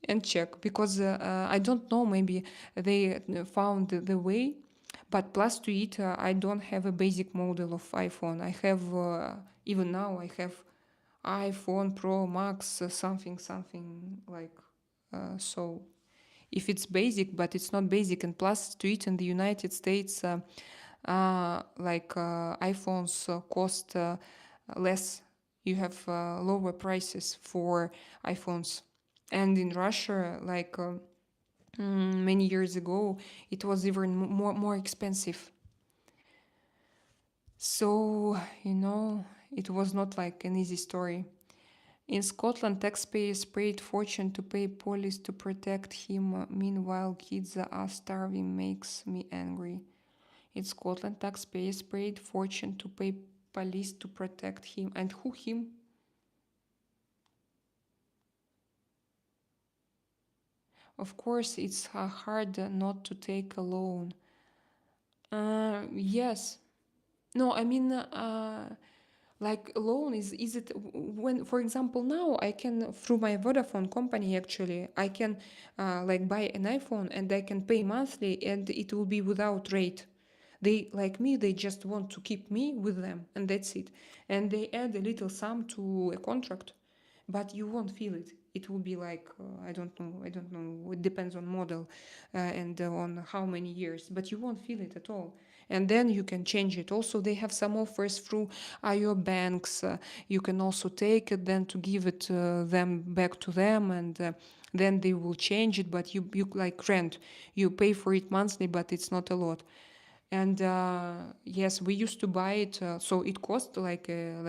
and check, because I don't know, maybe they found the way, but plus to it, I don't have a basic model of iPhone. I have, even now, I have iPhone Pro Max, something like, so if it's basic, but it's not basic, and plus to it in the United States, iPhones cost less. You have lower prices for iPhones. And in Russia, many years ago, it was even more expensive. So, it was not like an easy story. In Scotland, taxpayers paid fortune to pay police to protect him. Meanwhile, kids are starving. Makes me angry. In Scotland, taxpayers paid fortune to pay police to protect him. And who him? Of course, it's hard not to take a loan. Yes. No, I mean, like loan is it when, for example, now I can, through my Vodafone company, actually I can like buy an iPhone and I can pay monthly and it will be without rate. They, like me, they just want to keep me with them and that's it. And they add a little sum to a contract, but you won't feel it. It will be like I don't know. It depends on model and on how many years, but you won't feel it at all. And then you can change it. Also, they have some offers through IO banks. You can also take it then to give it them back to them, and then they will change it. But you like rent, you pay for it monthly, but it's not a lot. And yes, we used to buy it, so it cost like a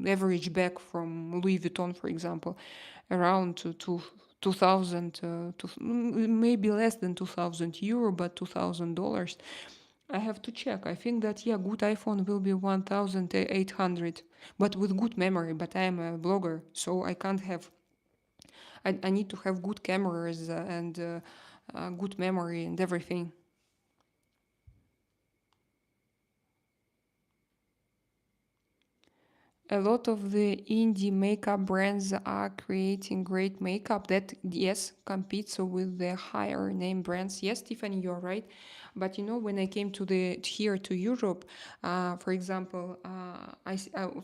average bag from Louis Vuitton, for example, around to 2,000, maybe less than 2,000 euro, but $2,000. I have to check. I think that, yeah, good iPhone will be 1,800, but with good memory. But I am a blogger, so I can't have. I need to have good cameras and good memory and everything. A lot of the indie makeup brands are creating great makeup that, yes, competes with the higher name brands. Yes, Tiffany, you're right. But you know, when I came to the here to Europe, for example,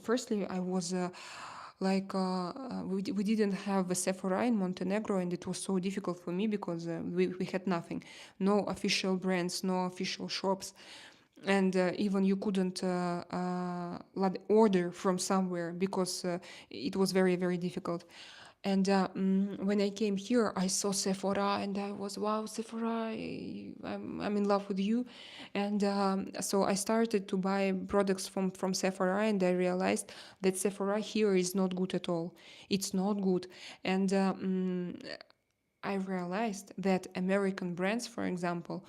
firstly I was we didn't have a Sephora in Montenegro, and it was so difficult for me because we had nothing, no official brands, no official shops, and even you couldn't order from somewhere because it was very, very difficult. And when I came here, I saw Sephora and I was, wow, Sephora, I'm in love with you. And so I started to buy products from Sephora, and I realized that Sephora here is not good at all. It's not good. And I realized that American brands, for example,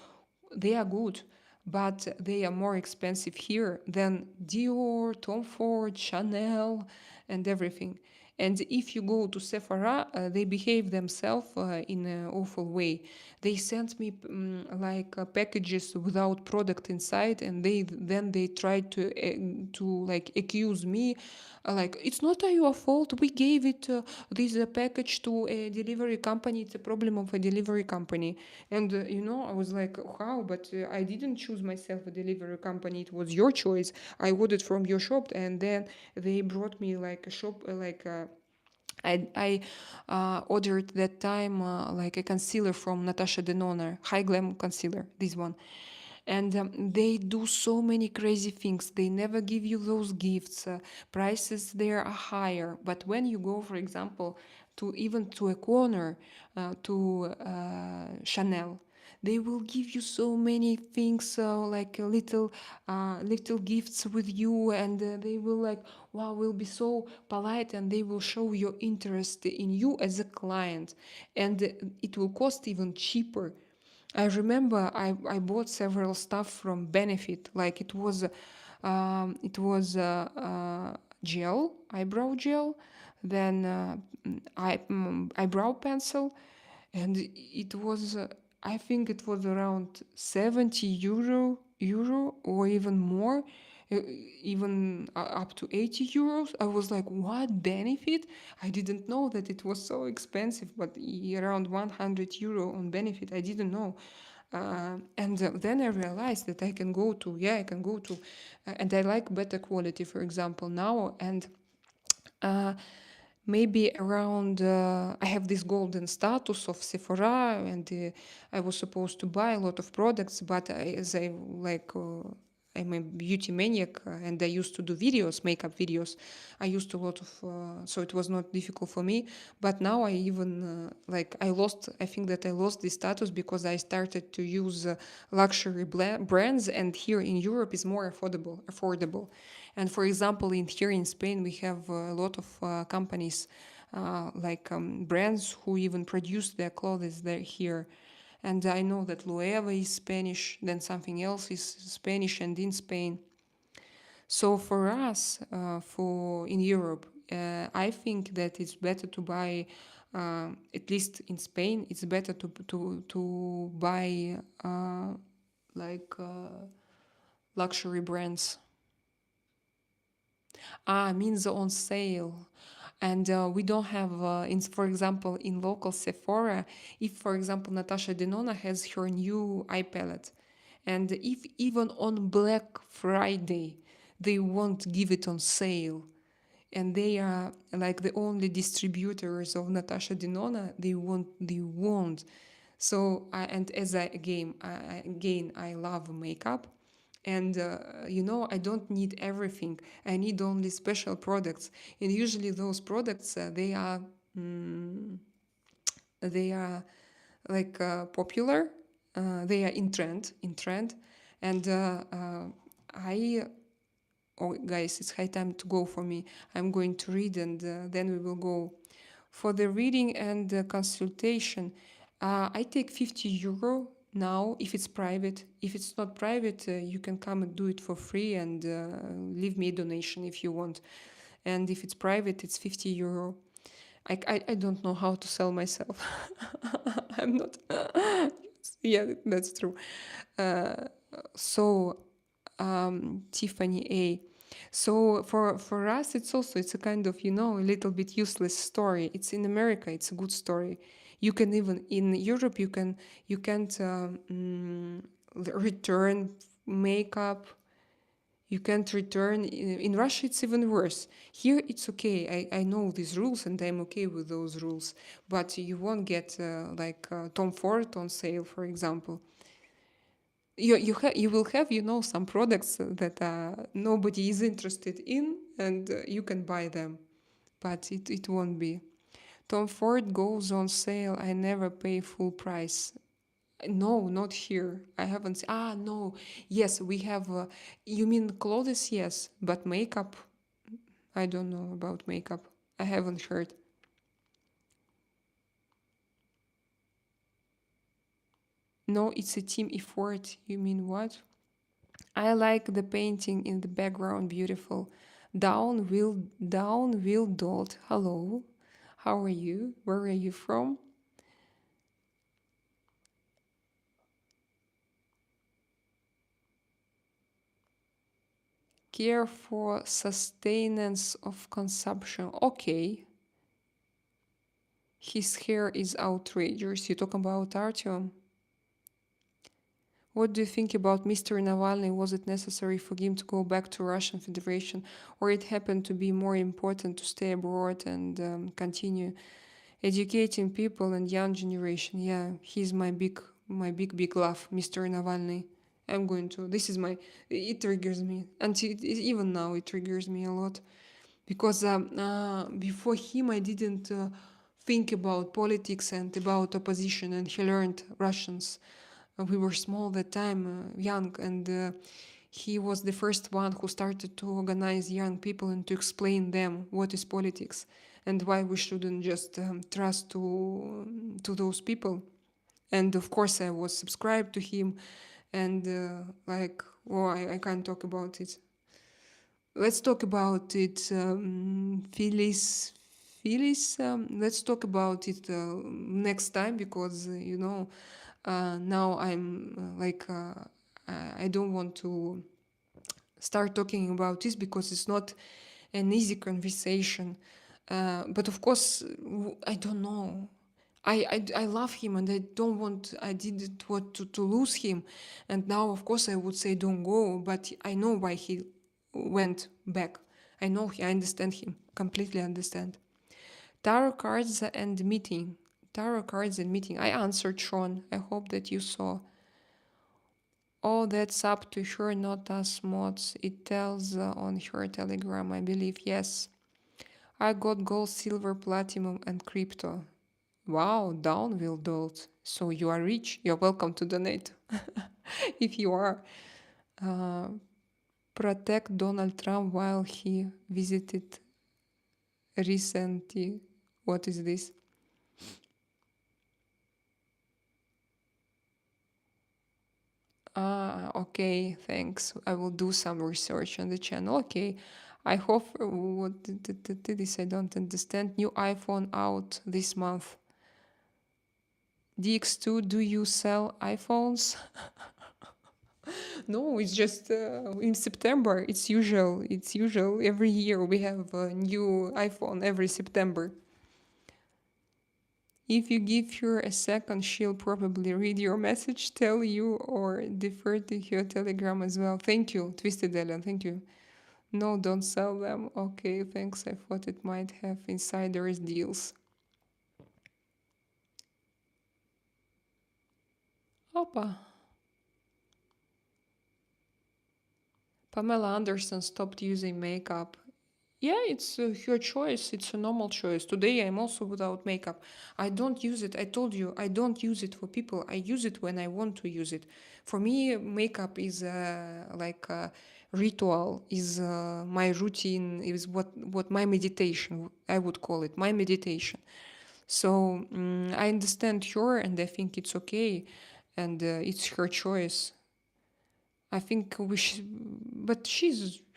they are good, but they are more expensive here than Dior, Tom Ford, Chanel, and everything. And if you go to Sephora, they behave themselves in an awful way. They sent me packages without product inside, and they tried to like accuse me, like it's not your fault. We gave it this package to a delivery company. It's a problem of a delivery company. And you know, I was like, how? But I didn't choose myself a delivery company. It was your choice. I ordered from your shop, and then they brought me like a shop, I ordered that time like a concealer from Natasha Denona, High Glam concealer, this one. And they do so many crazy things. They never give you those gifts. Prices there are higher. But when you go, for example, to even to a corner, to Chanel, they will give you so many things, like little gifts with you, and they will like, wow, will be so polite, and they will show your interest in you as a client, and it will cost even cheaper. I remember I bought several stuff from Benefit, like it was gel, eyebrow gel, then eyebrow pencil, and it was I think it was around 70 euro or even more, uh, even up to 80 euros. I was like, what, Benefit? I didn't know that it was so expensive, but around 100 euro on Benefit, I didn't know. And then I realized that I can go to, and I like better quality, for example, now. And uh, maybe around, I have this golden status of Sephora, and I was supposed to buy a lot of products, but as I like I'm a beauty maniac, and I used to do videos, makeup videos. I used a lot of, so it was not difficult for me. But now I even I think that I lost this status because I started to use luxury brands, and here in Europe is more affordable. And for example, in here in Spain, we have a lot of companies brands who even produce their clothes there here. And I know that Loewe is Spanish, then something else is Spanish and in Spain. So for us, for in Europe, I think that it's better to buy, at least in Spain, it's better to buy like luxury brands. Means on sale. And we don't have, for example, in local Sephora, if, for example, Natasha Denona has her new eye palette, and if even on Black Friday they won't give it on sale, and they are like the only distributors of Natasha Denona, they won't. So, and as again, I love makeup, and I don't need everything. I need only special products, and usually those products they are like popular. They are in trend, and I. Oh, guys, it's high time to go for me. I'm going to read, and then we will go. For the reading and the consultation, I take 50 euro now if it's private. If it's not private, you can come and do it for free, and leave me a donation if you want. And if it's private, it's 50 euro. I don't know how to sell myself. I'm not. Yeah, that's true. Uh, so, Tiffany A. So for us, it's a kind of a little bit useless story. It's in America, it's a good story. You can even in Europe you can't return makeup. You can't return. In Russia, it's even worse. Here, it's okay. I know these rules and I'm okay with those rules. But you won't get Tom Ford on sale, for example. You will have some products that nobody is interested in, and you can buy them, but it won't be. Tom Ford goes on sale. I never pay full price. No, not here. I haven't. No. Yes, we have. You mean clothes? Yes, but makeup? I don't know about makeup. I haven't heard. No, it's a team effort. You mean what? I like the painting in the background. Beautiful. Down will dot. Hello. How are you? Where are you from? Care for sustenance of consumption. Okay. His hair is outrageous. You talk about Artyom? What do you think about Mr. Navalny? Was it necessary for him to go back to Russian Federation, or it happened to be more important to stay abroad and continue educating people and young generation? Yeah, he's my big love, Mr. Navalny. I'm going to. This is my. It triggers me, and even now it triggers me a lot, because before him I didn't think about politics and about opposition, and he learned Russians. We were small that time, young, and he was the first one who started to organize young people and to explain them what is politics and why we shouldn't just trust to those people. And of course, I was subscribed to him, and I can't talk about it. Let's talk about it, Phyllis. Phyllis, let's talk about it next time, because now I don't want to start talking about this because it's not an easy conversation. But of course, I don't know. I love him, and I didn't want to lose him. And now, of course, I would say don't go, but I know why he went back. I understand him, completely understand. Tarot cards and meeting. Tarot cards and meeting. I answered Sean. I hope that you saw. Oh, that's up to her, not us mods. It tells on her Telegram, I believe. Yes. I got gold, silver, platinum, and crypto. Wow, downville dolls. So you are rich. You're welcome to donate. If you are. Uh, protect Donald Trump while he visited recently. What is this? Ah, okay, thanks. I will do some research on the channel. Okay. I hope what this I don't understand. New iPhone out this month. DX2, do you sell iPhones? No, it's just in September. It's usual. It's usual. Every year we have a new iPhone every September. If you give her a second, she'll probably read your message, tell you, or defer to her Telegram as well. Thank you, Twisted Alien. Thank you. No, don't sell them. Okay, thanks. I thought it might have insiders deals. Opa. Pamela Anderson stopped using makeup. Yeah, it's her choice. It's a normal choice. Today I'm also without makeup. I don't use it. I told you, I don't use it for people. I use it when I want to use it. For me, makeup is like a ritual, is my routine, is what my meditation, I would call it, my meditation. So I understand her and I think it's okay and it's her choice. I think but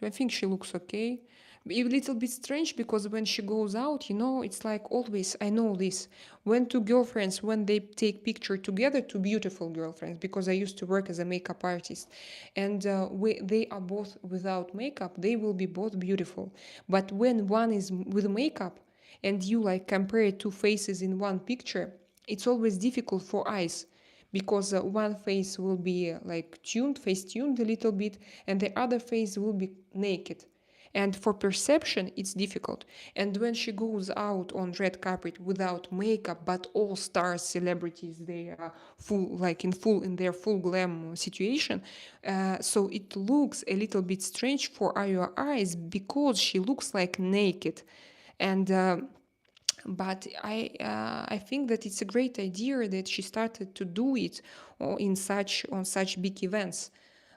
I think she looks okay. A little bit strange because when she goes out, it's like always, I know this. When two girlfriends, when they take picture together, two beautiful girlfriends, because I used to work as a makeup artist, and they are both without makeup, they will be both beautiful. But when one is with makeup, and you like compare two faces in one picture, it's always difficult for eyes because one face will be like face tuned a little bit, and the other face will be naked. And for perception, it's difficult. And when she goes out on red carpet without makeup, but all stars, celebrities, they are full, like in their full glam situation. So it looks a little bit strange for your eyes because she looks like naked. And but I think that it's a great idea that she started to do it on such big events.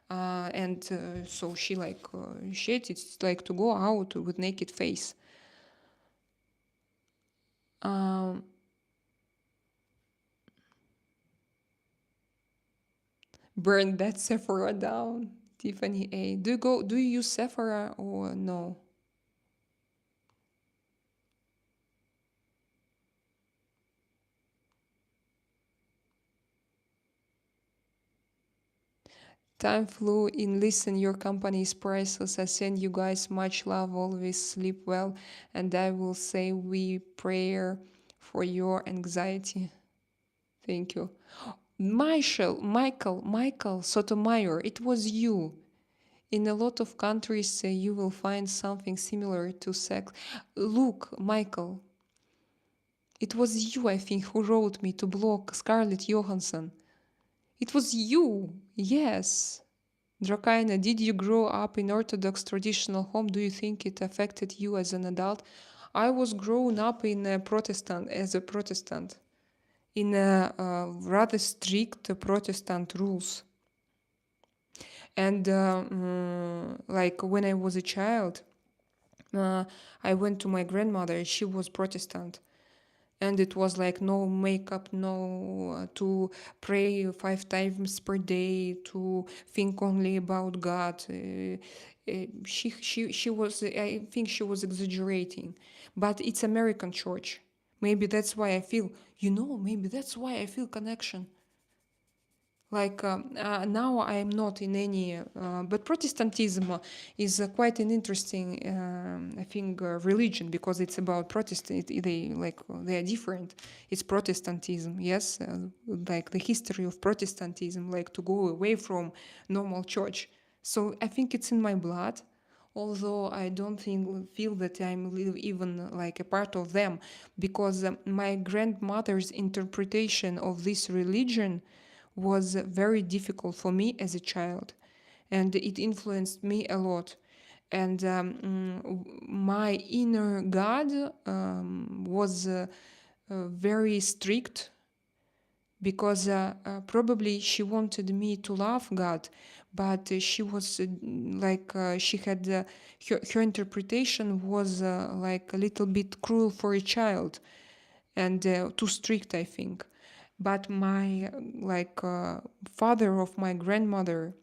And so she like it's like to go out with naked face. Um, burn that Sephora down. Tiffany A. Do you use Sephora or no? Time flew in. Listen, your company is priceless. I send you guys much love. Always sleep well. And I will say we prayer for your anxiety. Thank you. Michael Sotomayor, it was you. In a lot of countries, you will find something similar to sex. Look, Michael, it was you, I think, who wrote me to block Scarlett Johansson. It was you, yes. Drakaina, did you grow up in Orthodox traditional home? Do you think it affected you as an adult? I was grown up in a Protestant, as a Protestant, in a rather strict Protestant rules. And like when I was a child, I went to my grandmother. She was Protestant, and it was like no makeup, no to pray 5 times per day, to think only about God. She was. I think she was exaggerating, but it's American church. Maybe that's why I feel. Maybe that's why I feel connection. Like now I am not in any, but Protestantism is quite an interesting, I think, religion because it's about Protestant. They are different. It's Protestantism, yes, like the history of Protestantism, like to go away from normal church. So I think it's in my blood, although I don't feel that I'm even like a part of them, because my grandmother's interpretation of this religion was very difficult for me as a child, and it influenced me a lot. And my inner God was very strict, because probably she wanted me to love God, but she was she had her interpretation was like a little bit cruel for a child, and too strict, I think. But my father of my grandmother,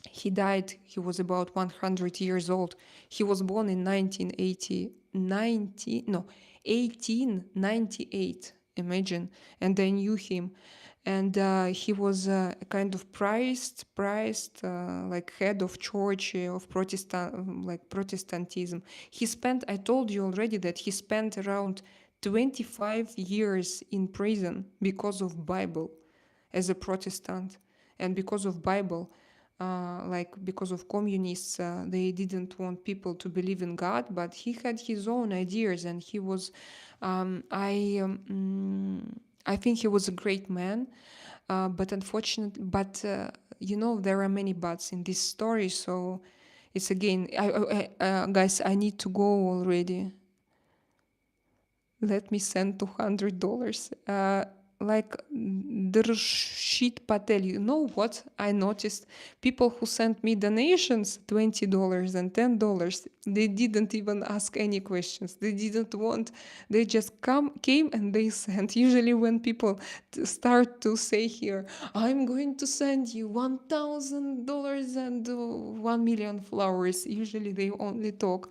he died. He was about 100 years old. He was born in 1898. Imagine. And I knew him. And he was a kind of priest, like head of church of Protestantism. He spent, I told you already that he spent around 25 years in prison because of Bible, as a Protestant. And because of Bible, because of communists, they didn't want people to believe in God, but he had his own ideas, and he was, I think he was a great man, but unfortunately, there are many buts in this story, so it's again, guys, I need to go already. Let me send $200. Like Drshit Patel, you know what? I noticed people who sent me donations, $20 and $10, they didn't even ask any questions. They didn't want, they just came and they sent. Usually when people start to say here, I'm going to send you $1,000 and 1 million flowers, usually they only talk.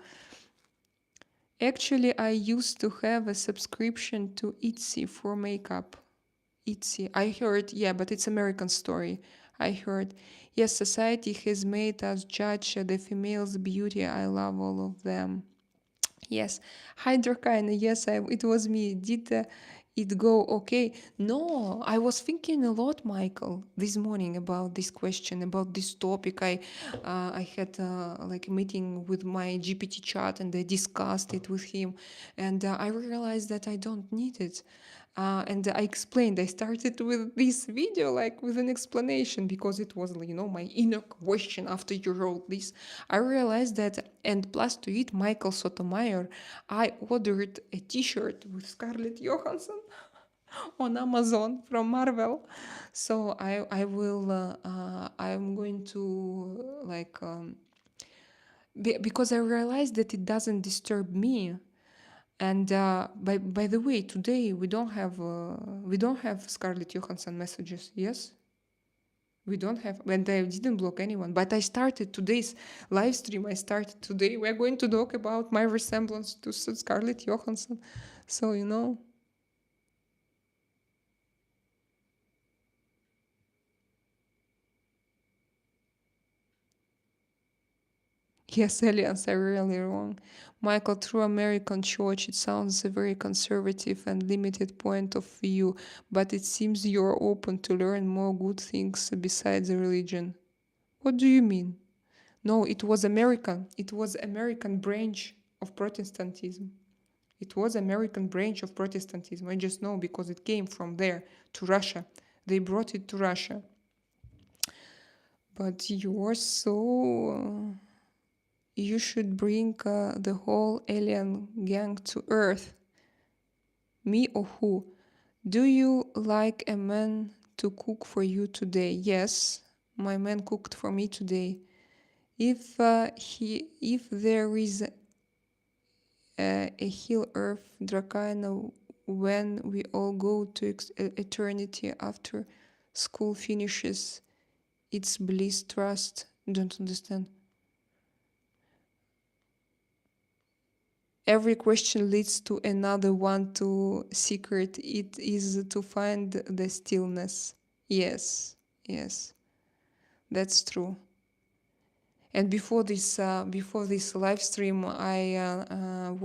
Actually, I used to have a subscription to Etsy for makeup. Etsy. I heard, yeah, but it's American story. I heard, yes, society has made us judge the female's beauty. I love all of them. Yes. Hi, Drakaina. Yes, it was me. Did it go okay? No, I was thinking a lot, Michael, this morning about this question, about this topic. I had like a meeting with my GPT chat, and I discussed it with him, and I realized that I don't need it. And I explained, I started with this video, like with an explanation, because it was, my inner question after you wrote this. I realized that, and plus to it, Michael Sotomayor, I ordered a t-shirt with Scarlett Johansson on Amazon from Marvel. So I'm going to because I realized that it doesn't disturb me. And by the way, today we don't have Scarlett Johansson messages. Yes, we don't have, and I didn't block anyone. But I started today's live stream. I started today. We're going to talk about my resemblance to Scarlett Johansson. So Yes, aliens are really wrong. Michael, through American church, it sounds a very conservative and limited point of view, but it seems you're open to learn more good things besides religion. What do you mean? No, it was American. It was American branch of Protestantism. It was American branch of Protestantism. I just know because it came from there to Russia. They brought it to Russia. But you're so... you should bring the whole alien gang to Earth. Me or who? Do you like a man to cook for you today? Yes, my man cooked for me today. If there is a hill Earth Drakaina, when we all go to eternity after school finishes, it's bliss trust. Don't understand. Every question leads to another one. To secret it is to find the stillness. Yes, that's true. And before this live stream, I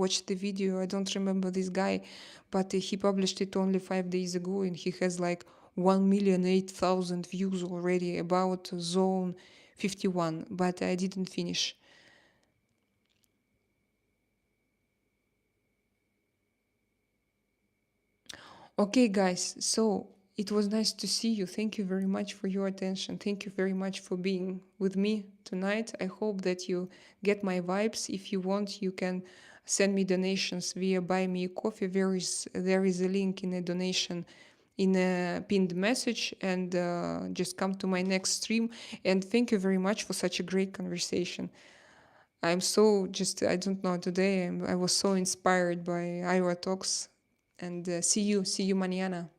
watched the video. I don't remember this guy, but he published it only 5 days ago, and he has like 1,008,000 views already about Zone 51. But I didn't finish. Okay, guys, so It was nice to see you. Thank you very much for your attention. Thank you very much for being with me tonight. I hope that you get my vibes. If you want, you can send me donations via Buy Me a Coffee. There is a link in a donation in a pinned message, and just come to my next stream. And thank you very much for such a great conversation. I'm so just, I don't know, today I was so inspired by Iowa Talks. And see you mañana.